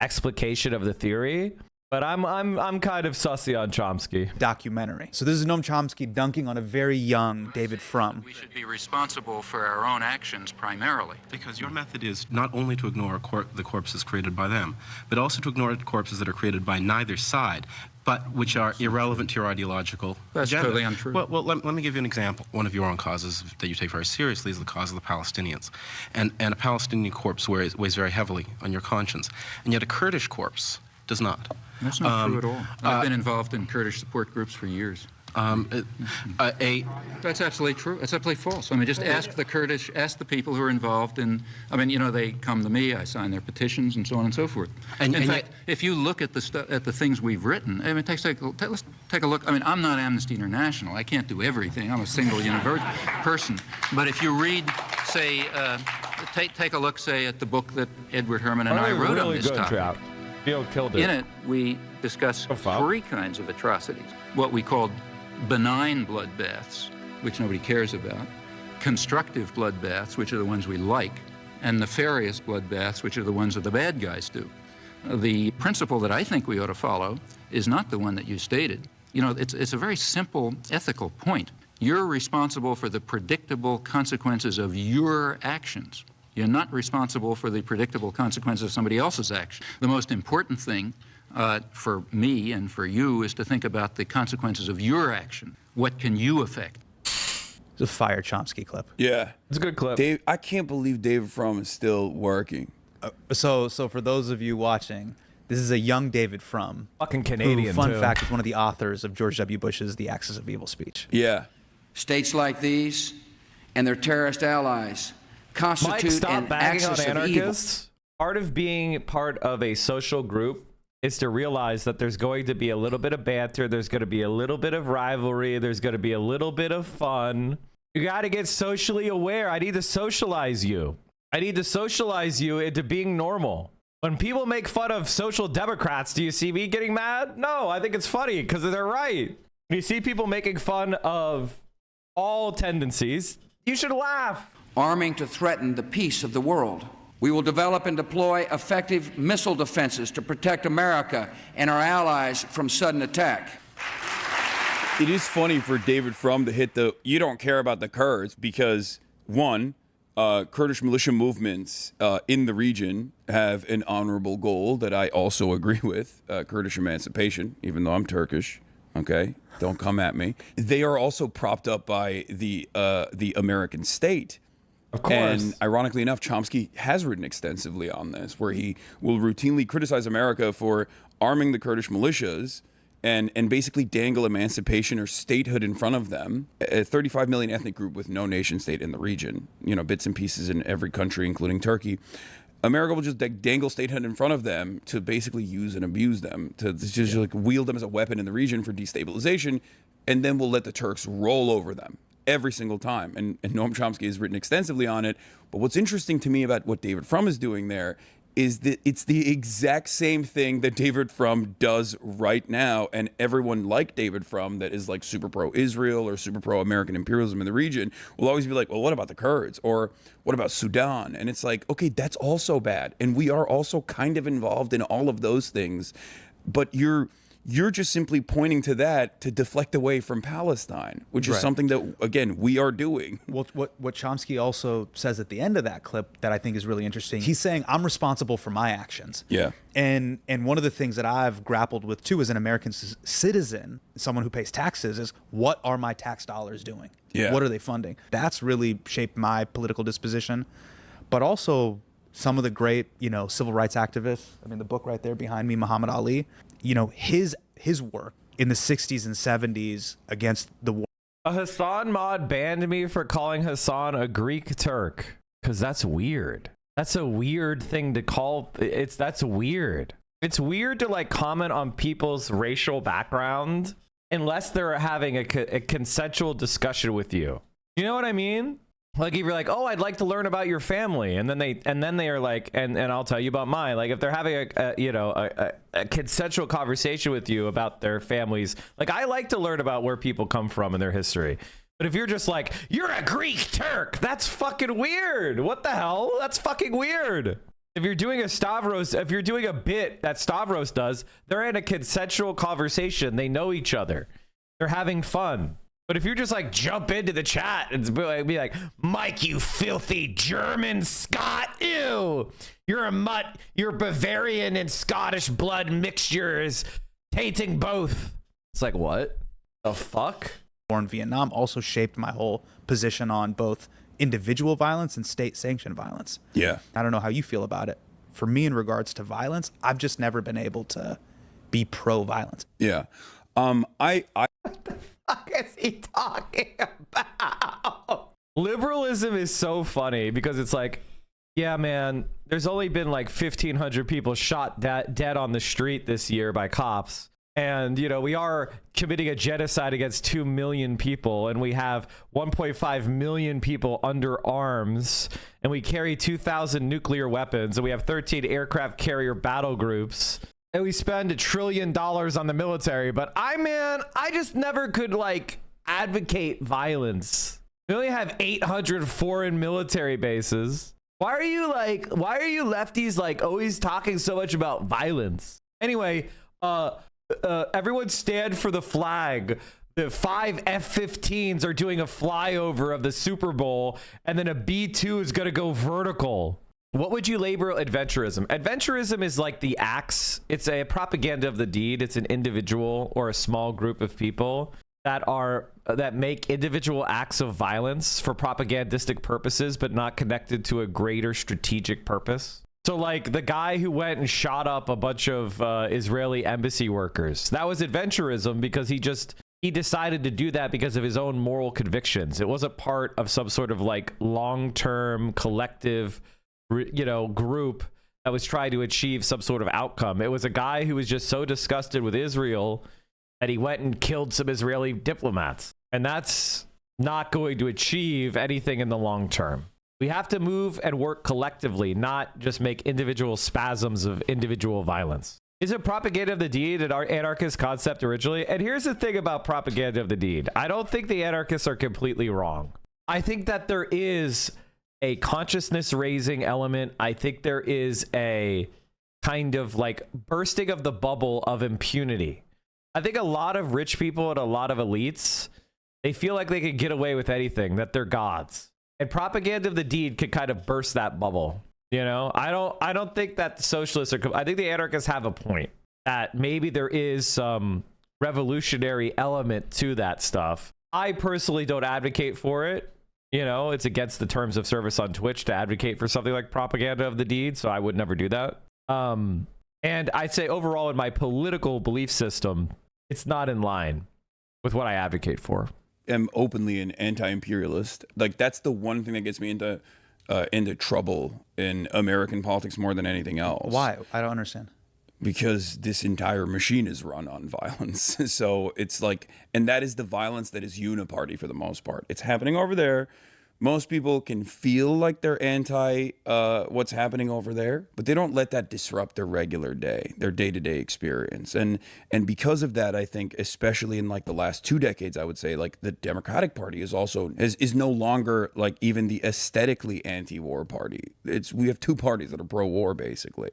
explication of the theory. But I'm kind of sussy on Chomsky. Documentary. So this is Noam Chomsky dunking on a very young David Frum. We should be responsible for our own actions primarily. Because your method is not only to ignore the corpses created by them, but also to ignore corpses that are created by neither side, but which are irrelevant to your ideological That's agenda. totally untrue. Well, let me give you an example. One of your own causes that you take very seriously is the cause of the Palestinians. And a Palestinian corpse weighs very heavily on your conscience. And yet a Kurdish corpse does not. That's not true at all. I've been involved in Kurdish support groups for years. That's absolutely true. That's absolutely false. I mean, just ask the Kurdish, ask the people who are involved in, I mean, you know, they come to me, I sign their petitions and so on and so forth. In fact, if you look at the things we've written, I mean, let's take a look. I mean, I'm not Amnesty International. I can't do everything. I'm a single person. But if you read, say, take a look, say, at the book that Edward Herman and I wrote on this topic. Killed it. In it, we discuss three kinds of atrocities. What we called benign bloodbaths, which nobody cares about, constructive bloodbaths, which are the ones we like, and nefarious bloodbaths, which are the ones that the bad guys do. The principle that I think we ought to follow is not the one that you stated. You know, it's a very simple ethical point. You're responsible for the predictable consequences of your actions. You're not responsible for the predictable consequences of somebody else's action. The most important thing for me and for you is to think about the consequences of your action. What can you affect? It's a fire Chomsky clip. Yeah. It's a good clip. Dave, I can't believe David Frum is still working. So for those of you watching, this is a young David Frum. Fucking Canadian, who, fun too. fact, is one of the authors of George W. Bush's The Axis of Evil speech. Yeah. States like these and their terrorist allies constitute Mike, stop an bagging on axis of evil. anarchists. Part of being part of a social group is to realize that there's going to be a little bit of banter, there's going to be a little bit of rivalry, there's going to be a little bit of fun. You got to get socially aware. I need to socialize you. I need to socialize you into being normal. When people make fun of social democrats, do you see me getting mad? No, I think it's funny because they're right. When you see people making fun of all tendencies, you should laugh. Arming to threaten the peace of the world. We will develop and deploy effective missile defenses to protect America and our allies from sudden attack. It is funny for David Frum to hit the "you don't care about the Kurds" because, one, Kurdish militia movements in the region have an honorable goal that I also agree with, Kurdish emancipation, even though I'm Turkish. Okay, don't come at me. They are also propped up by the American state. Of course. And ironically enough, Chomsky has written extensively on this, where he will routinely criticize America for arming the Kurdish militias and basically dangle emancipation or statehood in front of them. A 35 million ethnic group with no nation state in the region, you know, bits and pieces in every country, including Turkey. America will just dangle statehood in front of them to basically use and abuse them, to just like wield them as a weapon in the region for destabilization, and then we'll let the Turks roll over them every single time. And Noam Chomsky has written extensively on it. But what's interesting to me about what David Frum is doing there is that it's the exact same thing that David Frum does right now. And everyone like David Frum that is like super pro-Israel or super pro-American imperialism in the region will always be like, well, what about the Kurds? Or what about Sudan? And it's like, okay, that's also bad. And we are also kind of involved in all of those things. But you're just simply pointing to that to deflect away from Palestine, which is Right. something that, again, we are doing. Well, what Chomsky also says at the end of that clip that I think is really interesting, he's saying, I'm responsible for my actions. Yeah. And one of the things that I've grappled with, too, as an American citizen, someone who pays taxes, is what are my tax dollars doing? Yeah. What are they funding? That's really shaped my political disposition. But also some of the great, civil rights activists. I mean, the book right there behind me, Muhammad Ali, his work in the 60s and 70s against the war. A Hassan mod banned me for calling Hassan a Greek Turk because that's weird. That's a weird thing to call. That's weird. It's weird to like comment on people's racial background unless they're having a consensual discussion with you. You know what I mean? Like if you're like, oh, I'd like to learn about your family, and then they are like, and I'll tell you about mine. Like if they're having a consensual conversation with you about their families, like I like to learn about where people come from and their history. But if you're just like, you're a Greek Turk, that's fucking weird. What the hell? That's fucking weird. If you're doing a Stavros, if you're doing a bit that Stavros does, they're in a consensual conversation. They know each other. They're having fun. But if you're just like jump into the chat and be like, Mike, you filthy German Scot, ew, you're a mutt, your Bavarian and Scottish blood mixture is tainting both. It's like, what the fuck? War in Vietnam also shaped my whole position on both individual violence and state-sanctioned violence. Yeah. I don't know how you feel about it. For me, in regards to violence, I've just never been able to be pro-violence. Yeah. What is he talking about? Liberalism is so funny because it's like, yeah, man, there's only been like 1,500 people shot dead on the street this year by cops. And, we are committing a genocide against 2 million people, and we have 1.5 million people under arms, and we carry 2,000 nuclear weapons, and we have 13 aircraft carrier battle groups. And we spend $1 trillion on the military, but I just never could like advocate violence. We only have 800 foreign military bases. Why are you lefties like always talking so much about violence? Anyway, everyone stand for the flag. The 5 F-15s are doing a flyover of the Super Bowl, and then a B-2 is going to go vertical. What would you label adventurism? Adventurism is like the acts. It's a propaganda of the deed. It's an individual or a small group of people that make individual acts of violence for propagandistic purposes, but not connected to a greater strategic purpose. So like the guy who went and shot up a bunch of Israeli embassy workers, that was adventurism because he decided to do that because of his own moral convictions. It wasn't part of some sort of like long-term collective, group that was trying to achieve some sort of outcome. It was a guy who was just so disgusted with Israel that he went and killed some Israeli diplomats. And that's not going to achieve anything in the long term. We have to move and work collectively, not just make individual spasms of individual violence. Is it propaganda of the deed an anarchist concept originally? And here's the thing about propaganda of the deed. I don't think the anarchists are completely wrong. I think that there is a consciousness raising element. I think there is a kind of like bursting of the bubble of impunity. I think a lot of rich people and a lot of elites, they feel like they can get away with anything, that they're gods. And propaganda of the deed could kind of burst that bubble. I don't think that the socialists are, I think the anarchists have a point that maybe there is some revolutionary element to that stuff. I personally don't advocate for it. It's against the terms of service on Twitch to advocate for something like propaganda of the deed, so I would never do that. And I'd say overall in my political belief system, it's not in line with what I advocate for. I'm openly an anti-imperialist. Like that's the one thing that gets me into trouble in American politics more than anything else. Why? I don't understand. Because this entire machine is run on violence. So it's like, and that is the violence that is uniparty for the most part. It's happening over there. Most people can feel like they're anti what's happening over there, but they don't let that disrupt their regular day, their day-to-day experience. And because of that, I think, especially in like the last 2 decades, I would say like the Democratic Party is also is no longer like even the aesthetically anti-war party. We have 2 parties that are pro-war basically.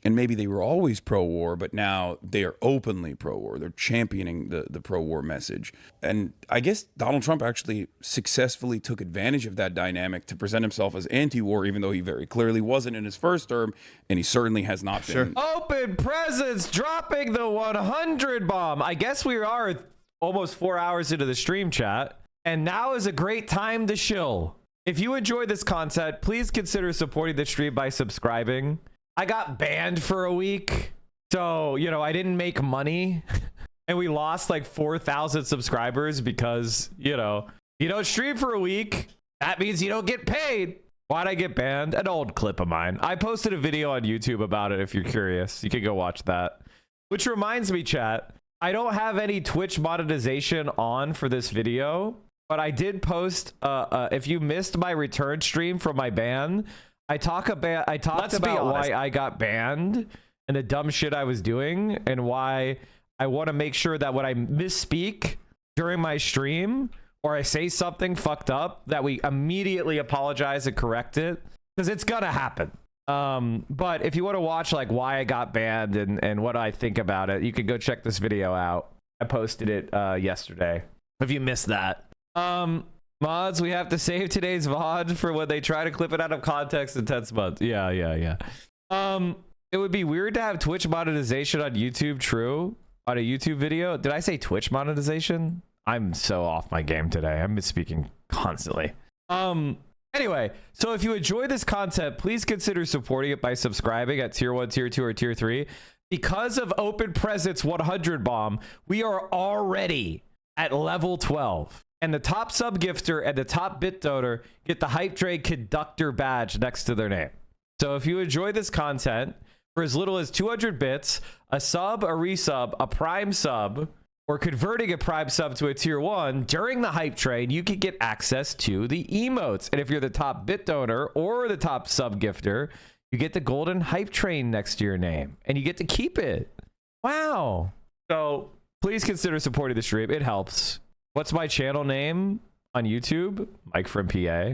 And maybe they were always pro-war, but now they are openly pro-war. They're championing the pro-war message. And I guess Donald Trump actually successfully took advantage of that dynamic to present himself as anti-war, even though he very clearly wasn't in his first term, and he certainly has not been. Open presence dropping the 100 bomb. I guess we are almost 4 hours into the stream, chat. And now is a great time to shill. If you enjoy this content, please consider supporting the stream by subscribing. I got banned for a week, so I didn't make money, and we lost like 4,000 subscribers because you don't stream for a week. That means you don't get paid. Why'd I get banned? An old clip of mine. I posted a video on YouTube about it. If you're curious, you can go watch that. Which reminds me, chat, I don't have any Twitch monetization on for this video, but I did post. If you missed my return stream from my ban. I talked about why I got banned and the dumb shit I was doing and why I want to make sure that when I misspeak during my stream or I say something fucked up that we immediately apologize and correct it because it's gonna happen. But if you want to watch like why I got banned and what I think about it, you can go check this video out. I posted it yesterday. If you missed that. Mods, we have to save today's VOD for when they try to clip it out of context in 10 months. Yeah. It would be weird to have Twitch monetization on YouTube, true? On a YouTube video? Did I say Twitch monetization? I'm so off my game today. I'm misspeaking constantly. Anyway, so if you enjoy this content, please consider supporting it by subscribing at tier 1, tier 2, or tier 3. Because of Open Presence 100 bomb, we are already at level 12. And the top sub gifter and the top bit donor get the Hype Train Conductor badge next to their name. So if you enjoy this content for as little as 200 bits, a sub, a resub, a prime sub, or converting a prime sub to a tier 1 during the Hype Train, you can get access to the emotes. And if you're the top bit donor or the top sub gifter, you get the golden Hype Train next to your name and you get to keep it. Wow. So please consider supporting the stream. It helps. What's my channel name on YouTube? Mike from PA.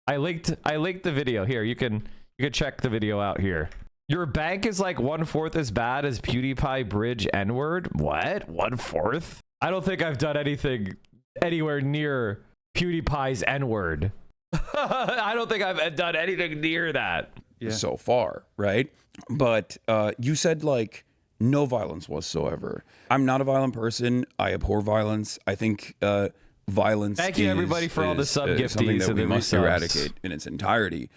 I linked the video here. You can check the video out here. Your bank is like 1/4 as bad as PewDiePie bridge N-word. What? 1/4? I don't think I've done anything anywhere near PewDiePie's N-word. I don't think I've done anything near that so far, right? But you said like no violence whatsoever. I'm not a violent person. I abhor violence. I think violence. Thank you everybody for all the sub gifties something that and we the must resubs. eradicate in its entirety.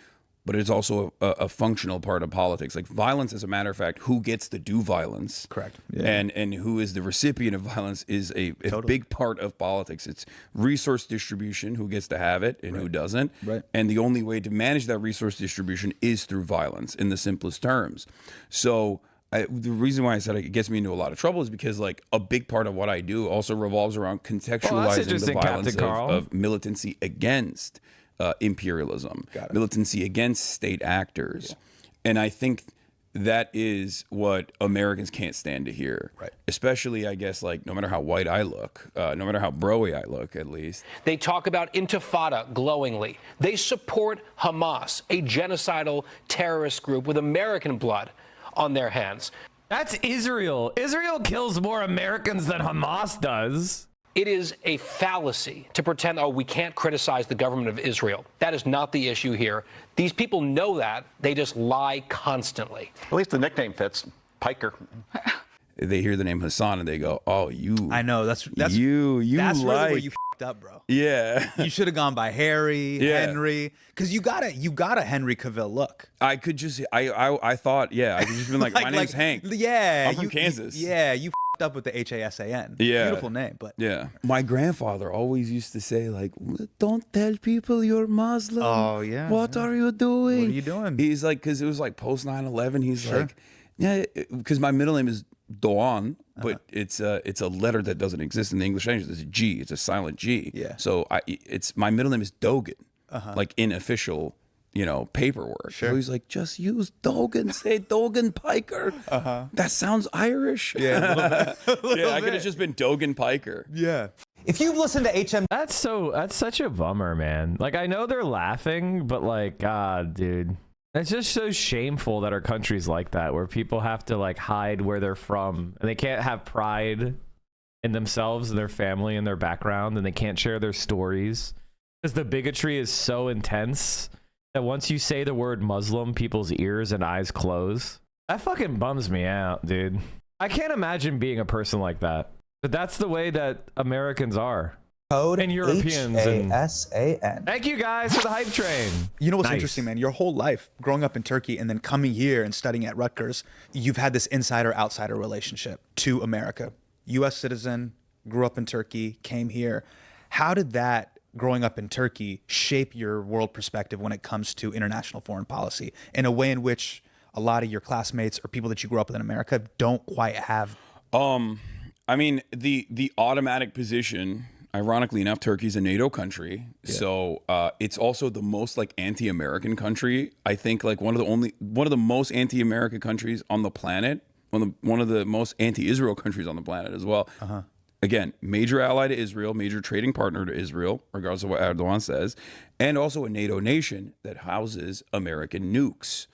But it's also a functional part of politics. Like violence, as a matter of fact, who gets to do violence, correct, and who is the recipient of violence is a big part of politics. It's resource distribution, who gets to have it and who doesn't. Right. And the only way to manage that resource distribution is through violence, in the simplest terms. So the reason why I said it gets me into a lot of trouble is because like a big part of what I do also revolves around contextualizing the violence of militancy against imperialism, militancy against state actors. And I think that is what Americans can't stand to hear. Right. Especially, I guess, like, no matter how white I look, no matter how bro-y I look, at least. They talk about Intifada glowingly. They support Hamas, a genocidal terrorist group with American blood on their hands. That's Israel. Israel kills more Americans than Hamas does. It is a fallacy to pretend, oh, we can't criticize the government of Israel. That is not the issue here. These people know that. They just lie constantly. At least the nickname fits. Piker. They hear the name Hasan and they go, "Oh, you." I know that's you that's really where like you f***ed up, bro. Yeah. You should have gone by Harry, Henry, because you got a Henry Cavill look. I could just I thought I could just been like, my name's Hank. Yeah, I'm from Kansas. You f***ed up with the Hasan. Yeah, beautiful name, but my grandfather always used to say like, "Don't tell people you're Muslim." Oh yeah. What are you doing? What are you doing? He's like, because it was like post 9/11. He's like, yeah, because my middle name is Doan, but it's a letter that doesn't exist in the English language. It's a G. It's a silent G. Yeah. So it's my middle name is Dogan, like in official, paperwork. Sure. So he's like, just use Dogan. Say Dogan Piker. That sounds Irish. Yeah. I could have just been Dogan Piker. Yeah. If you've listened to HM, that's such a bummer, man. Like, I know they're laughing, but like, God, dude. It's just so shameful that our country's like that, where people have to like hide where they're from and they can't have pride in themselves and their family and their background, and they can't share their stories because the bigotry is so intense that once you say the word Muslim, people's ears and eyes close. That fucking bums me out, dude. I can't imagine being a person like that, but that's the way that Americans are. Code and Europeans HASAN. Thank you guys for the hype train. You know what's Nice. interesting, man? Your whole life growing up in Turkey and then coming here and studying at Rutgers, you've had this insider-outsider relationship to America. U.S. citizen, grew up in Turkey, came here. How did that, growing up in Turkey, shape your world perspective when it comes to international foreign policy in a way in which a lot of your classmates or people that you grew up with in America don't quite have? I mean, the automatic position. Ironically enough, Turkey's a NATO country, so it's also the most like anti-American country. I think like one of the most anti-American countries on the planet, one of the most anti-Israel countries on the planet as well. Again, major ally to Israel, major trading partner to Israel, regardless of what Erdogan says, and also a NATO nation that houses American nukes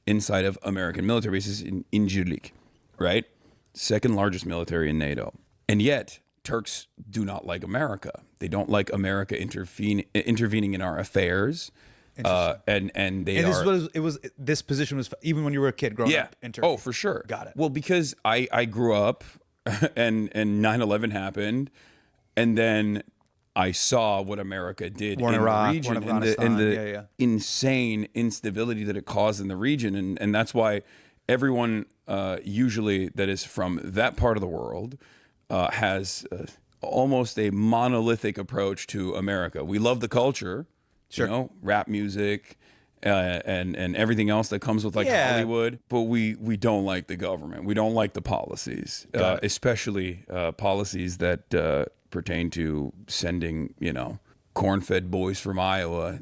inside of American military bases in Incirlik, right? Second largest military in NATO, and yet Turks do not like America. They don't like America intervening in our affairs. And this position was even when you were a kid growing up in Turkey. Oh, for sure. Got it. Well, because I grew up and 9/11 happened, and then I saw what America did in the region and the insane instability that it caused in the region, and that's why everyone usually that is from that part of the world has almost a monolithic approach to America. We love the culture, rap music, and everything else that comes with Hollywood, but we don't like the government. We don't like the policies, especially policies that pertain to sending, corn-fed boys from Iowa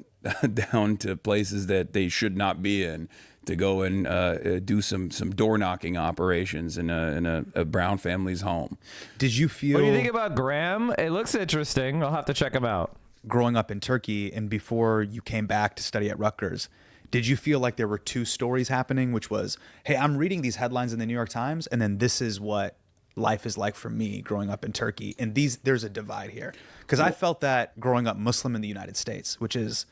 down to places that they should not be in, to go and do some door knocking operations in a Brown family's home. Did you feel? What do you think about Graham? It looks interesting. I'll have to check him out. growing up in Turkey and before you came back to study at Rutgers, did you feel like there were two stories happening, which was, hey, I'm reading these headlines in the New York Times, and then this is what life is like for me growing up in Turkey, and there's a divide here? Because I felt that growing up Muslim in the United States, which is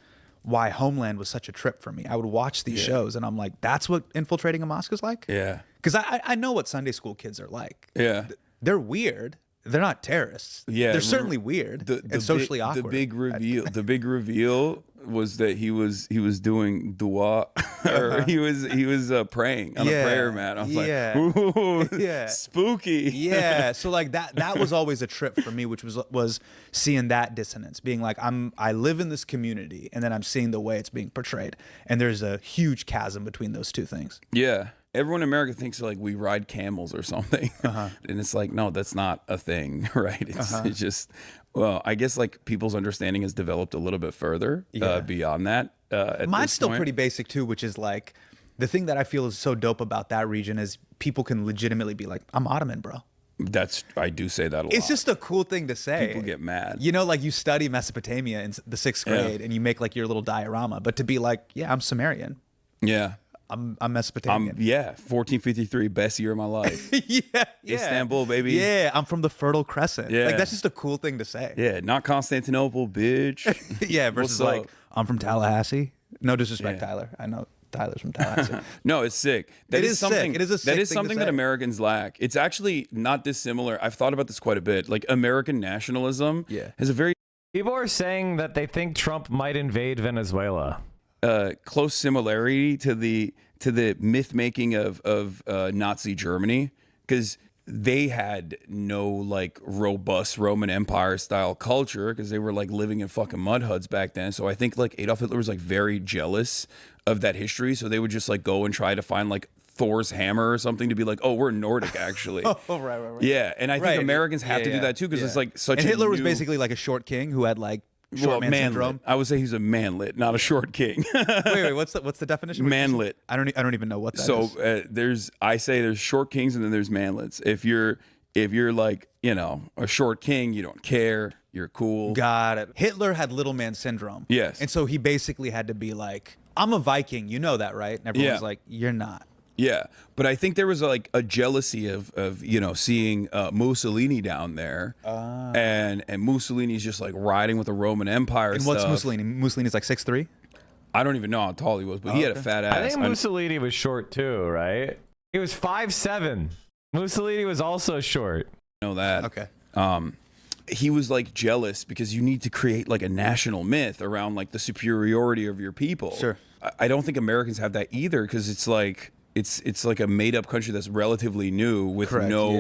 why Homeland was such a trip for me. I would watch these shows, and I'm like, that's what infiltrating a mosque is like? Yeah. Because I know what Sunday school kids are like. Yeah. They're weird. They're not terrorists. Yeah, they're certainly weird and socially awkward. The big reveal was that he was doing dua, or he was praying on a prayer mat. I was like, ooh, spooky. Yeah. So like that was always a trip for me, which was seeing that dissonance, being like, I live in this community, and then I'm seeing the way it's being portrayed, and there's a huge chasm between those two things. Yeah. Everyone in America thinks like we ride camels or something. And it's like, no, that's not a thing, right? It's just, well, I guess like people's understanding has developed a little bit further beyond that. Mine's still pretty basic too, which is like, the thing that I feel is so dope about that region is people can legitimately be like, I'm Ottoman, bro. I do say that a lot. It's just a cool thing to say. People get mad. You know, like you study Mesopotamia in the 6th grade and you make like your little diorama, but to be like, yeah, I'm Sumerian. Yeah. I'm Mesopotamian. 1453, best year of my life. yeah. Istanbul, baby. Yeah, I'm from the Fertile Crescent. Yeah. Like that's just a cool thing to say. Yeah, not Constantinople, bitch. Yeah, versus like, I'm from Tallahassee. No disrespect, Tyler. I know Tyler's from Tallahassee. No, it's sick. It is something. It is a sick That is thing something to that say. Americans lack. It's actually not dissimilar. I've thought about this quite a bit. Like American nationalism has a very People are saying that they think Trump might invade Venezuela. Close similarity to the myth making of Nazi Germany, because they had no like robust Roman Empire style culture because they were like living in fucking mud huts back then. So I think like Adolf Hitler was like very jealous of that history. So they would just like go and try to find like Thor's hammer or something to be like, oh, we're Nordic actually. Right. Yeah, and I think Americans have to do that too because it's like such. And Hitler was new... basically like a short king who had like short man syndrome. I would say he's a manlet, not a short king. wait, what's the definition? Manlet. I don't even know what that is. So there's short kings and then there's manlets. If you're like, you know, a short king, you don't care, you're cool. Got it. Hitler had little man syndrome. Yes. And so he basically had to be like, I'm a Viking, you know that, right? And everyone's like, you're not. Yeah, but I think there was like a jealousy of you know, seeing Mussolini down there, and Mussolini's just like riding with the Roman Empire. And what's Mussolini? Mussolini's like 6'3"? I don't even know how tall he was, but he had a fat ass. I think Mussolini was short too, right? He was 5'7". Mussolini was also short. I know that. Okay. He was like jealous because you need to create like a national myth around like the superiority of your people. Sure. I don't think Americans have that either because it's like. It's like a made up country that's relatively new with no,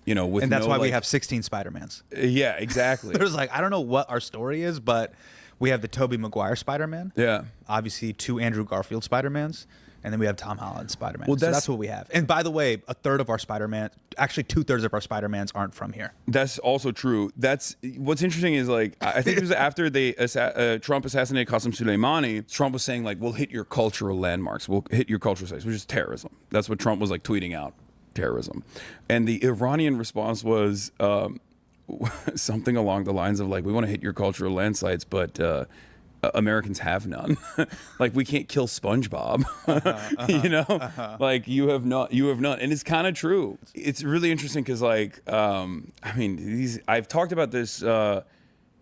you know, with and that's no, why like, we have 16 Spider-Mans. Yeah, exactly. There's like, I don't know what our story is, but we have the Tobey Maguire Spider-Man. Yeah. Obviously 2 Andrew Garfield Spider-Mans. And then we have Tom Holland Spider-Man. Well, so that's what we have. And by the way, a third of our Spider-Man, actually 2/3 of our Spider-Mans aren't from here. That's also true. That's what's interesting is like, I think it was after Trump assassinated Qasem Soleimani, Trump was saying like, we'll hit your cultural landmarks. We'll hit your cultural sites, which is terrorism. That's what Trump was like tweeting out, terrorism. And the Iranian response was something along the lines of like, we want to hit your cultural land sites, but Americans have none. Like we can't kill SpongeBob, you know, like you have none. And it's kind of true. It's really interesting because like, I mean, I've talked about this, and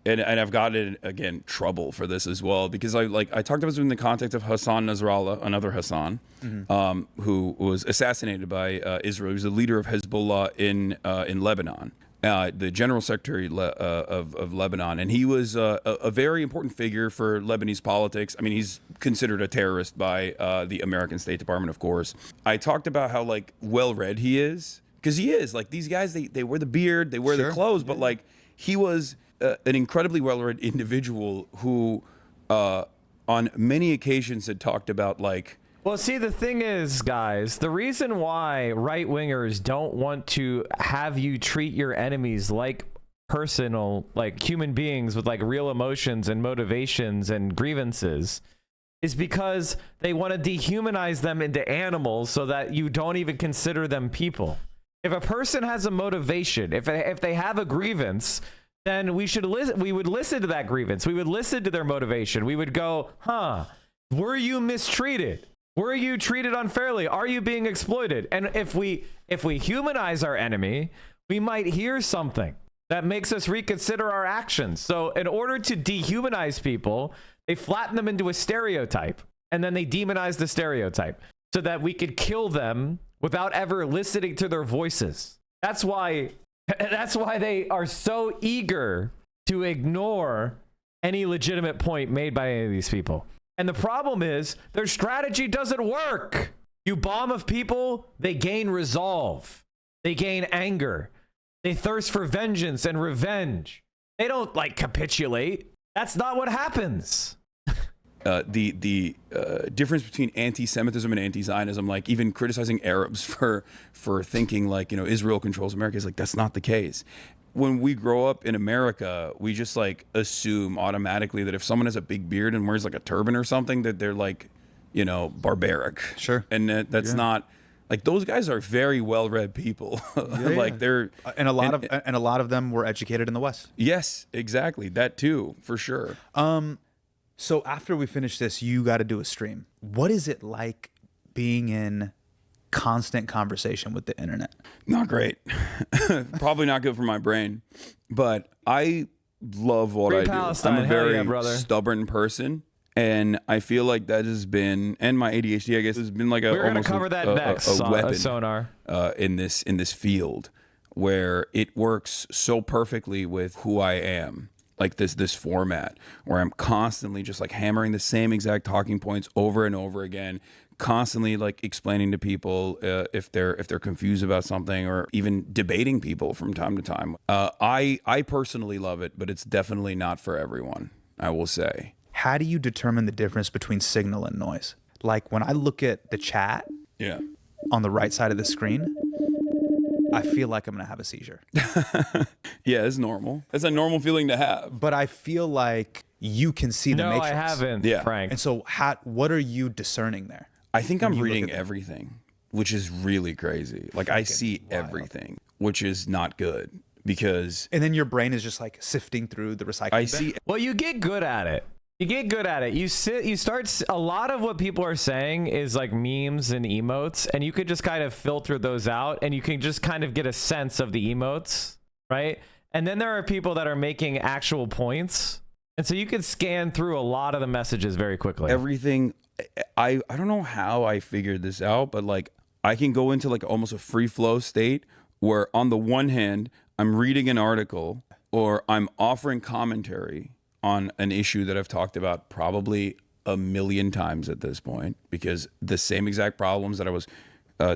I've gotten again trouble for this as well because I talked about this in the context of Hassan Nasrallah, another Hassan, who was assassinated by Israel. He was the leader of Hezbollah in Lebanon. The general secretary of Lebanon, and he was a very important figure for Lebanese politics. I mean, he's considered a terrorist by the American State Department, of course. I talked about how like well-read he is, because he is. Like these guys, they wear the beard, they wear the clothes, but like he was an incredibly well-read individual who, on many occasions, had talked about like. Well, see, the thing is, guys, the reason why right-wingers don't want to have you treat your enemies like personal, like human beings with like real emotions and motivations and grievances is because they want to dehumanize them into animals so that you don't even consider them people. If a person has a motivation, if they have a grievance, then we should listen. We would listen to that grievance. We would listen to their motivation. We would go, were you mistreated? Were you treated unfairly? Are you being exploited? And if we humanize our enemy, we might hear something that makes us reconsider our actions. So in order to dehumanize people, they flatten them into a stereotype, and then they demonize the stereotype so that we could kill them without ever listening to their voices. That's why they are so eager to ignore any legitimate point made by any of these people. And the problem is their strategy doesn't work. You bomb of people, they gain resolve. They gain anger. They thirst for vengeance and revenge. They don't like capitulate. That's not what happens. The difference between anti-Semitism and anti-Zionism, like even criticizing Arabs for thinking like, Israel controls America, is like, that's not the case. When we grow up in America, we just like assume automatically that if someone has a big beard and wears like a turban or something, that they're like, barbaric. Sure. And that's not like, those guys are very well-read people. Like they're and a lot of them were educated in the West. Yes, exactly. That too, for sure. So after we finish this, you got to do a stream. What is it like being in constant conversation with the internet? Not great. Probably not good for my brain, but I love what I do. I'm a very stubborn person, and I feel like that has been, and my ADHD, I guess, has been like we're gonna cover that next a weapon sonar in this field, where it works so perfectly with who I am. Like this format where I'm constantly just like hammering the same exact talking points over and over again, constantly like explaining to people if they're confused about something, or even debating people from time to time. I personally love it, but it's definitely not for everyone, I will say. How do you determine the difference between signal and noise? Like when I look at the chat on the right side of the screen, I feel like I'm going to have a seizure. Yeah, it's normal. It's a normal feeling to have. But I feel like you can see the matrix. No, I haven't, Frank. And so what are you discerning there? I think I'm reading everything, which is really crazy. Like I see everything, which is not good because... And then your brain is just like sifting through the recycling bin? Well, you get good at it. You get good at it. A lot of what people are saying is like memes and emotes, and you could just kind of filter those out, and you can just kind of get a sense of the emotes, right? And then there are people that are making actual points, and so you can scan through a lot of the messages very quickly. Everything, I don't know how I figured this out, but like I can go into like almost a free flow state where on the one hand, I'm reading an article or I'm offering commentary on an issue that I've talked about probably a million times at this point, because the same exact problems that I was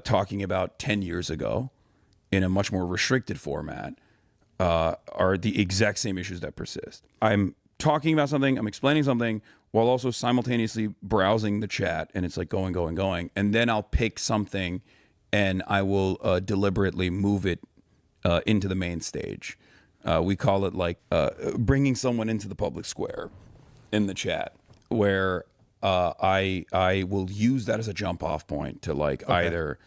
talking about 10 years ago in a much more restricted format are the exact same issues that persist. I'm talking about something, I'm explaining something while also simultaneously browsing the chat, and it's like going. And then I'll pick something and I will deliberately move it into the main stage. We call it like bringing someone into the public square in the chat, where I will use that as a jump off point to like either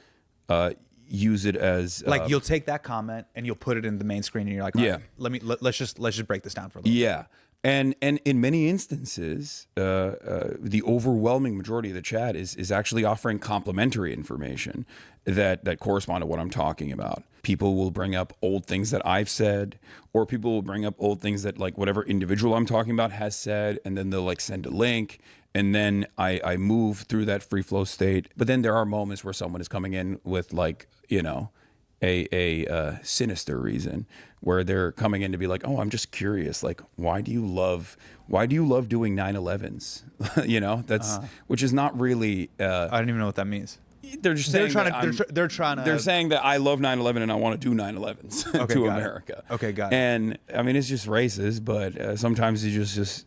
use it as like you'll take that comment and you'll put it in the main screen and you're like, let's just break this down for a little bit. And in many instances, the overwhelming majority of the chat is actually offering complementary information that correspond to what I'm talking about. People will bring up old things that I've said, or people will bring up old things that like whatever individual I'm talking about has said, and then they'll like send a link, and then I move through that free flow state. But then there are moments where someone is coming in with like, a sinister reason, where they're coming in to be like, oh, I'm just curious, like why do you love doing 9/11s? That's which is not really I don't even know what that means. They're just saying they're trying to they're saying that I love 9/11 and I want to do 9/11s to America. Okay, got it. And I mean, it's just racist, but sometimes you just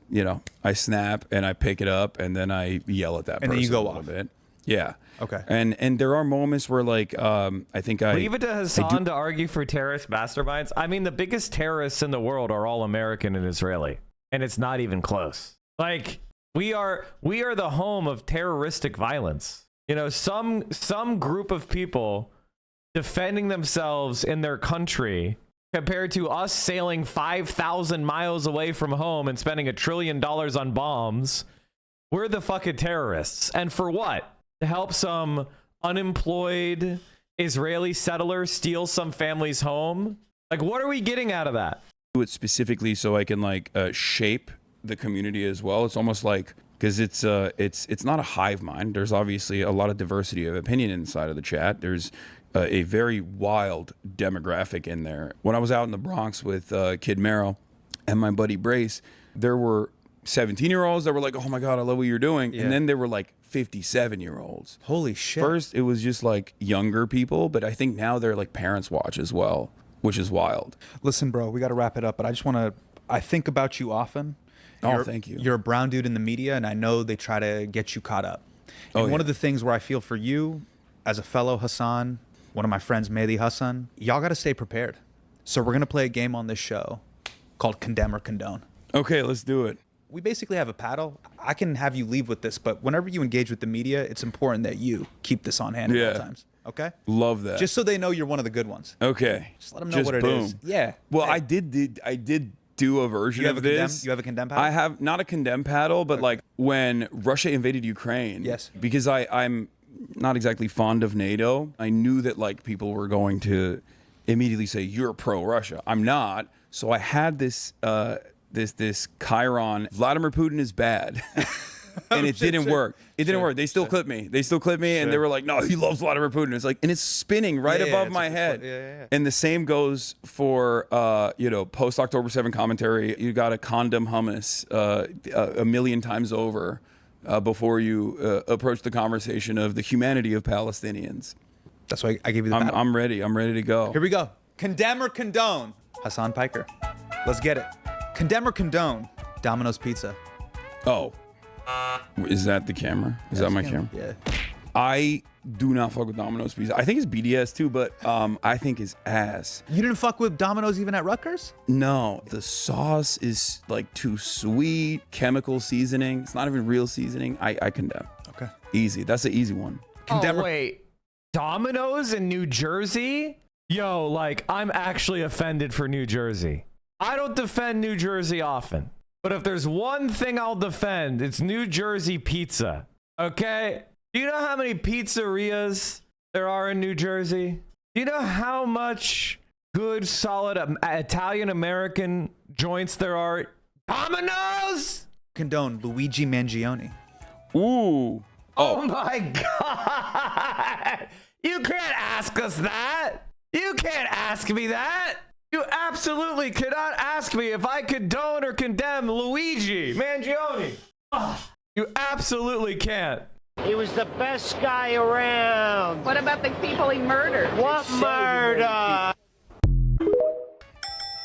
I snap and I pick it up and then I yell at that person and then you go a little off. bit. Yeah. Okay. And there are moments where like I think leave it to Hasan to argue for terrorist masterminds. I mean, the biggest terrorists in the world are all American and Israeli, and it's not even close. Like we are the home of terroristic violence. Some group of people defending themselves in their country compared to us sailing 5,000 miles away from home and spending $1 trillion on bombs. We're the fucking terrorists. And for what? To help some unemployed Israeli settler steal some family's home? Like, what are we getting out of that? Do it specifically so I can like shape the community as well. It's almost like, because it's not a hive mind. There's obviously a lot of diversity of opinion inside of the chat. There's a very wild demographic in there. When I was out in the Bronx with Kid Merrill and my buddy Brace, there were 17-year-olds that were like, oh my God, I love what you're doing. And then there were like 57-year-olds. Holy shit. First, it was just like younger people, but I think now they're like parents watch as well, which is wild. Listen, bro, we got to wrap it up, but I just want to, I think about you often. Thank you. You're a brown dude in the media, and I know they try to get you caught up. And one of the things where I feel for you, as a fellow Hasan, one of my friends, Mehdi Hasan, y'all got to stay prepared. So we're going to play a game on this show called Condemn or Condone. Okay, let's do it. We basically have a paddle. I can have you leave with this, but whenever you engage with the media, it's important that you keep this on hand at all times. Okay? Love that. Just so they know you're one of the good ones. Okay. Just let them know what it is. Yeah. Well, I did do a version of this. You have a condemn paddle? I have not a condemn paddle, but like when Russia invaded Ukraine. Yes. Because I'm not exactly fond of NATO. I knew that like people were going to immediately say you're pro-Russia. I'm not. So I had this this Chiron. Vladimir Putin is bad. And it didn't work. It didn't work. They still clipped me. And they were like, no, he loves Vladimir Putin. It's like, and it's spinning right above my head. And the same goes for, post October 7 commentary. You got to condom hummus a million times over before you approach the conversation of the humanity of Palestinians. That's why I gave you the paddle. I'm ready. I'm ready to go. Here we go. Condemn or condone? Hasan Piker. Let's get it. Condemn or condone? Domino's Pizza. Oh. Is that the camera? Is that my camera? Yeah. I do not fuck with Domino's Pizza. I think it's BDS too, but I think it's ass. You didn't fuck with Domino's even at Rutgers? No. The sauce is like too sweet, chemical seasoning. It's not even real seasoning. I condemn. Okay. Easy. That's an easy one. Oh, wait. Domino's in New Jersey? Yo, like, I'm actually offended for New Jersey. I don't defend New Jersey often. But if there's one thing I'll defend, it's New Jersey pizza. Okay? Do you know how many pizzerias there are in New Jersey? Do you know how much good, solid Italian-American joints there are? Domino's! Condone Luigi Mangione. Ooh. Oh my God! You can't ask us that! You can't ask me that! You absolutely cannot ask me if I condone or condemn Luigi Mangione. You absolutely can't. He was the best guy around. What about the people he murdered? What murder?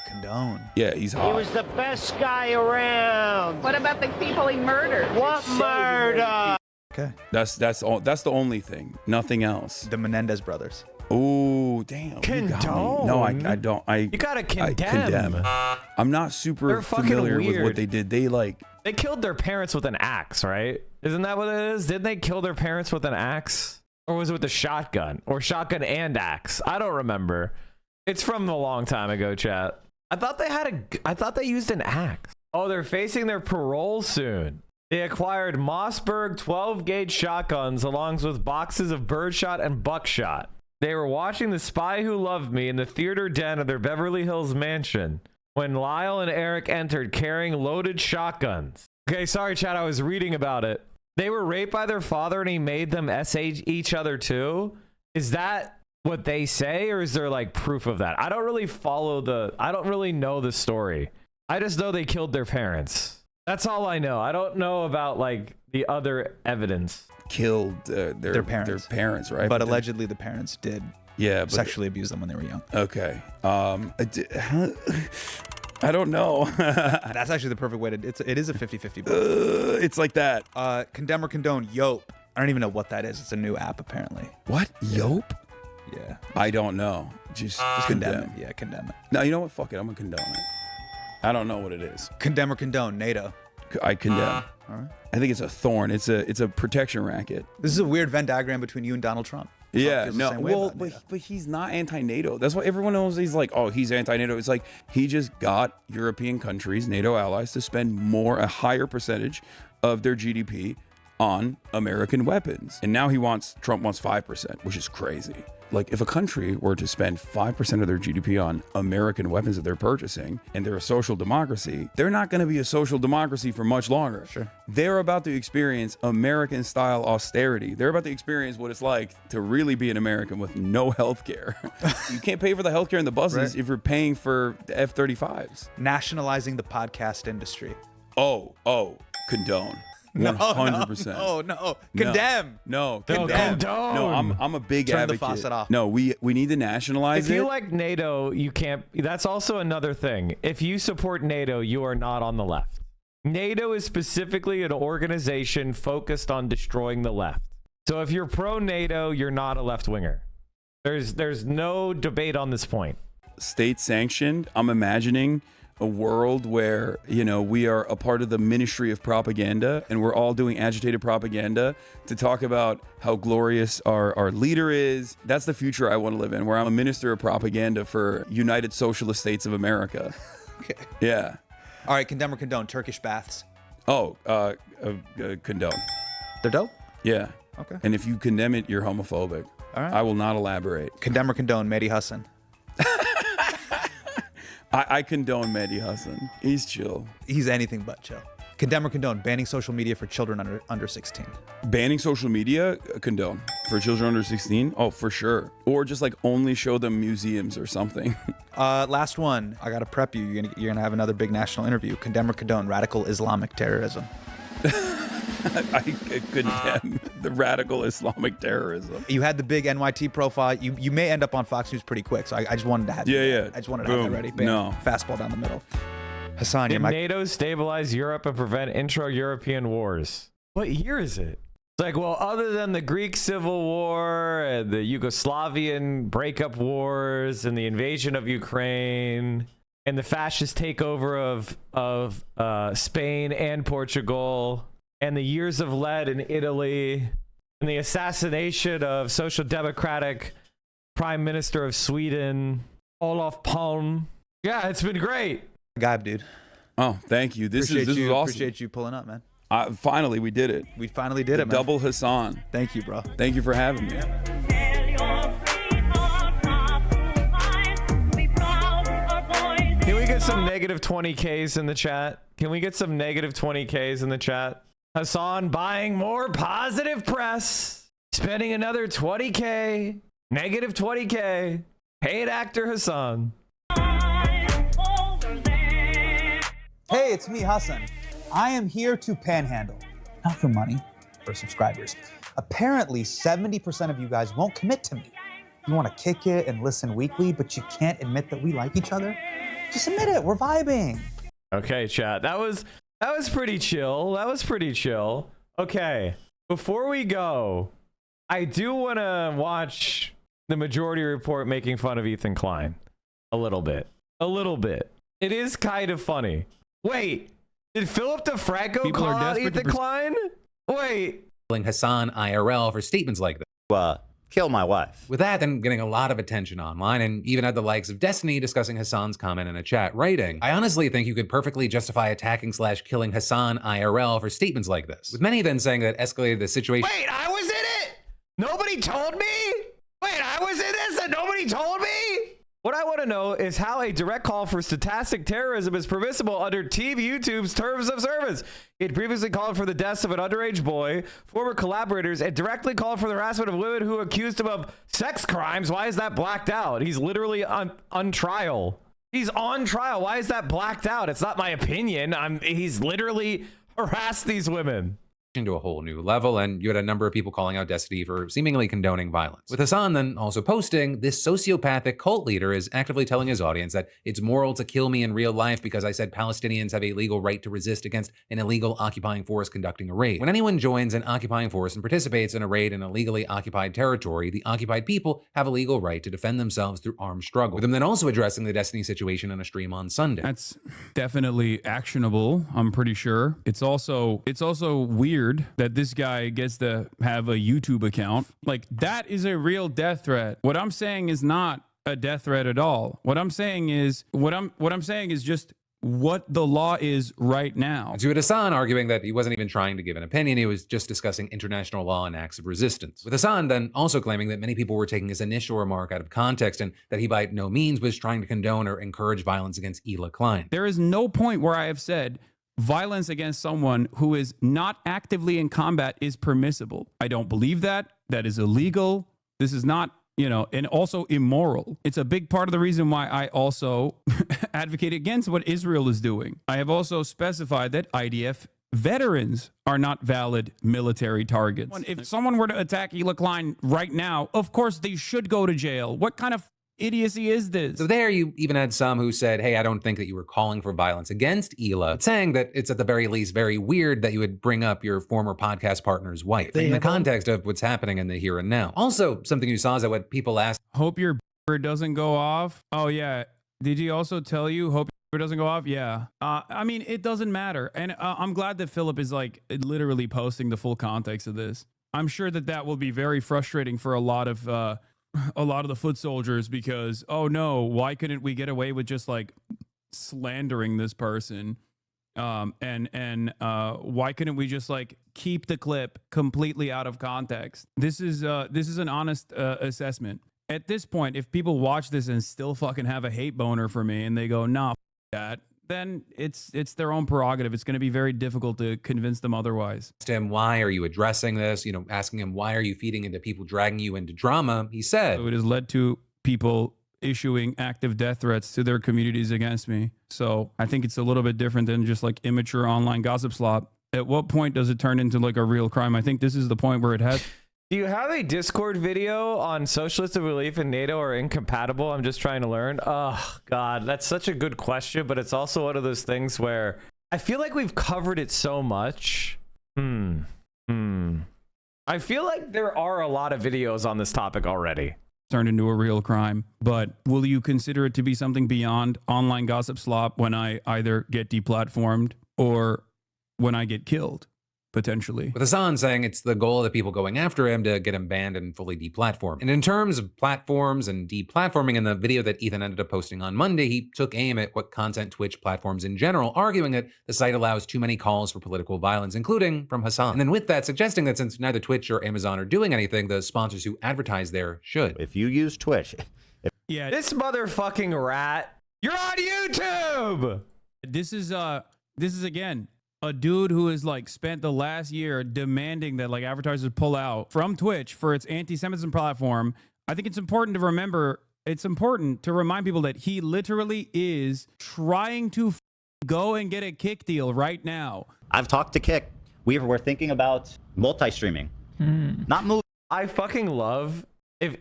Condone. Yeah, he's hot. He was the best guy around. What about the people he murdered? What murder? Okay. That's the only thing. Nothing else. The Menendez brothers. Oh, damn. Condone? No, I don't. You gotta condemn. Condemn. I'm not super familiar with what they did. They killed their parents with an axe, right? Isn't that what it is? Didn't they kill their parents with an axe? Or was it with a shotgun? Or shotgun and axe? I don't remember. It's from a long time ago, chat. I thought they used an axe. Oh, they're facing their parole soon. They acquired Mossberg 12-gauge shotguns along with boxes of birdshot and buckshot. They were watching The Spy Who Loved Me in the theater den of their Beverly Hills mansion when Lyle and Eric entered carrying loaded shotguns. Okay, sorry, Chad, I was reading about it. They were raped by their father and he made them SH each other too? Is that what they say, or is there like proof of that? I don't really know the story. I just know they killed their parents. That's all I know. I don't know about like the other evidence. Killed their parents, right? But allegedly the parents did sexually abuse them when they were young. Okay. I don't know. That's actually the perfect way to... It is a 50-50 book. It's like that. Condemn or condone Yope. I don't even know what that is. It's a new app, apparently. What? Yope? Yeah. I don't know. Just condemn it. Yeah, condemn it. No, you know what? Fuck it. I'm going to condone it. I don't know what it is. Condemn or condone NATO. I condemn. All right. I think it's a thorn. It's a protection racket. This is a weird Venn diagram between you and Donald Trump. Yeah, feels the no. same way Well, about NATO. but he's not anti-NATO. That's why everyone knows he's like, oh, he's anti-NATO. It's like he just got European countries, NATO allies, to spend a higher percentage of their GDP on American weapons. And now Trump wants 5%, which is crazy. Like, if a country were to spend 5% of their GDP on American weapons that they're purchasing, and they're a social democracy, they're not going to be a social democracy for much longer. Sure. They're about to experience American-style austerity. They're about to experience what it's like to really be an American with no health care. You can't pay for the health care in the buses if you're paying for the F-35s. Nationalizing the podcast industry. Oh, condone. 100%. No. Condemn. No, condone. No, I'm a big Turn advocate. the faucet off. No, we need to nationalize If it. you like NATO, you can't. That's also another thing. If you support NATO, you are not on the left. NATO is specifically an organization focused on destroying the left. So if you're pro-NATO, you're not a left-winger. There's no debate on this point. State sanctioned. I'm imagining a world where, we are a part of the ministry of propaganda, and we're all doing agitated propaganda to talk about how glorious our leader is. That's the future I want to live in, where I'm a minister of propaganda for United Socialist States of America. Okay. Yeah. All right, condemn or condone Turkish baths. Oh, condone. They're dope? Yeah. Okay. And if you condemn it, you're homophobic. All right. I will not elaborate. Condemn or condone Mehdi Hasan. I condone Mehdi Hasan. He's chill. He's anything but chill. Condemn or condone banning social media for children under 16. Banning social media, condone. For children under 16? Oh, for sure. Or just like only show them museums or something. Last one. I gotta prep you. You're gonna have another big national interview. Condemn or condone radical Islamic terrorism. I condemn the radical Islamic terrorism. You had the big NYT profile. You may end up on Fox News pretty quick, so I just wanted to have Yeah. I just wanted to have that ready. Bam. No. Fastball down the middle. Hasan, Did NATO stabilize Europe and prevent intra-European wars? What year is it? It's like, well, other than the Greek Civil War and the Yugoslavian breakup wars and the invasion of Ukraine and the fascist takeover of Spain and Portugal and the years of lead in Italy and the assassination of Social Democratic Prime Minister of Sweden, Olof Palme. Yeah, it's been great. Gab, dude. Oh, thank you. This is awesome. Appreciate you pulling up, man. Finally, we did it. We finally did it, man. Double Hasan. Thank you, bro. Thank you for having me. Can we get some negative 20Ks in the chat? Can we get some negative 20Ks in the chat? Hasan buying more positive press, spending another 20K, negative 20K. Paid actor Hasan. Hey, it's me, Hasan. I am here to panhandle. Not for money, for subscribers. Apparently, 70% of you guys won't commit to me. You want to kick it and listen weekly, but you can't admit that we like each other? Just admit it, we're vibing. Okay, chat. That was pretty chill. That was pretty chill. Okay. Before we go, I do want to watch the Majority Report making fun of Ethan Klein. A little bit. A little bit. It is kind of funny. Wait, did Philip DeFranco call out Ethan Klein? Wait. Hasan IRL for statements like this. Kill my wife. With that, then getting a lot of attention online, and even had the likes of Destiny discussing Hasan's comment in a chat, writing, I honestly think you could perfectly justify attacking/killing Hasan IRL for statements like this. With many then saying that escalated the situation. Wait, I was in it? Nobody told me? Wait, I was in this and nobody told me? What I want to know is how a direct call for stochastic terrorism is permissible under Team YouTube's terms of service. It previously called for the deaths of an underage boy, former collaborators, and directly called for the harassment of women who accused him of sex crimes. Why is that blacked out? He's literally on trial. He's on trial. Why is that blacked out? It's not my opinion. He's literally harassed these women. To a whole new level, and you had a number of people calling out Destiny for seemingly condoning violence. With Hasan then also posting, this sociopathic cult leader is actively telling his audience that it's moral to kill me in real life because I said Palestinians have a legal right to resist against an illegal occupying force conducting a raid. When anyone joins an occupying force and participates in a raid in a legally occupied territory, the occupied people have a legal right to defend themselves through armed struggle. With him then also addressing the Destiny situation on a stream on Sunday. That's definitely actionable, I'm pretty sure. It's also weird weird that this guy gets to have a YouTube account. Like, that is a real death threat. What I'm saying is not a death threat at all. What I'm saying is just what the law is right now. And to Hasan arguing that he wasn't even trying to give an opinion, he was just discussing international law and acts of resistance. With Hasan then also claiming that many people were taking his initial remark out of context and that he by no means was trying to condone or encourage violence against Ela Klein. There is no point where I have said violence against someone who is not actively in combat is permissible. I don't believe that. That is illegal. This is not, and also immoral. It's a big part of the reason why I also advocate against what Israel is doing. I have also specified that IDF veterans are not valid military targets. If someone were to attack Ela Klein right now, of course they should go to jail. What kind of idiocy is this? So there you even had some who said, hey, I don't think that you were calling for violence against Ela, saying that it's at the very least very weird that you would bring up your former podcast partner's wife in the context of what's happening in the here and now. Also, something you saw is that what people asked, hope your doesn't go off. Oh yeah. Did he also tell you hope your doesn't go off? Yeah. I mean, it doesn't matter. And I'm glad that Philip is like literally posting the full context of this. I'm sure that will be very frustrating for a lot of the foot soldiers because, oh no, why couldn't we get away with just like slandering this person? And why couldn't we just like keep the clip completely out of context? This is an honest assessment. At this point, if people watch this and still fucking have a hate boner for me and they go, nah, f that, then it's their own prerogative. It's going to be very difficult to convince them otherwise. Asked him, why are you addressing this? Asking him, why are you feeding into people dragging you into drama? He said, so it has led to people issuing active death threats to their communities against me. So I think it's a little bit different than just like immature online gossip slop. At what point does it turn into like a real crime? I think this is the point where it has. Do you have a Discord video on socialistic belief in NATO are incompatible? I'm just trying to learn. Oh, God, that's such a good question, but it's also one of those things where I feel like we've covered it so much. I feel like there are a lot of videos on this topic already. Turned into a real crime, but will you consider it to be something beyond online gossip slop when I either get deplatformed or when I get killed? Potentially. With Hasan saying it's the goal of the people going after him to get him banned and fully deplatformed. And in terms of platforms and deplatforming, in the video that Ethan ended up posting on Monday, he took aim at what content Twitch platforms in general, arguing that the site allows too many calls for political violence, including from Hasan. And then with that, suggesting that since neither Twitch or Amazon are doing anything, the sponsors who advertise there should. If you use Twitch. Yeah, this motherfucking rat. You're on YouTube! This is again a dude who has like spent the last year demanding that like advertisers pull out from Twitch for its anti-Semitism platform. I think it's important to remember, it's important to remind people that he literally is trying to go and get a Kick deal right now. I've talked to Kick. We're thinking about multi-streaming, not movie. I fucking love,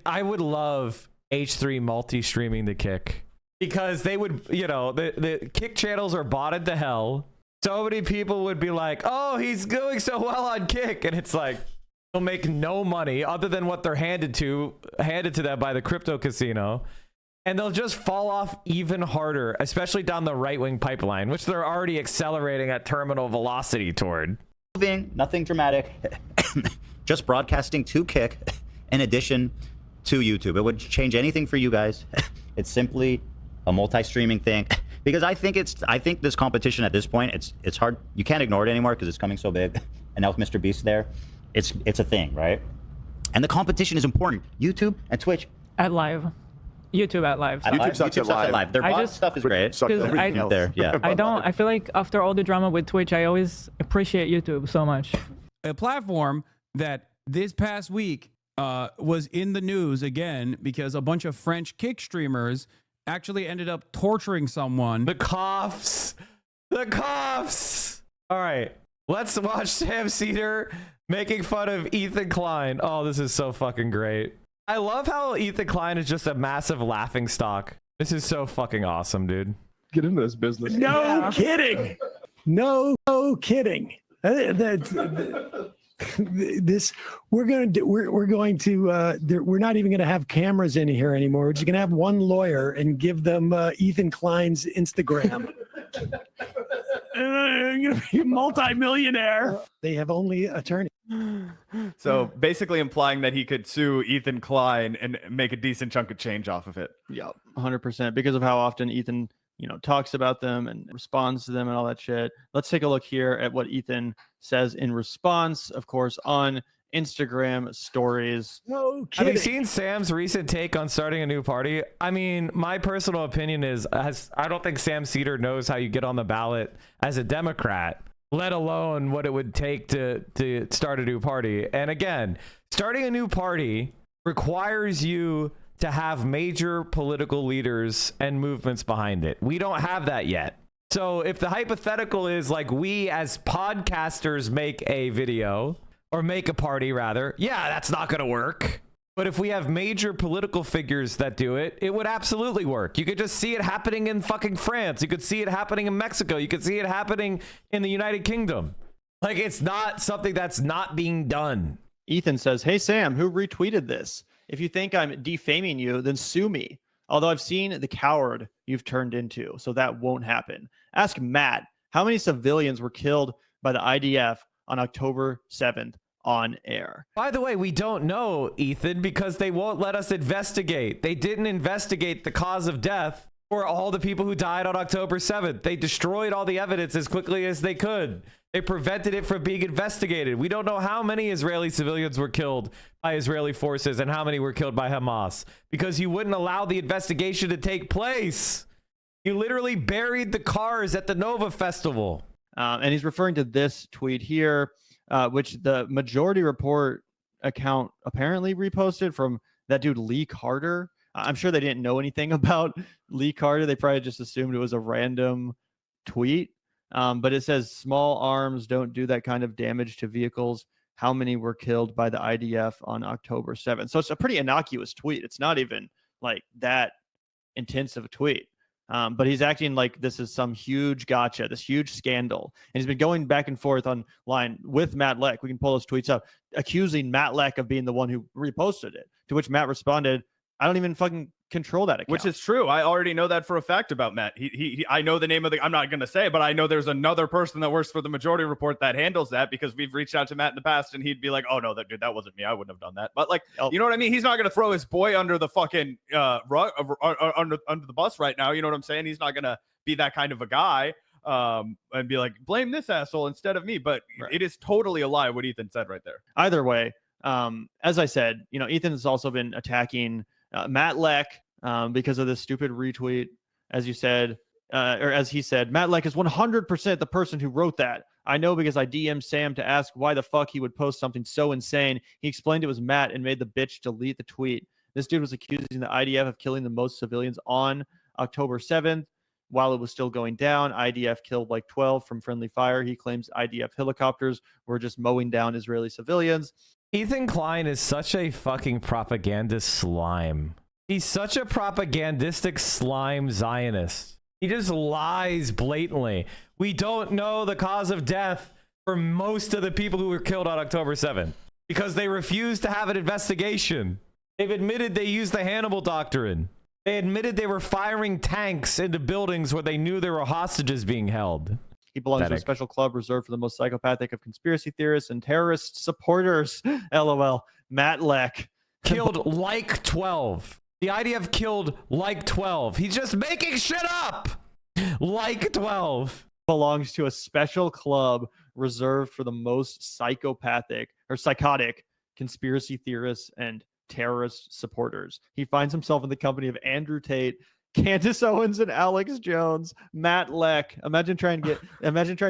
I would love H3 multi-streaming the Kick, because they would, the Kick channels are botted to hell. So many people would be like, oh, he's doing so well on Kick. And it's like, they'll make no money other than what they're handed to them by the crypto casino. And they'll just fall off even harder, especially down the right-wing pipeline, which they're already accelerating at terminal velocity toward. Nothing dramatic, just broadcasting to Kick in addition to YouTube. It would change anything for you guys. It's simply a multi-streaming thing. Because I think this competition at this point, it's hard. You can't ignore it anymore because it's coming so big. And now with Mr. Beast there, it's a thing, right? And the competition is important. YouTube and Twitch. At live. YouTube at live. YouTube sucks at live. Their bot stuff is great. I feel like after all the drama with Twitch, I always appreciate YouTube so much. A platform that this past week was in the news again because a bunch of French Kick streamers actually ended up torturing someone. The coughs. All right, let's watch Sam Seder making fun of Ethan Klein. Oh, this is so fucking great. I love how Ethan Klein is just a massive laughing stock. This is so fucking awesome, dude. Get into this business. No kidding. No kidding. This we're not even going to have cameras in here anymore. We're just going to have one lawyer and give them Ethan Klein's Instagram. I'm going to be a multi-millionaire. They have only attorney. So basically implying that he could sue Ethan Klein and make a decent chunk of change off of it. Yeah, 100%. Because of how often Ethan, talks about them and responds to them and all that shit. Let's take a look here at what Ethan says in response, of course, on Instagram stories. No kidding. Have you seen Sam's recent take on starting a new party? I mean, my personal opinion is I don't think Sam Seder knows how you get on the ballot as a Democrat, let alone what it would take to start a new party. And again, starting a new party requires you to have major political leaders and movements behind it. We don't have that yet. So if the hypothetical is like we as podcasters make a video or make a party rather, yeah, that's not going to work. But if we have major political figures that do it, it would absolutely work. You could just see it happening in fucking France. You could see it happening in Mexico. You could see it happening in the United Kingdom. Like, it's not something that's not being done. Ethan says, hey, Sam, who retweeted this? If you think I'm defaming you, then sue me. Although I've seen the coward you've turned into, so that won't happen. Ask Matt, how many civilians were killed by the IDF on October 7th on air? By the way, we don't know, Ethan, because they won't let us investigate. They didn't investigate the cause of death for all the people who died on October 7th. They destroyed all the evidence as quickly as they could. They prevented it from being investigated. We don't know how many Israeli civilians were killed by Israeli forces and how many were killed by Hamas because you wouldn't allow the investigation to take place. You literally buried the cars at the Nova Festival. And he's referring to this tweet here, which the Majority Report account apparently reposted from that dude Lee Carter. I'm sure they didn't know anything about Lee Carter. They probably just assumed it was a random tweet. But it says small arms don't do that kind of damage to vehicles. How many were killed by the IDF on October 7th? So it's a pretty innocuous tweet. It's not even like that intense of a tweet. But he's acting like this is some huge gotcha, this huge scandal. And he's been going back and forth online with Matt Leck. We can pull those tweets up, accusing Matt Leck of being the one who reposted it, to which Matt responded, I don't even fucking control that account. Which is true. I already know that for a fact about Matt. I know the name of I'm not going to say, but I know there's another person that works for the Majority Report that handles that because we've reached out to Matt in the past and he'd be like, oh no, that wasn't me. I wouldn't have done that. But like, you know what I mean? He's not going to throw his boy under the fucking rug, under the bus right now. You know what I'm saying? He's not going to be that kind of a guy and be like, blame this asshole instead of me. But It is totally a lie what Ethan said right there. Either way, as I said, Ethan has also been attacking Matt Leck because of this stupid retweet, as you said, or as he said. Matt Leck is 100% the person who wrote that. I know because I DM'd Sam to ask why the fuck he would post something so insane. He explained it was Matt and made the bitch delete the tweet. This dude was accusing the IDF of killing the most civilians on October 7th. While it was still going down, IDF killed like 12 from friendly fire. He claims IDF helicopters were just mowing down Israeli civilians. Ethan Klein is such a fucking propagandist slime. He's such a propagandistic slime Zionist. He just lies blatantly. We don't know the cause of death for most of the people who were killed on October 7th because they refused to have an investigation. They've admitted they used the Hannibal Doctrine. They admitted they were firing tanks into buildings where they knew there were hostages being held. He belongs to a special club reserved for the most psychopathic of conspiracy theorists and terrorist supporters. LOL. Matt Leck. Killed like 12. The IDF killed like 12. He's just making shit up. Like 12. Belongs to a special club reserved for the most psychotic conspiracy theorists and terrorist supporters. He finds himself in the company of Andrew Tate, Candace Owens, and Alex Jones. Matt Leck. Imagine trying to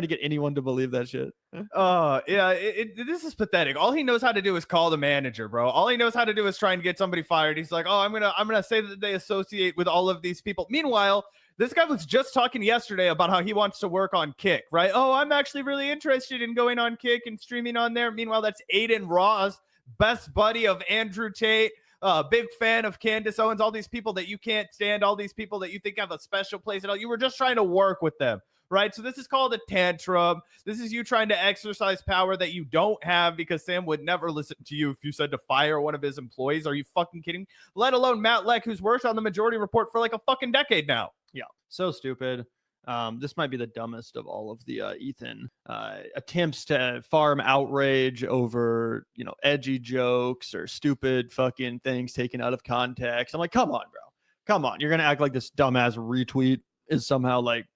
get anyone to believe that shit. Yeah, this is pathetic. All he knows how to do is call the manager, bro. All he knows how to do is try and get somebody fired. He's like, oh, I'm gonna say that they associate with all of these people. Meanwhile, this guy was just talking yesterday about how he wants to work on Kick, right? Oh, I'm actually really interested in going on Kick and streaming on there. Meanwhile, that's Aiden Ross, best buddy of Andrew Tate. Big fan of Candace Owens, all these people that you can't stand, all these people that you think have a special place and all. You were just trying to work with them, right? So this is called a tantrum. This is you trying to exercise power that you don't have because Sam would never listen to you if you said to fire one of his employees. Are you fucking kidding me? Let alone Matt Leck, who's worked on the Majority Report for like a fucking decade now. Yeah, so stupid. This might be the dumbest of all of the Ethan attempts to farm outrage over, edgy jokes or stupid fucking things taken out of context. I'm like, come on, bro. Come on. You're going to act like this dumbass retweet is somehow like,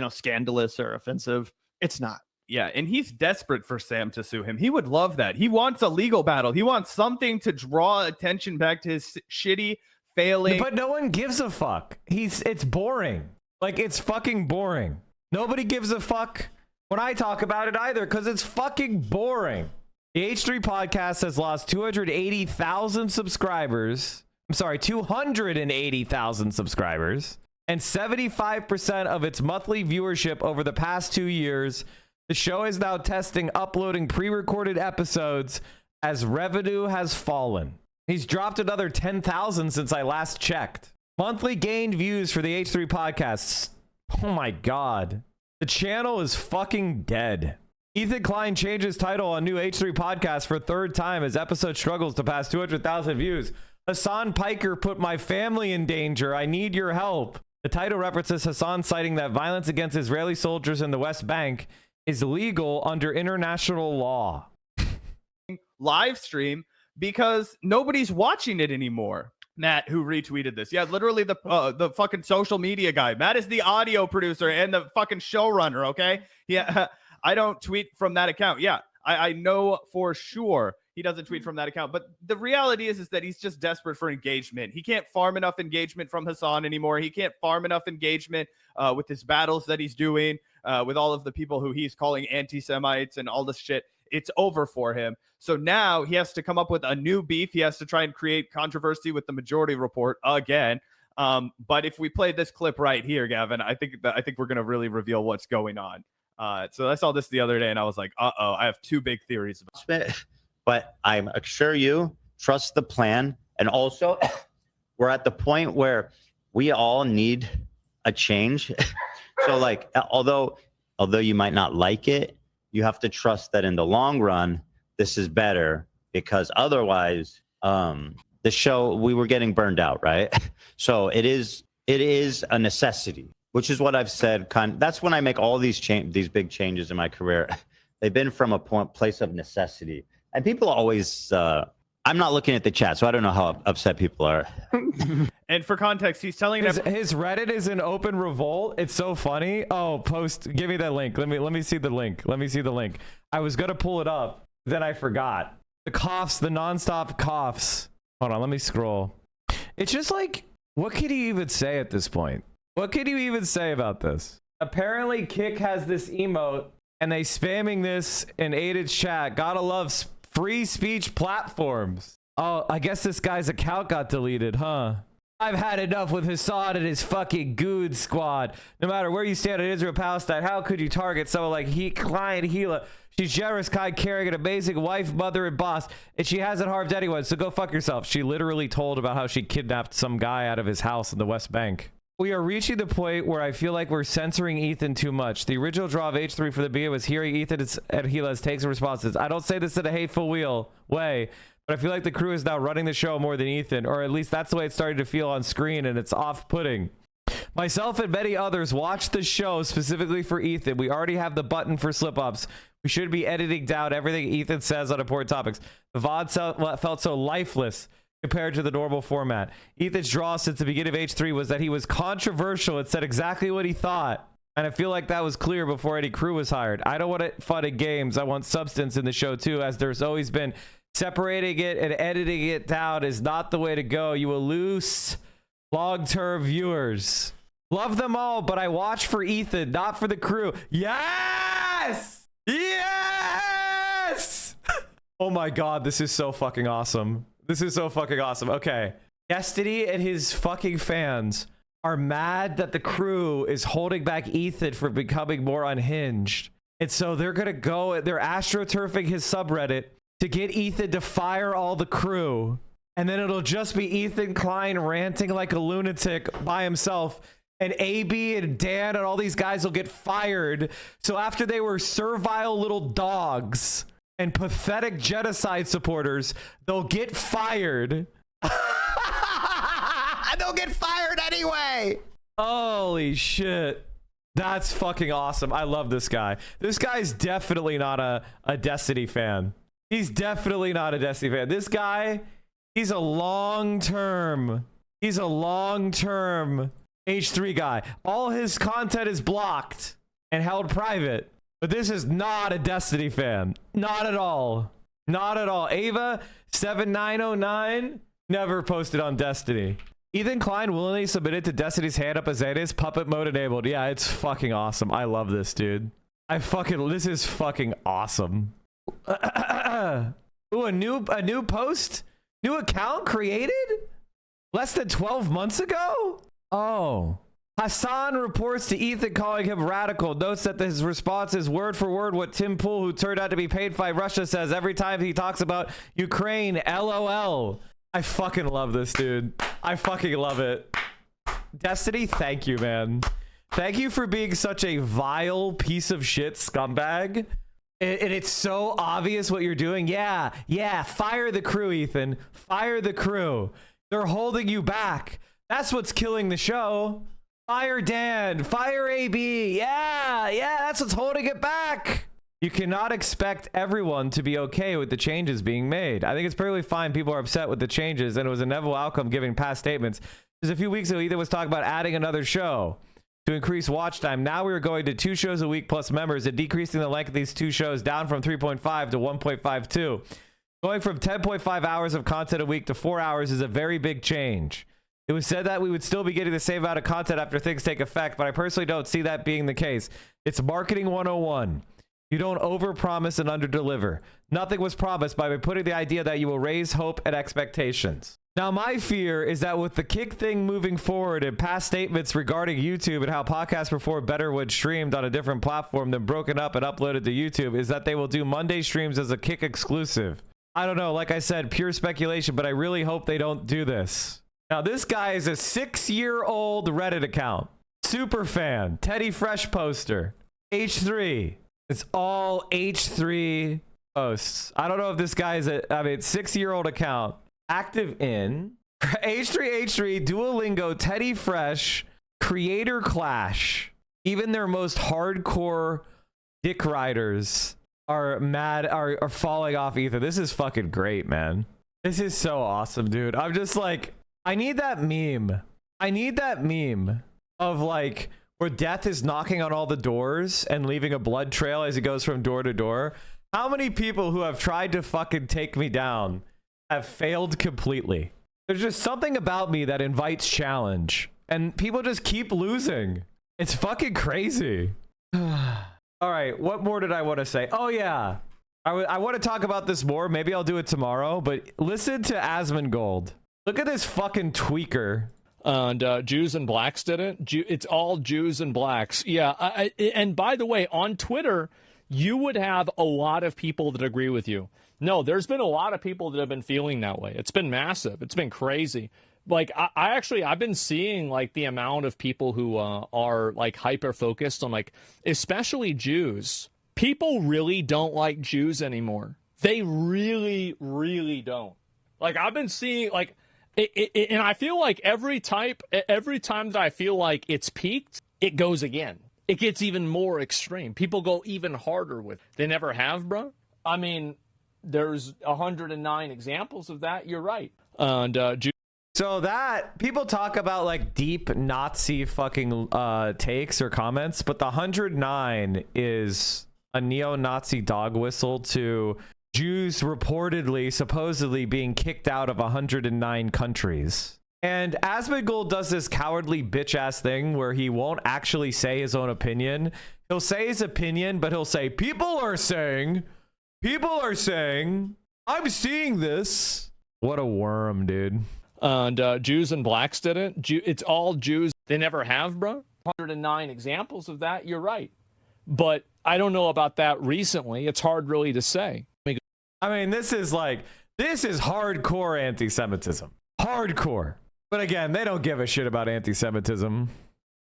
scandalous or offensive. It's not. Yeah, and he's desperate for Sam to sue him. He would love that. He wants a legal battle. He wants something to draw attention back to his shitty failing. But no one gives a fuck. It's boring. Like, it's fucking boring. Nobody gives a fuck when I talk about it either, because it's fucking boring. The H3 podcast has lost 280,000 subscribers. I'm sorry, 280,000 subscribers. And 75% of its monthly viewership over the past 2 years. The show is now testing uploading pre-recorded episodes as revenue has fallen. He's dropped another 10,000 since I last checked. Monthly gained views for the H3 podcasts. Oh my God. The channel is fucking dead. Ethan Klein changed his title on new H3 podcast for a third time as episode struggles to pass 200,000 views. Hasan Piker put my family in danger. I need your help. The title references Hasan citing that violence against Israeli soldiers in the West Bank is legal under international law. Live stream because nobody's watching it anymore. Matt, who retweeted this. Yeah, literally the fucking social media guy. Matt is the audio producer and the fucking showrunner, okay? Yeah, I don't tweet from that account. Yeah, I know for sure he doesn't tweet from that account. But the reality is that he's just desperate for engagement. He can't farm enough engagement from Hasan anymore. He can't farm enough engagement with his battles that he's doing with all of the people who he's calling anti-Semites and all this shit. It's over for him. So now he has to come up with a new beef. He has to try and create controversy with the Majority Report again. But if we play this clip right here, Gavin, I think we're going to really reveal what's going on. So I saw this the other day and I was like, uh-oh, I have two big theories about it. But I assure you, trust the plan. And also, we're at the point where we all need a change. So like, although you might not like it, you have to trust that in the long run, this is better, because otherwise, the show, we were getting burned out, right? So it is a necessity, which is what I've said. That's when I make all these big changes in my career. They've been from a place of necessity. And people always, I'm not looking at the chat, so I don't know how upset people are. And for context, he's telling his Reddit is an open revolt. It's so funny. Oh, give me that link. Let me see the link. Let me see the link. I was gonna pull it up, then I forgot. The coughs, the nonstop coughs. Hold on, let me scroll. It's just like, what could he even say at this point? What could you even say about this? Apparently, Kick has this emote, and they spamming this in Aiden's chat. Gotta love free speech platforms. Oh, I guess this guy's account got deleted, huh? I've had enough with Hasan and his fucking good squad. No matter where you stand in Israel-Palestine, how could you target someone like Klein Gila? She's generous, kind, caring, an amazing wife, mother, and boss, and she hasn't harmed anyone, so go fuck yourself. She literally told about how she kidnapped some guy out of his house in the West Bank. We are reaching the point where I feel like we're censoring Ethan too much. The original draw of H3 for the BA was hearing Ethan and Gila's takes and responses. I don't say this in a hateful way, but I feel like the crew is now running the show more than Ethan, or at least that's the way it's starting to feel on screen, and it's off-putting. Myself and many others watched the show specifically for Ethan. We already have the button for slip-ups. We should be editing down everything Ethan says on important topics. The VOD felt so lifeless compared to the normal format. Ethan's draw since the beginning of H3 was that he was controversial and said exactly what he thought. And I feel like that was clear before any crew was hired. I don't want fun and games. I want substance in the show too, as there's always been. Separating it and editing it down is not the way to go. You will lose long-term viewers. Love them all, but I watch for Ethan, not for the crew. Yes! Yes! Oh my God, this is so fucking awesome. This is so fucking awesome. Okay. Destiny and his fucking fans are mad that the crew is holding back Ethan from becoming more unhinged. And so they're they're astroturfing his subreddit to get Ethan to fire all the crew. And then it'll just be Ethan Klein ranting like a lunatic by himself. And AB and Dan and all these guys will get fired. So after they were servile little dogs and pathetic genocide supporters, they'll get fired. They'll get fired anyway. Holy shit. That's fucking awesome. I love this guy. This guy's definitely not a Destiny fan. He's definitely not a Destiny fan. This guy, he's a long-term H3 guy. All his content is blocked and held private. But this is not a Destiny fan. Not at all. Not at all. Ava7909 never posted on Destiny. Ethan Klein willingly submitted to Destiny's hand up as Zeta's puppet mode enabled. Yeah, it's fucking awesome. I love this, dude. This is fucking awesome. Ooh, a new post? New account created? Less than 12 months ago? Oh. Hasan reports to Ethan calling him radical. Notes that his response is word for word what Tim Pool, who turned out to be paid by Russia, says every time he talks about Ukraine. LOL. I fucking love this, dude. I fucking love it. Destiny, thank you, man. Thank you for being such a vile piece of shit scumbag. And it's so obvious what you're doing. Yeah. Fire the crew, Ethan. Fire the crew. They're holding you back. That's what's killing the show. Fire Dan. Fire AB. Yeah. That's what's holding it back. You cannot expect everyone to be okay with the changes being made. I think it's perfectly fine people are upset with the changes, and it was a inevitable outcome given past statements. Just a few weeks ago, Ethan was talking about adding another show to increase watch time. Now we are going to 2 shows a week plus members and decreasing the length of these 2 shows down from 3.5 to 1.52. Going from 10.5 hours of content a week to 4 hours is a very big change. It was said that we would still be getting the same amount of content after things take effect, but I personally don't see that being the case. It's marketing 101. You don't overpromise and underdeliver. Nothing was promised by putting the idea that you will raise hope and expectations. Now, my fear is that with the kick thing moving forward and past statements regarding YouTube and how podcasts perform better when streamed on a different platform than broken up and uploaded to YouTube, is that they will do Monday streams as a kick exclusive. I don't know, like I said, pure speculation, but I really hope they don't do this. Now, this guy is a 6-year-old Reddit account. Super fan. Teddy Fresh poster. H3. It's all H3 posts. I don't know if this guy is 6-year-old account. Active in H3, Duolingo, Teddy Fresh, Creator Clash. Even their most hardcore dick riders are falling off Ethan. This is fucking great, man. This is so awesome, dude. I'm just like, I need that meme. Of like, where death is knocking on all the doors and leaving a blood trail as he goes from door to door. How many people who have tried to fucking take me down have failed completely? There's just something about me that invites challenge, and people just keep losing. It's fucking crazy. All right, what more did I want to say? Oh yeah, I want to talk about this more. Maybe I'll do it tomorrow, but listen to Asmongold. Look at this fucking tweaker. And Jews and blacks did it. It's all Jews and blacks. Yeah. And by the way, on Twitter, you would have a lot of people that agree with you. No, there's been a lot of people that have been feeling that way. It's been massive. It's been crazy. Like I've been seeing like the amount of people who are like hyper focused on like, especially Jews. People really don't like Jews anymore. They really, really don't. Like I've been seeing like. And I feel like every time that I feel like it's peaked, it goes again. It gets even more extreme. People go even harder with it. They never have, bro. I mean, there's 109 examples of that. You're right. And so that people talk about like deep Nazi fucking takes or comments, but the 109 is a neo-Nazi dog whistle to Jews reportedly, supposedly being kicked out of 109 countries. And Asmongold does this cowardly bitch-ass thing where he won't actually say his own opinion. He'll say his opinion, but he'll say, people are saying, I'm seeing this. What a worm, dude. And Jews and blacks did it. It's all Jews. They never have, bro. 109 examples of that. You're right. But I don't know about that recently. It's hard really to say. I mean, this is hardcore anti-Semitism. Hardcore. But again, they don't give a shit about anti-Semitism.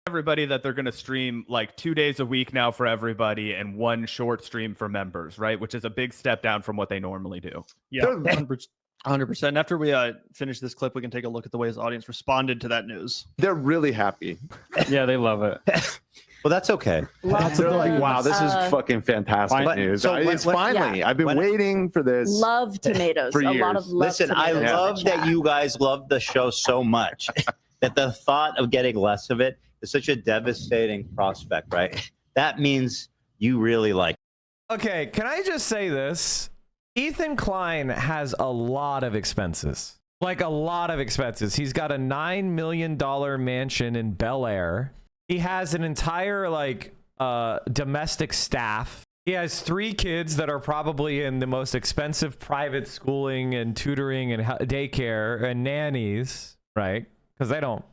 Everybody that they're going to stream like 2 days a week now for everybody and 1 short stream for members, right? Which is a big step down from what they normally do. Yeah, 100%. After we finish this clip, we can take a look at the way his audience responded to that news. They're really happy. Yeah, they love it. Well, that's okay. They're like, wow, this is fucking fantastic news. So It's finally. I've been waiting for this. Love tomatoes. For a years. lot of love Listen, I tomatoes in the love that chat. you guys love the show so much that the thought of getting less of it is such a devastating prospect, right? That means you really like it. Okay, can I just say this? Ethan Klein has a lot of expenses. Like a lot of expenses. He's got a $9 million mansion in Bel Air. He has an entire domestic staff. He has 3 kids that are probably in the most expensive private schooling and tutoring and daycare and nannies, right? Because they don't,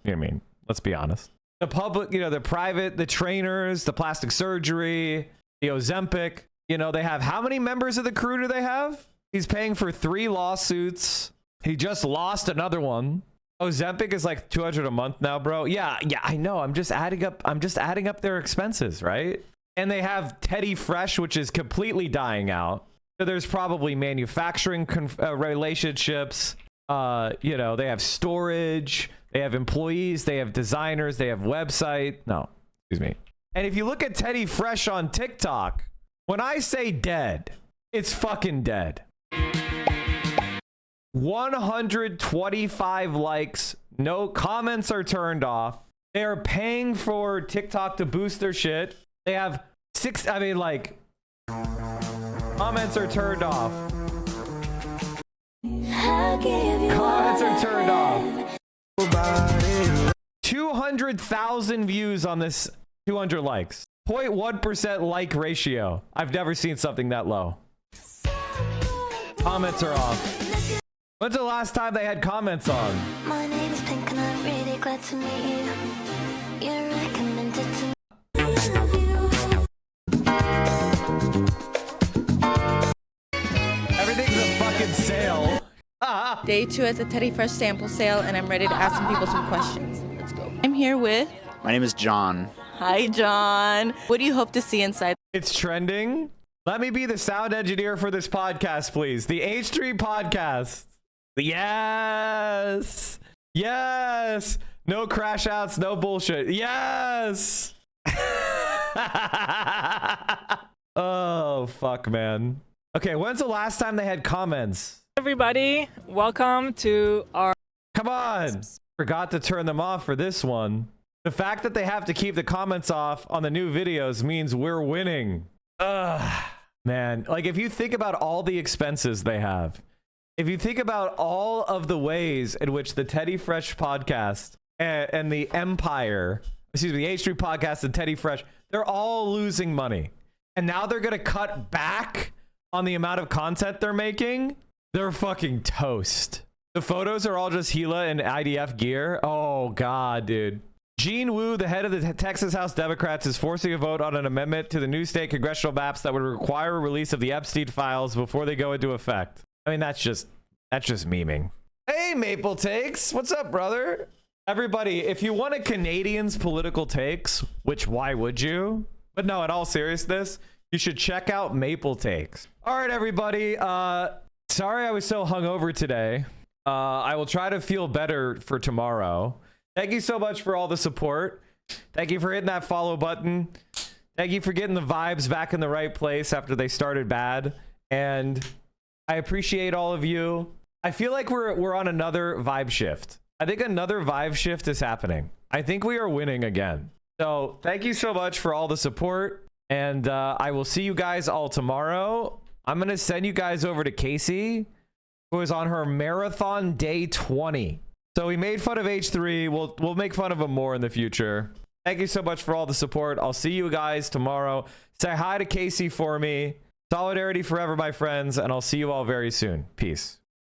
let's be honest. The public, the private, the trainers, the plastic surgery, the Ozempic, they have how many members of the crew do they have? He's paying for 3 lawsuits. He just lost another one. Ozempic is like $200 a month now, bro. Yeah, I know. I'm just adding up their expenses, right? And they have Teddy Fresh, which is completely dying out. So there's probably manufacturing relationships. They have storage. They have employees. They have designers. They have website. No, excuse me. And if you look at Teddy Fresh on TikTok, when I say dead, it's fucking dead. 125 likes, no comments are turned off. They are paying for TikTok to boost their shit. They have comments are turned off. Comments are turned off. 200,000 views on this, 200 likes. 0.1% like ratio. I've never seen something that low. Comments are off. When's the last time they had comments on? My name is Pink and I'm really glad to meet you. You're recommended to me. Everything's a fucking sale. Day 2 at the Teddy Fresh sample sale, and I'm ready to ask some people some questions. Let's go. I'm here with... My name is John. Hi, John. What do you hope to see inside? It's trending. Let me be the sound engineer for this podcast, please. The H3 podcast. Yes. Yes. No crash outs, no bullshit. Yes. Oh, fuck, man. Okay, when's the last time they had comments? Everybody, welcome to our... Come on. Forgot to turn them off for this one. The fact that they have to keep the comments off on the new videos means we're winning. Ugh, man. Like, if you think about all the expenses they have, if you think about all of the ways in which the Teddy Fresh podcast and the Empire, the H3 podcast and Teddy Fresh, they're all losing money. And now they're going to cut back on the amount of content they're making. They're fucking toast. The photos are all just Gila and IDF gear. Oh, God, dude. Gene Wu, the head of the Texas House Democrats, is forcing a vote on an amendment to the new state congressional maps that would require a release of the Epstein files before they go into effect. I mean, that's just memeing. Hey, Maple Takes. What's up, brother? Everybody, if you want a Canadian's political takes, which why would you? But no, in all seriousness, you should check out Maple Takes. All right, everybody. Sorry I was so hungover today. I will try to feel better for tomorrow. Thank you so much for all the support. Thank you for hitting that follow button. Thank you for getting the vibes back in the right place after they started bad. And I appreciate all of you. I feel like we're on another vibe shift. I think another vibe shift is happening. I think we are winning again. So thank you so much for all the support. And I will see you guys all tomorrow. I'm going to send you guys over to Casey, who is on her marathon day 20. So we made fun of H3. We'll make fun of him more in the future. Thank you so much for all the support. I'll see you guys tomorrow. Say hi to Casey for me. Solidarity forever, my friends, and I'll see you all very soon. Peace.